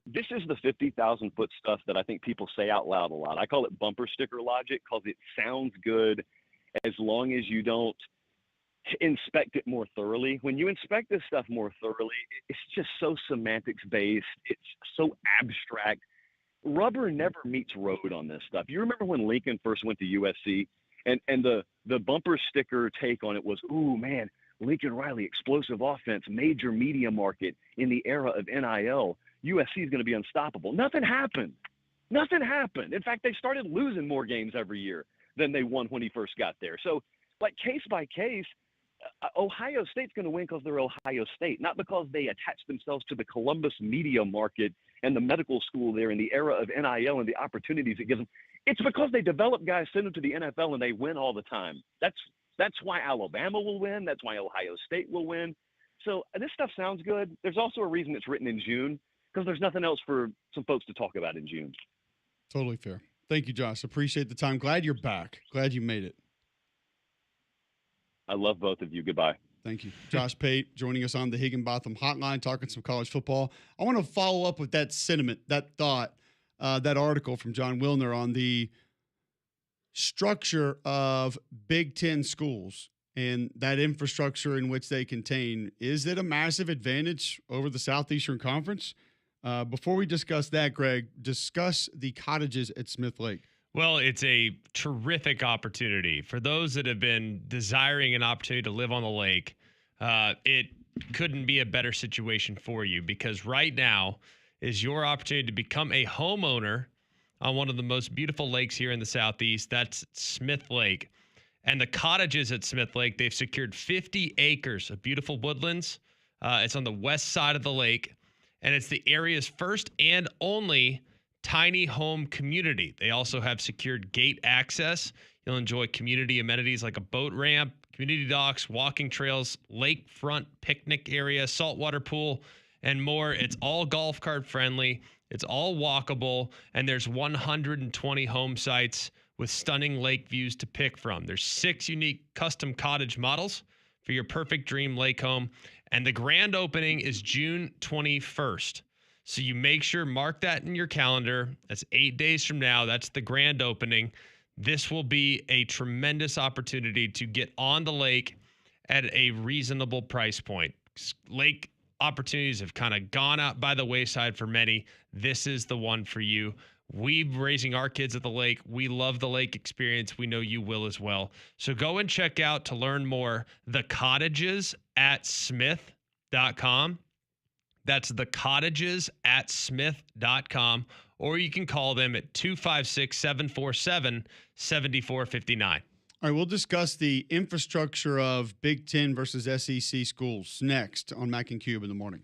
This is the 50,000 foot stuff that I think people say out loud a lot. I call it bumper sticker logic because it sounds good as long as you don't inspect it more thoroughly. When you inspect this stuff more thoroughly, it's just so semantics based. It's so abstract. Rubber never meets road on this stuff. You remember when Lincoln first went to USC and the bumper sticker take on it was, ooh, man, Lincoln Riley, explosive offense, major media market in the era of NIL. USC is going to be unstoppable. Nothing happened. Nothing happened. In fact, they started losing more games every year than they won when he first got there. So, like, case by case, Ohio State's going to win because they're Ohio State, not because they attach themselves to the Columbus media market and the medical school there in the era of NIL and the opportunities it gives them. It's because they develop guys, send them to the NFL, and they win all the time. That's why Alabama will win. That's why Ohio State will win. So this stuff sounds good. There's also a reason it's written in June because there's nothing else for some folks to talk about in June. Totally fair. Thank you, Josh. Appreciate the time. Glad you're back. Glad you made it. I love both of you. Goodbye. Thank you. Josh Pate joining us on the Higginbotham Hotline, talking some college football. I want to follow up with that sentiment, that thought, that article from John Wilner on the structure of Big Ten schools and that infrastructure in which they contain. Is it a massive advantage over the Southeastern Conference? Before we discuss that, Greg, discuss the cottages at Smith Lake. Well, it's a terrific opportunity for those that have been desiring an opportunity to live on the lake. It couldn't be a better situation for you because right now is your opportunity to become a homeowner on one of the most beautiful lakes here in the Southeast. That's Smith Lake. And the cottages at Smith Lake, they've secured 50 acres of beautiful woodlands. It's on the west side of the lake, and it's the area's first and only tiny home community. They also have secured gate access. You'll enjoy community amenities like a boat ramp, community docks, walking trails, lakefront picnic area, saltwater pool, and more. It's all golf cart friendly. It's all walkable, and there's 120 home sites with stunning lake views to pick from. There's 6 unique custom cottage models for your perfect dream lake home, and the grand opening is June 21st. So you make sure, mark that in your calendar. That's 8 days from now. That's the grand opening. This will be a tremendous opportunity to get on the lake at a reasonable price point. Lake opportunities have kind of gone out by the wayside for many. This is the one for you. We're raising our kids at the lake. We love the lake experience. We know you will as well. So go and check out, to learn more, the cottages at smith.com. That's the cottages at smith.com, or you can call them at 256-747-7459. All right, we'll discuss the infrastructure of Big Ten versus SEC schools next on Mac and Cube in the morning.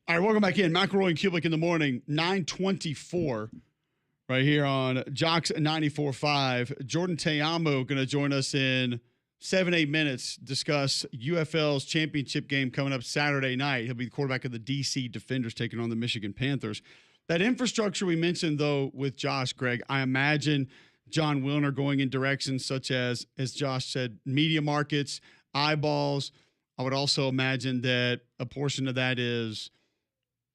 All right, welcome back in. McElroy and Cubelic in the morning, 9:24, right here on Jox 94.5. Jordan Teamo going to join us in 7-8 minutes, discuss UFL's championship game coming up Saturday night. He'll be the quarterback of the DC Defenders taking on the Michigan Panthers. That infrastructure we mentioned, though, with Josh, Greg, I imagine John Wilner going in directions such as Josh said, media markets, eyeballs. I would also imagine that a portion of that is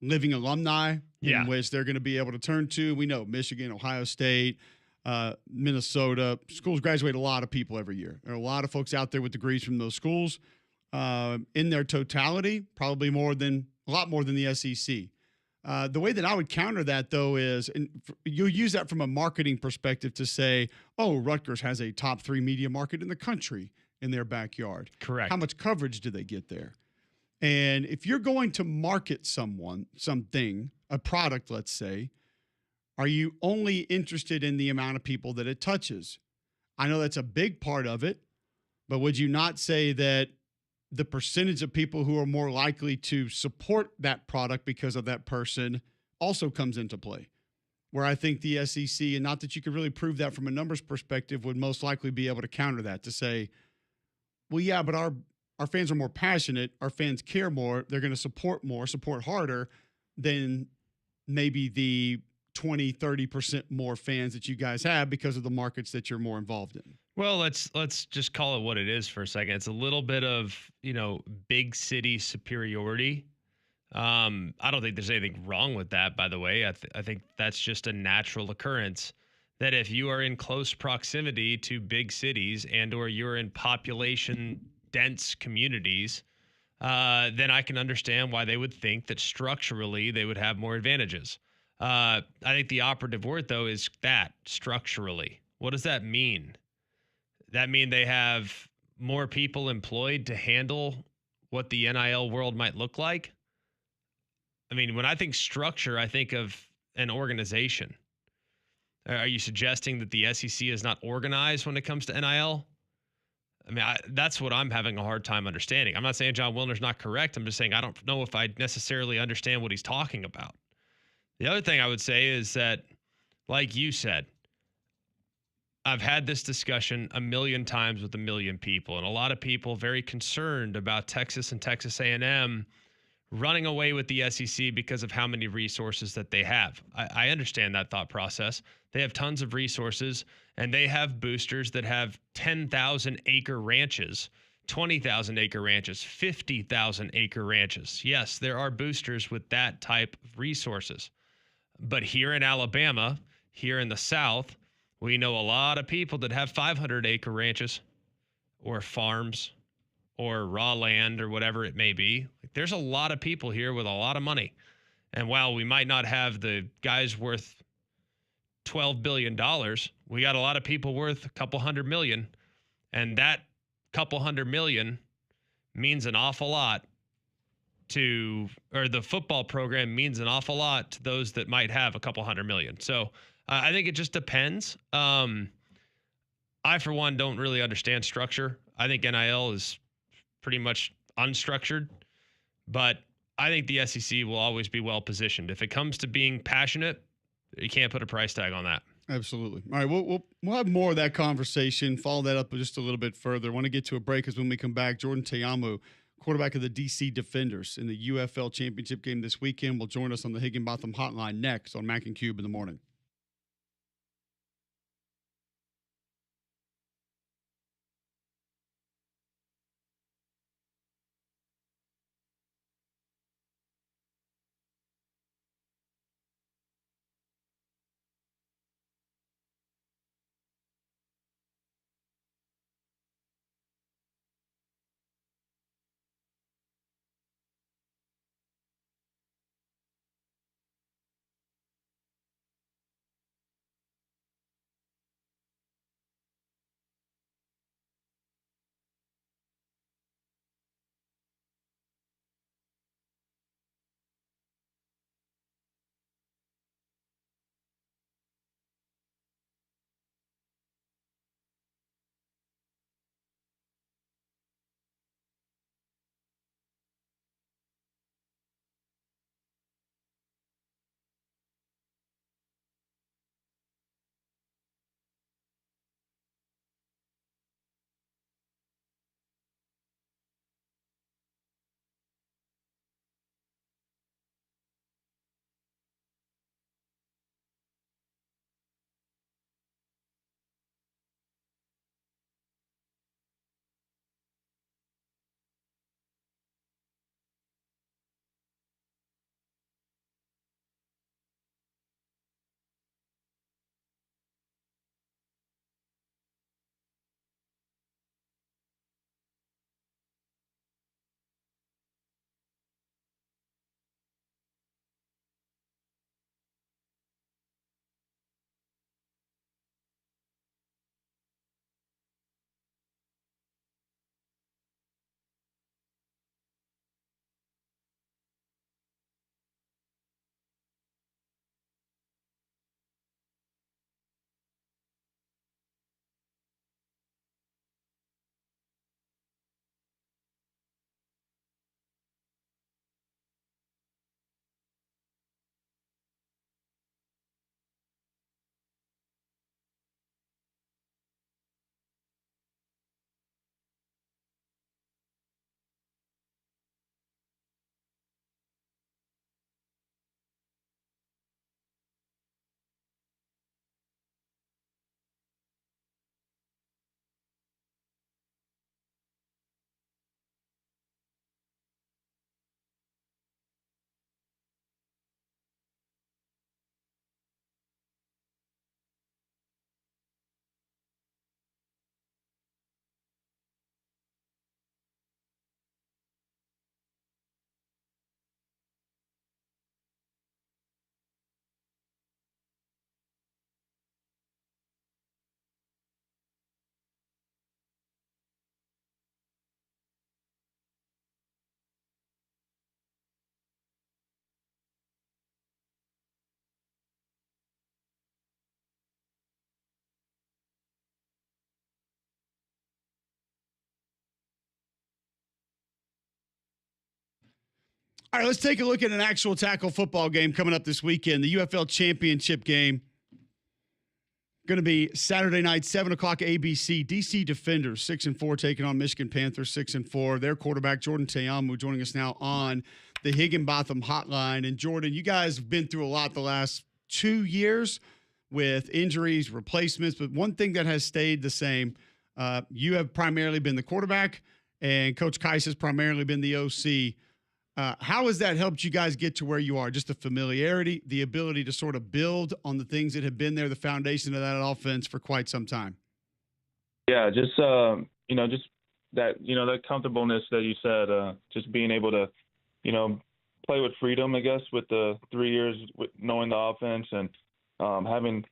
living alumni in which they're going to be able to turn to. We know Michigan, Ohio State, Minnesota. Schools graduate a lot of people every year. There are a lot of folks out there with degrees from those schools. In their totality, probably a lot more than the SEC. The way that I would counter that, though, is and you'll use that from a marketing perspective to say, oh, Rutgers has a top 3 media market in the country in their backyard. Correct. How much coverage do they get there? And if you're going to market something, a product, let's say, are you only interested in the amount of people that it touches? I know that's a big part of it, but would you not say that the percentage of people who are more likely to support that product because of that person also comes into play? Where I think the SEC, and not that you could really prove that from a numbers perspective, would most likely be able to counter that to say, well, yeah, but our fans are more passionate. Our fans care more. They're going to support more, support harder than maybe the 20, 30% more fans that you guys have because of the markets that you're more involved in. Well, let's just call it what it is for a second. It's a little bit of, big city superiority. I don't think there's anything wrong with that, by the way. I think that's just a natural occurrence that if you are in close proximity to big cities and or you're in population dense communities, then I can understand why they would think that structurally they would have more advantages. I think the operative word, though, is that structurally. What does that mean? That mean they have more people employed to handle what the NIL world might look like? I mean, when I think structure, I think of an organization. Are you suggesting that the SEC is not organized when it comes to NIL? I mean, that's what I'm having a hard time understanding. I'm not saying John Wilner's not correct. I'm just saying I don't know if I necessarily understand what he's talking about. The other thing I would say is that, like you said, I've had this discussion a million times with a million people, and a lot of people very concerned about Texas and Texas A&M running away with the SEC because of how many resources that they have. I understand that thought process. They have tons of resources, and they have boosters that have 10,000 acre ranches, 20,000 acre ranches, 50,000 acre ranches. Yes, there are boosters with that type of resources. But here in Alabama, here in the South, we know a lot of people that have 500 acre ranches or farms or raw land or whatever it may be. There's a lot of people here with a lot of money. And while we might not have the guys worth $12 billion, we got a lot of people worth a couple $100 million. And that couple $100 million means an awful lot or the football program means an awful lot to those that might have a couple $100 million. So I think it just depends. I, for one, don't really understand structure. I think NIL is pretty much unstructured, but I think the SEC will always be well positioned. If it comes to being passionate, you can't put a price tag on that. Absolutely. All right, we'll have more of that conversation. Follow that up just a little bit further. I want to get to a break because when we come back, Jordan Teamo, quarterback of the DC Defenders in the UFL championship game this weekend, will join us on the Higginbotham Hotline next on Mac and Cube in the morning. All right, let's take a look at an actual tackle football game coming up this weekend. The UFL Championship game going to be Saturday night, 7 o'clock ABC. DC Defenders, 6-4, taking on Michigan Panthers, 6-4. Their quarterback, Jordan Teamu, joining us now on the Higginbotham Hotline. And Jordan, you guys have been through a lot the last 2 years with injuries, replacements, but one thing that has stayed the same, you have primarily been the quarterback, and Coach Keiss has primarily been the OC. How has that helped you guys get to where you are? Just the familiarity, the ability to sort of build on the things that have been there, the foundation of that offense for quite some time. Yeah, just just that that comfortableness that you said, just being able to, play with freedom, I guess, with the 3 years with knowing the offense and having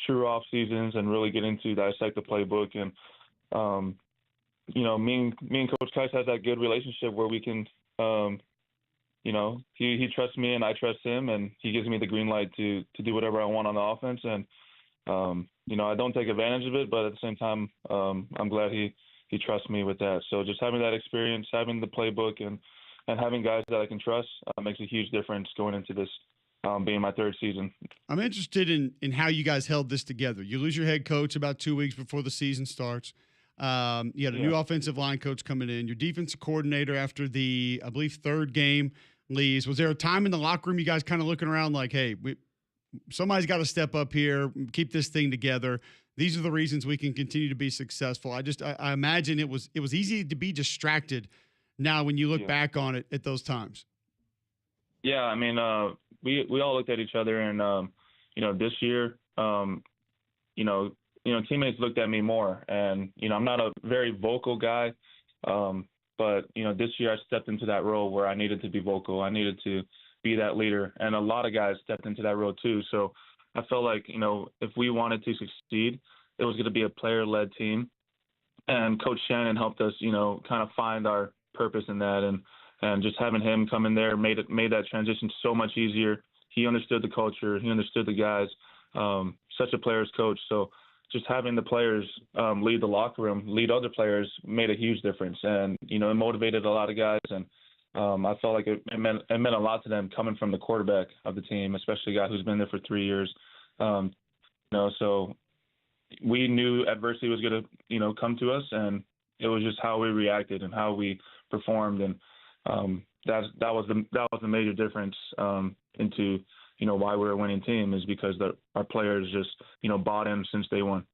true off seasons and really getting to dissect the playbook and me and Coach Keiss has that good relationship where we can. He trusts me and I trust him, and he gives me the green light to do whatever I want on the offense. And, I don't take advantage of it, but at the same time, I'm glad he trusts me with that. So just having that experience, having the playbook and having guys that I can trust makes a huge difference going into this being my third season. I'm interested in how you guys held this together. You lose your head coach about 2 weeks before the season starts. You had a new offensive line coach coming in. Your defensive coordinator after the, I believe, third game leaves. Was there a time in the locker room you guys kind of looking around like, hey, somebody's got to step up here, keep this thing together? These are the reasons we can continue to be successful. I imagine it was easy to be distracted now when you look back on it at those times. Yeah, I mean, we all looked at each other and, this year, teammates looked at me more, and I'm not a very vocal guy, but this year I stepped into that role where I needed to be vocal. I needed to be that leader, and a lot of guys stepped into that role too. So I felt like if we wanted to succeed, it was going to be a player-led team, and Coach Shannon helped us kind of find our purpose in that, and just having him come in there made that transition so much easier. He understood the culture, he understood the guys, such a player's coach. So just having the players lead the locker room, lead other players, made a huge difference, and it motivated a lot of guys. And I felt like it meant a lot to them coming from the quarterback of the team, especially a guy who's been there for 3 years. So we knew adversity was going to come to us, and it was just how we reacted and how we performed, and that was the major difference into why we're a winning team, is because our players just, bought in since day one.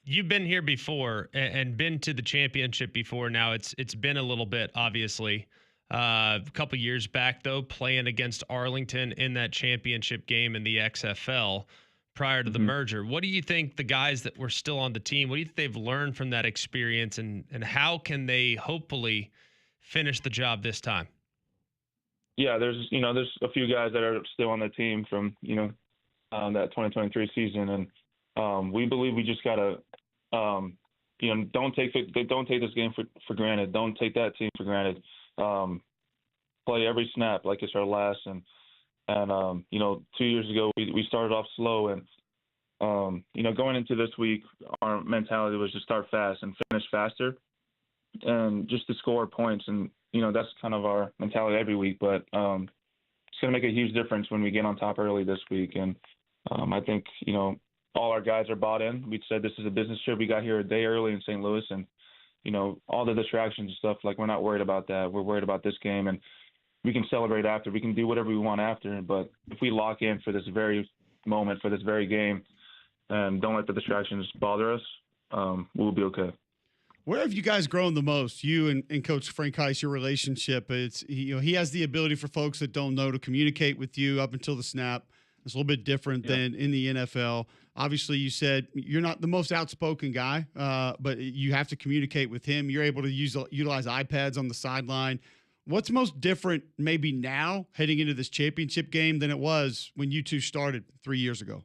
You've been here before and been to the championship before. Now it's been a little bit, obviously. A couple years back, though, playing against Arlington in that championship game in the XFL prior to the merger. What do you think the guys that were still on the team, what do you think they've learned from that experience, and how can they hopefully finish the job this time? Yeah, there's a few guys that are still on the team from, that 2023 season. And we believe we just got to, don't take this game for granted. Don't take that team for granted. Play every snap like it's our last. And 2 years ago, we started off slow. And, going into this week, our mentality was to start fast and finish faster and just to score points. And, that's kind of our mentality every week, but it's going to make a huge difference when we get on top early this week. And I think, all our guys are bought in. We said this is a business trip. We got here a day early in St. Louis, and, all the distractions and stuff, like, we're not worried about that. We're worried about this game, and we can celebrate after. We can do whatever we want after, but if we lock in for this very moment, for this very game, and don't let the distractions bother us, we'll be okay. Where have you guys grown the most? You and Coach Frank Keiss, your relationship. It's he has the ability for folks that don't know to communicate with you up until the snap. It's a little bit different than in the NFL. Obviously, you said you're not the most outspoken guy, but you have to communicate with him. You're able to utilize iPads on the sideline. What's most different maybe now heading into this championship game than it was when you two started 3 years ago?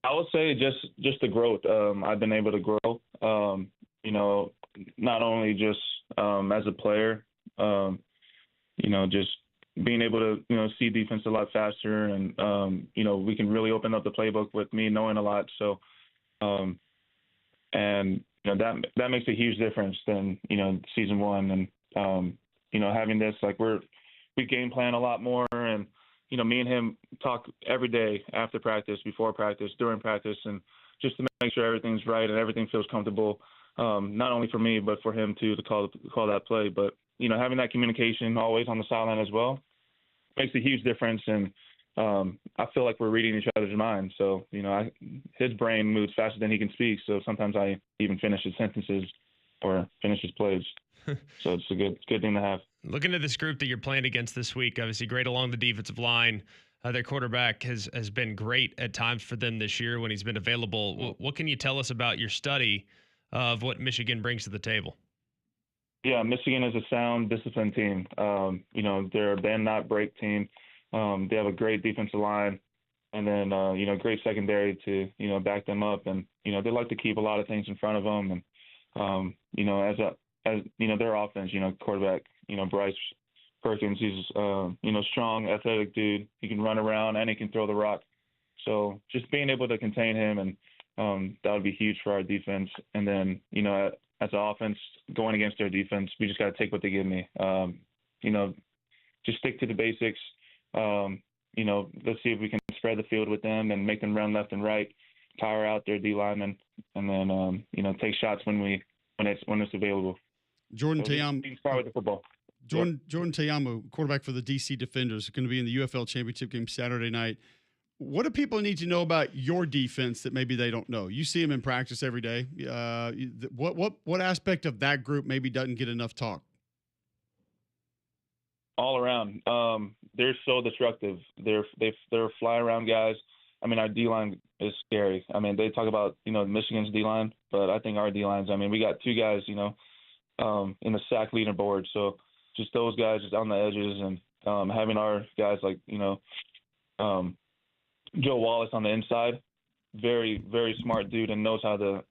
I would say just the growth. I've been able to grow, not only just as a player, just being able to, see defense a lot faster, and, we can really open up the playbook with me knowing a lot. So, that makes a huge difference than, season one. And, having this, like we game plan a lot more, and me and him talk every day after practice, before practice, during practice, and just to make sure everything's right and everything feels comfortable, not only for me but for him too, to call that play. But having that communication always on the sideline as well makes a huge difference, and I feel like we're reading each other's minds. So his brain moves faster than he can speak, so sometimes I even finish his sentences or finish his plays. So it's a good thing to have. Looking at this group that you're playing against this week, obviously great along the defensive line. Their quarterback has been great at times for them this year when he's been available. What can you tell us about your study of what Michigan brings to the table? Yeah, Michigan is a sound, disciplined team. They're a bend not break team. They have a great defensive line, and then great secondary to back them up. And they like to keep a lot of things in front of them. And as their offense, quarterback, Bryce Perkins, he's strong, athletic dude. He can run around and he can throw the rock. So just being able to contain him, and that would be huge for our defense. And then as an offense going against their defense, we just got to take what they give me. Just stick to the basics. Let's see if we can spread the field with them and make them run left and right, tire out their D linemen, and then take shots when it's available. Jordan So Teamu, start with the football. Jordan Teamu, quarterback for the DC Defenders, is going to be in the UFL championship game Saturday night. What do people need to know about your defense that maybe they don't know? You see them in practice every day. What aspect of that group maybe doesn't get enough talk? All around, they're so destructive. They're fly around guys. I mean, our D line is scary. I mean, they talk about Michigan's D line, but I think our D lines. I mean, we got two guys in the sack leaderboard. So just those guys just on the edges, and having our guys like Joe Wallace on the inside, very, very smart dude, and knows how to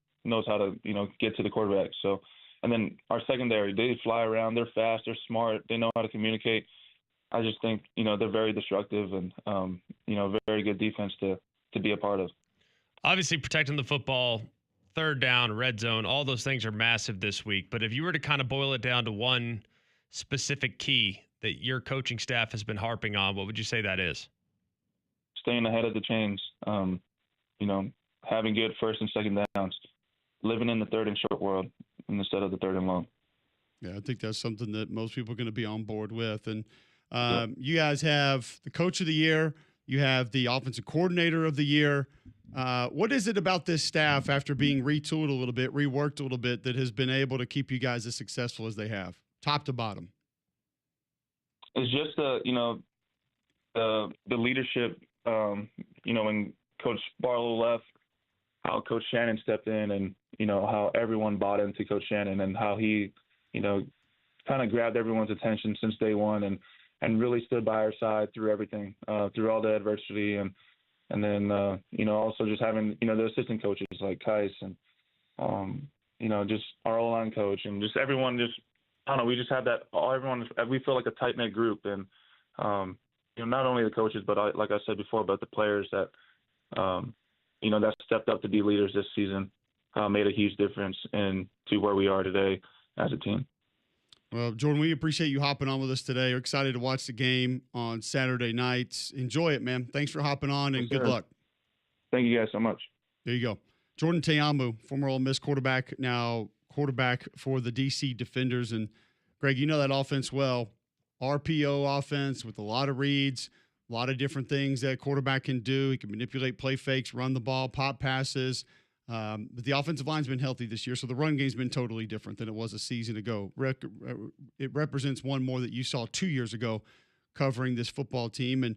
get to the quarterback. So, and then our secondary, they fly around. They're fast. They're smart. They know how to communicate. I just think they're very destructive, and very good defense to be a part of. Obviously, protecting the football, third down, red zone, all those things are massive this week. But if you were to kind of boil it down to one specific key that your coaching staff has been harping on, what would you say that is? Staying ahead of the chains, having good first and second downs, living in the third and short world instead of the third and long. Yeah, I think that's something that most people are going to be on board with. And you guys have the coach of the year. You have the offensive coordinator of the year. What is it about this staff, after being retooled a little bit, reworked a little bit, that has been able to keep you guys as successful as they have, top to bottom? It's just the leadership. When Coach Barlow left, how Coach Shannon stepped in, and how everyone bought into Coach Shannon, and how he kind of grabbed everyone's attention since day one, and really stood by our side through everything, through all the adversity, and then also just having the assistant coaches like Kais, and just our O-line coach, and just everyone. Just I don't know, we just have that. Everyone, we feel like a tight knit group, and not only the coaches, but like I said before, but the players that that stepped up to be leaders this season, made a huge difference to where we are today as a team. Well, Jordan, we appreciate you hopping on with us today. We're excited to watch the game on Saturday nights. Enjoy it, man. Thanks for hopping on, and good luck. Thank you guys so much. There you go. Jordan Teamu, former Ole Miss quarterback, now quarterback for the DC Defenders. And, Greg, you know that offense well. RPO offense with a lot of reads, a lot of different things that quarterback can do. He can manipulate play fakes, run the ball, pop passes. But the offensive line's been healthy this year, so the run game's been totally different than it was a season ago. It represents one more that you saw 2 years ago covering this football team, and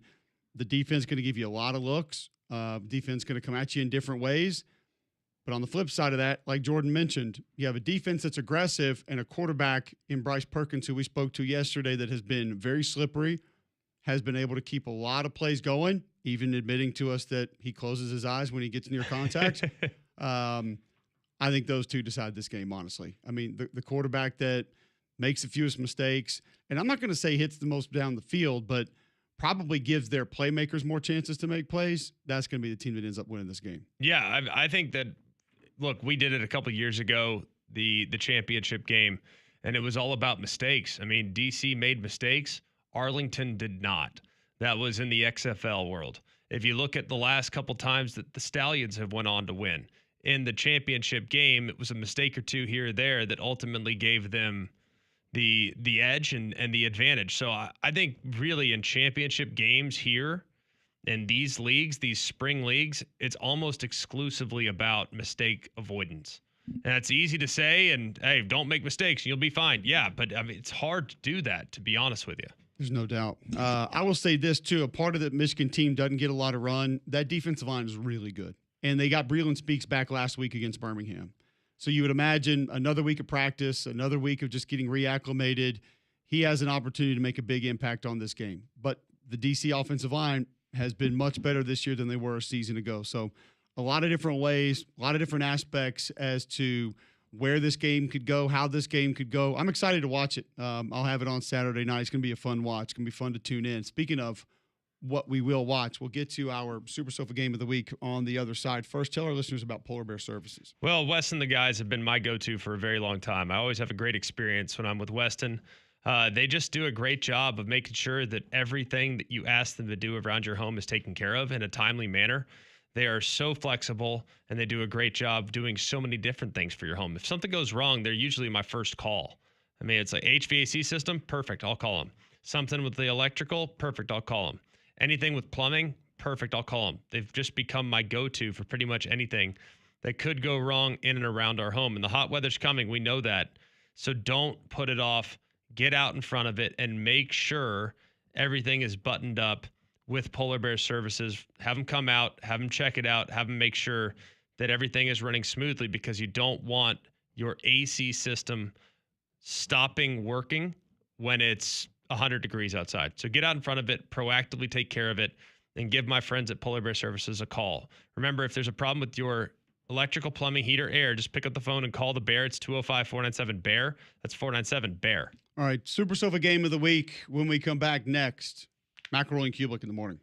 the defense is going to give you a lot of looks. Defense going to come at you in different ways. But on the flip side of that, like Jordan mentioned, you have a defense that's aggressive and a quarterback in Bryce Perkins, who we spoke to yesterday, that has been very slippery, has been able to keep a lot of plays going, even admitting to us that he closes his eyes when he gets near contact. I think those two decide this game, honestly. I mean, the quarterback that makes the fewest mistakes, and I'm not going to say hits the most down the field, but probably gives their playmakers more chances to make plays, that's going to be the team that ends up winning this game. Yeah, I think that, look, we did it a couple of years ago, the championship game, and it was all about mistakes. I mean, DC made mistakes. Arlington did not. That was in the XFL world. If you look at the last couple times that the Stallions have went on to win in the championship game, it was a mistake or two here or there that ultimately gave them the edge and the advantage. So I think really in championship games here in these leagues, these spring leagues, it's almost exclusively about mistake avoidance. And that's easy to say, and hey, don't make mistakes, you'll be fine. Yeah, but I mean, it's hard to do that, to be honest with you. There's no doubt. I will say this, too. A part of the Michigan team doesn't get a lot of run. That defensive line is really good. And they got Breland Speaks back last week against Birmingham. So you would imagine another week of practice, another week of just getting reacclimated. He has an opportunity to make a big impact on this game. But the DC offensive line has been much better this year than they were a season ago. So a lot of different ways, a lot of different aspects as to where this game could go, how this game could go. I'm excited to watch it. I'll have it on Saturday night. It's going to be a fun watch. It's going to be fun to tune in. Speaking of what we will watch, we'll get to our Super Sofa Game of the Week on the other side. First, tell our listeners about Polar Bear Services. Well, Weston, the guys have been my go-to for a very long time. I always have a great experience when I'm with Weston. They just do a great job of making sure that everything that you ask them to do around your home is taken care of in a timely manner. They are so flexible, and they do a great job doing so many different things for your home. If something goes wrong, they're usually my first call. I mean, it's like HVAC system, perfect, I'll call them. Something with the electrical, perfect, I'll call them. Anything with plumbing, perfect, I'll call them. They've just become my go-to for pretty much anything that could go wrong in and around our home. And the hot weather's coming, we know that. So don't put it off. Get out in front of it and make sure everything is buttoned up with Polar Bear Services. Have them come out, have them check it out, have them make sure that everything is running smoothly, because you don't want your AC system stopping working when it's 100 degrees outside. So get out in front of it, proactively take care of it, and give my friends at Polar Bear Services a call. Remember, if there's a problem with your electrical, plumbing, heater, air, just pick up the phone and call the Bear. It's 205-497-BEAR. That's 497-BEAR. All right, Super Sofa Game of the Week when we come back next. McElroy and Cubelic in the morning.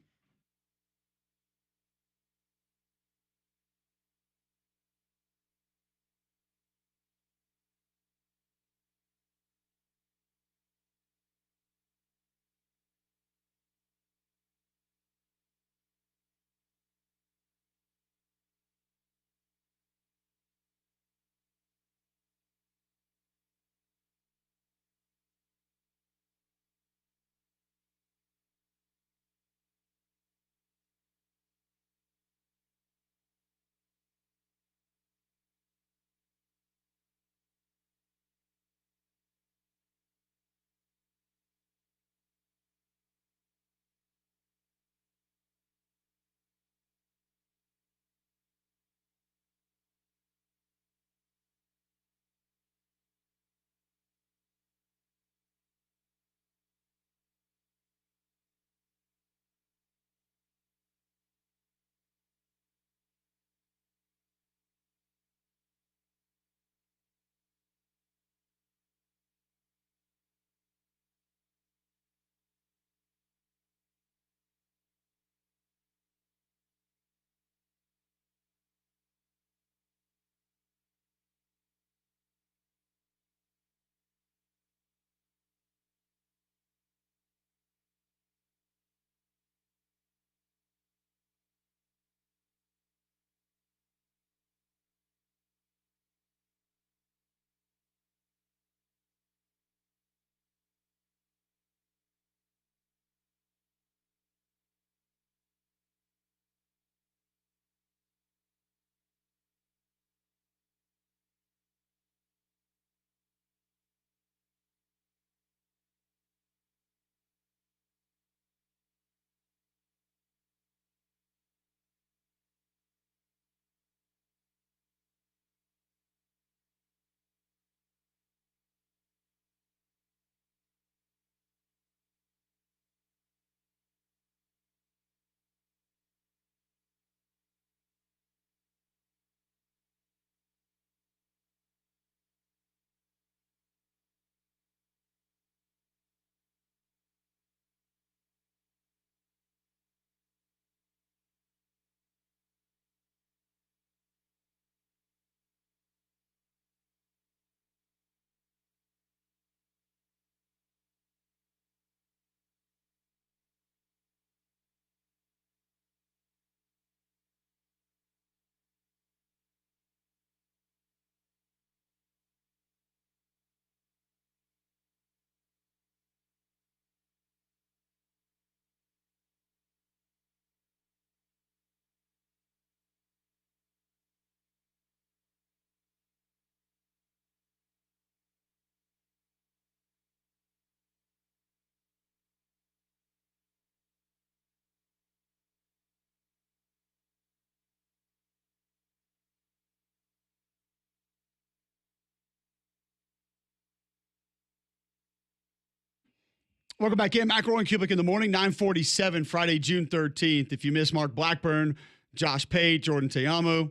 Welcome back in. McElroy and Cubelic in the morning, 9:47, Friday, June 13th. If you miss Mark Blackburn, Josh Pate, Jordan Teamu,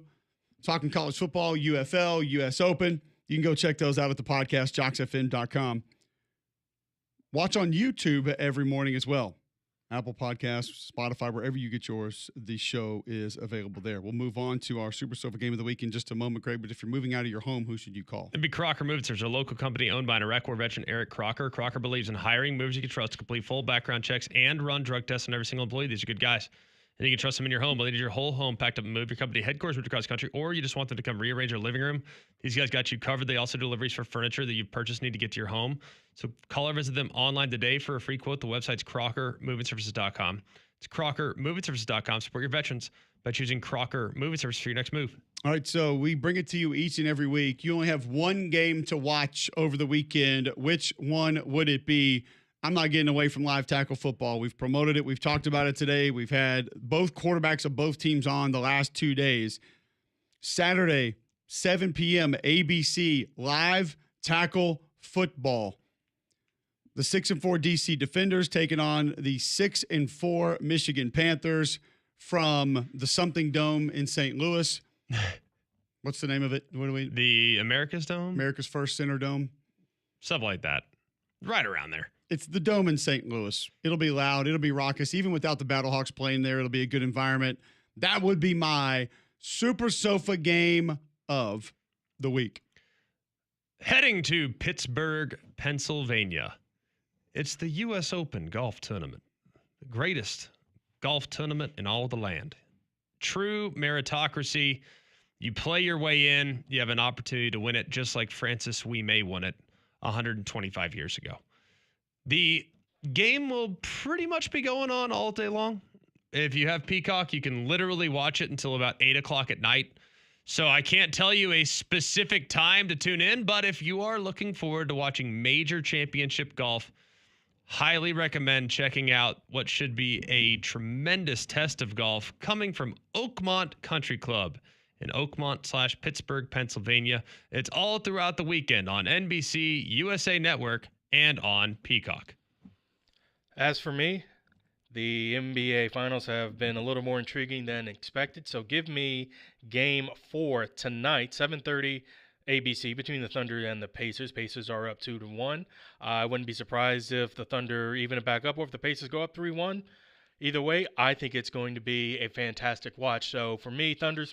talking college football, UFL, US Open, you can go check those out at the podcast, joxfm.com. Watch on YouTube every morning as well. Apple Podcasts, Spotify, wherever you get yours, the show is available there. We'll move on to our Super Sofa Game of the Week in just a moment, Craig. But if you're moving out of your home, who should you call? It'd be Crocker Moving Services, a local company owned by an Iraq War veteran, Eric Crocker. Crocker believes in hiring movers you can trust to complete full background checks and run drug tests on every single employee. These are good guys. And you can trust them in your home. Whether you need your whole home packed up and moved, your company headquarters moved across the country, or you just want them to come rearrange your living room, these guys got you covered. They also do deliveries for furniture that you've purchased need to get to your home. So call or visit them online today for a free quote. The website's crockermovingservices.com. It's crockermovingservices.com. Support your veterans by choosing Crocker Moving Services for your next move. All right, so we bring it to you each and every week. You only have one game to watch over the weekend. Which one would it be? I'm not getting away from live tackle football. We've promoted it. We've talked about it today. We've had both quarterbacks of both teams on the last 2 days. Saturday, 7 p.m., ABC, live tackle football. The 6-4 DC Defenders taking on the 6-4 Michigan Panthers from the Something Dome in St. Louis. What's the name of it? What do we? The America's Dome? America's First Center Dome. Something like that. Right around there. It's the Dome in St. Louis. It'll be loud. It'll be raucous. Even without the Battlehawks playing there, it'll be a good environment. That would be my Super Sofa game of the week. Heading to Pittsburgh, Pennsylvania. It's the US Open golf tournament. The greatest golf tournament in all of the land. True meritocracy. You play your way in. You have an opportunity to win it, just like Francis Ouimet won it 125 years ago. The game will pretty much be going on all day long. If you have Peacock, you can literally watch it until about 8 o'clock at night. So I can't tell you a specific time to tune in, but if you are looking forward to watching major championship golf, highly recommend checking out what should be a tremendous test of golf coming from Oakmont Country Club in Oakmont/Pittsburgh, Pennsylvania. It's all throughout the weekend on NBC, USA Network, and on Peacock. As for me, the NBA Finals have been a little more intriguing than expected. So give me Game 4 tonight, 7:30 ABC, between the Thunder and the Pacers. Pacers are up 2-1. I wouldn't be surprised if the Thunder even back up or if the Pacers go up 3-1. Either way, I think it's going to be a fantastic watch. So for me, Thunder,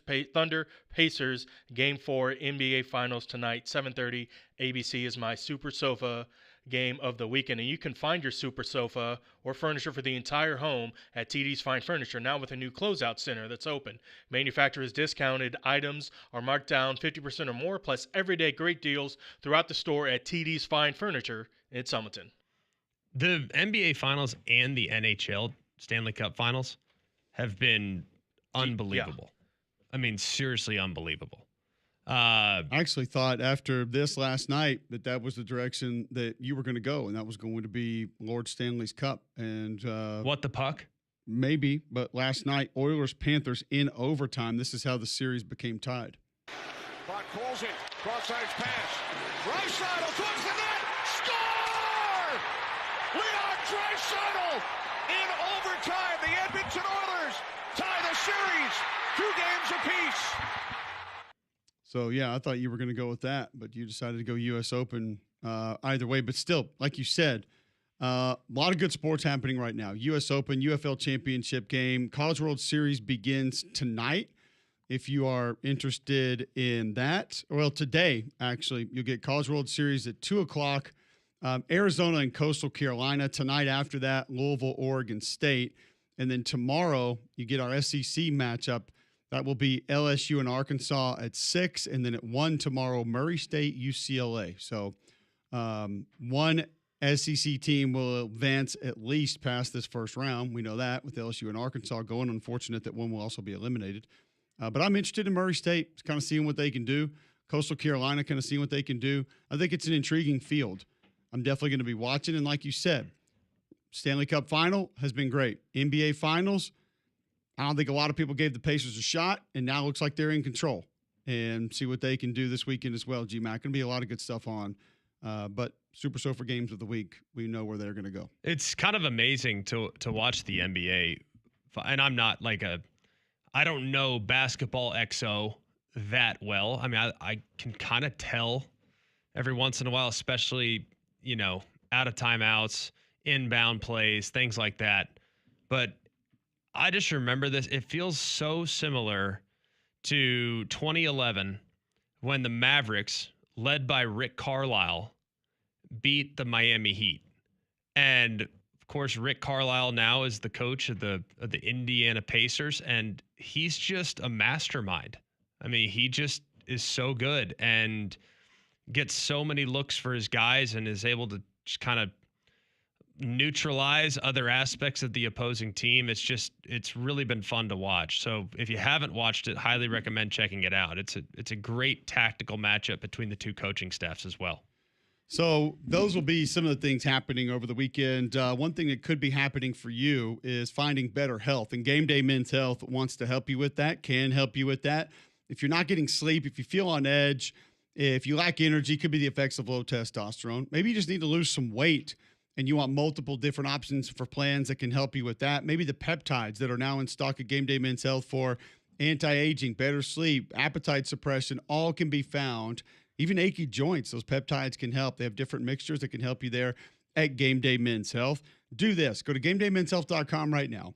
Pacers, Game 4, NBA Finals tonight, 7:30 ABC is my Super Sofa game of the weekend. And you can find your Super Sofa or furniture for the entire home at TD's Fine Furniture, now with a new closeout center that's open. Manufacturers discounted items are marked down 50% or more, plus everyday great deals throughout the store at TD's Fine Furniture in Summerton. The NBA Finals and the NHL Stanley Cup Finals have been unbelievable. Yeah. I mean, seriously unbelievable. I actually thought after this last night that was the direction that you were going to go, and that was going to be Lord Stanley's Cup. And what the puck? Maybe, but last night, Oilers-Panthers in overtime. This is how the series became tied. Brock calls it. Cross-ice pass. Draisaitl towards the net. Score! Leon Draisaitl in overtime. The Edmonton Oilers tie the series 2 games apiece. So, yeah, I thought you were going to go with that, but you decided to go U.S. Open either way. But still, like you said, a lot of good sports happening right now. U.S. Open, UFL Championship game. College World Series begins tonight. If you are interested in that, well, today, actually, you'll get College World Series at 2 o'clock. Arizona and Coastal Carolina. Tonight after that, Louisville, Oregon State. And then tomorrow, you get our SEC matchup. That will be LSU and Arkansas at 6, and then at 1 tomorrow, Murray State, UCLA. So one SEC team will advance at least past this first round. We know that with LSU and Arkansas going. Unfortunate that one will also be eliminated. But I'm interested in Murray State, kind of seeing what they can do. Coastal Carolina, kind of seeing what they can do. I think it's an intriguing field. I'm definitely going to be watching. And like you said, Stanley Cup Final has been great. NBA Finals, I don't think a lot of people gave the Pacers a shot, and now it looks like they're in control. And see what they can do this weekend as well, GMAC. Going to be a lot of good stuff on. But Super Sofa games of the week, we know where they're going to go. It's kind of amazing to watch the NBA, and I'm not like I don't know basketball XO that well. I mean, I can kind of tell every once in a while, especially, out of timeouts, inbound plays, things like that. But I just remember this. It feels so similar to 2011 when the Mavericks, led by Rick Carlisle, beat the Miami Heat. And of course, Rick Carlisle now is the coach of the Indiana Pacers, and he's just a mastermind. I mean, he just is so good and gets so many looks for his guys and is able to just kind of neutralize other aspects of the opposing team. It's really been fun to watch. So if you haven't watched it, highly recommend checking it out. It's a great tactical matchup between the two coaching staffs as well. So those will be some of the things happening over the weekend. One thing that could be happening for you is finding better health. And Game Day Men's Health wants to help you with that, can help you with that. If you're not getting sleep, if you feel on edge, if you lack energy, could be the effects of low testosterone. Maybe you just need to lose some weight and you want multiple different options for plans that can help you with that. Maybe the peptides that are now in stock at Game Day Men's Health for anti-aging, better sleep, appetite suppression, all can be found. Even achy joints, those peptides can help. They have different mixtures that can help you there at Game Day Men's Health. Do this. Go to GameDayMen'sHealth.com right now.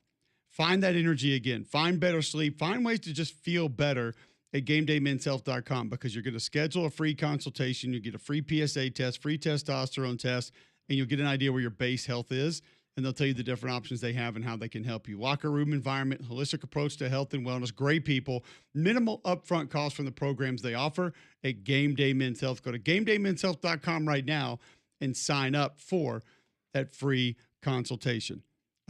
Find that energy again. Find better sleep. Find ways to just feel better at GameDayMen'sHealth.com, because you're going to schedule a free consultation. You get a free PSA test, free testosterone test, and you'll get an idea where your base health is, and they'll tell you the different options they have and how they can help you. Locker room environment, holistic approach to health and wellness, great people, minimal upfront costs from the programs they offer at Game Day Men's Health. Go to GameDayMen'sHealth.com right now and sign up for that free consultation.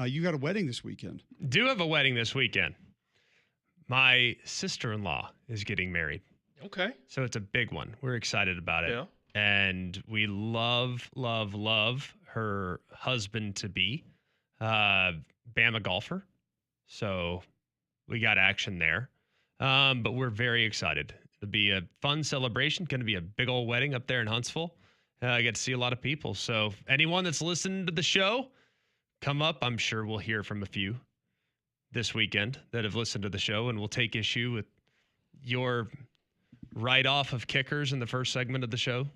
You got a wedding this weekend. Do have a wedding this weekend. My sister-in-law is getting married. Okay. So it's a big one. We're excited about it. Yeah. And we love, love, love her husband-to-be, Bama golfer. So we got action there. But we're very excited. It'll be a fun celebration. Going to be a big old wedding up there in Huntsville. I get to see a lot of people. So anyone that's listening to the show, come up. I'm sure we'll hear from a few this weekend that have listened to the show, and we'll take issue with your write-off of kickers in the first segment of the show.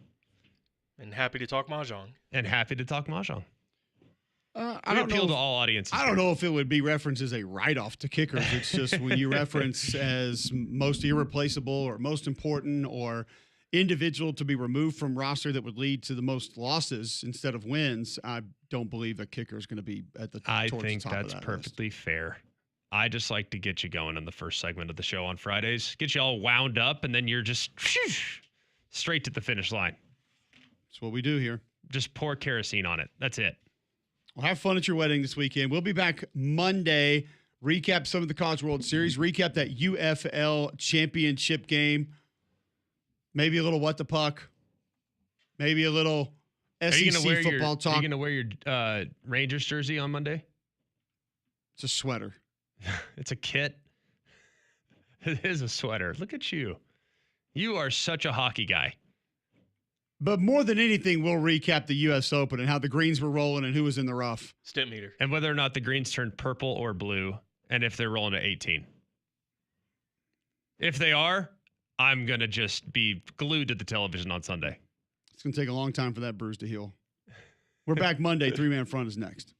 And happy to talk Mahjong. I don't appeal to all audiences. I don't know if it would be referenced as a write-off to kickers. It's just when you reference as most irreplaceable or most important or individual to be removed from roster that would lead to the most losses instead of wins, I don't believe a kicker is going to be at the top. I think that's perfectly fair. I just like to get you going in the first segment of the show on Fridays, get you all wound up, and then you're just straight to the finish line. That's what we do here. Just pour kerosene on it. That's it. Well, have fun at your wedding this weekend. We'll be back Monday, recap some of the College World Series, recap that UFL championship game, maybe a little what the puck, maybe a little SEC football talk. Are you going to wear your Rangers jersey on Monday? It's a sweater. It's a kit. It is a sweater. Look at you. You are such a hockey guy. But more than anything, we'll recap the U.S. Open and how the greens were rolling and who was in the rough. Stimp meter. And whether or not the greens turned purple or blue, and if they're rolling at 18. If they are, I'm going to just be glued to the television on Sunday. It's going to take a long time for that bruise to heal. We're back Monday. 3-Man Front is next.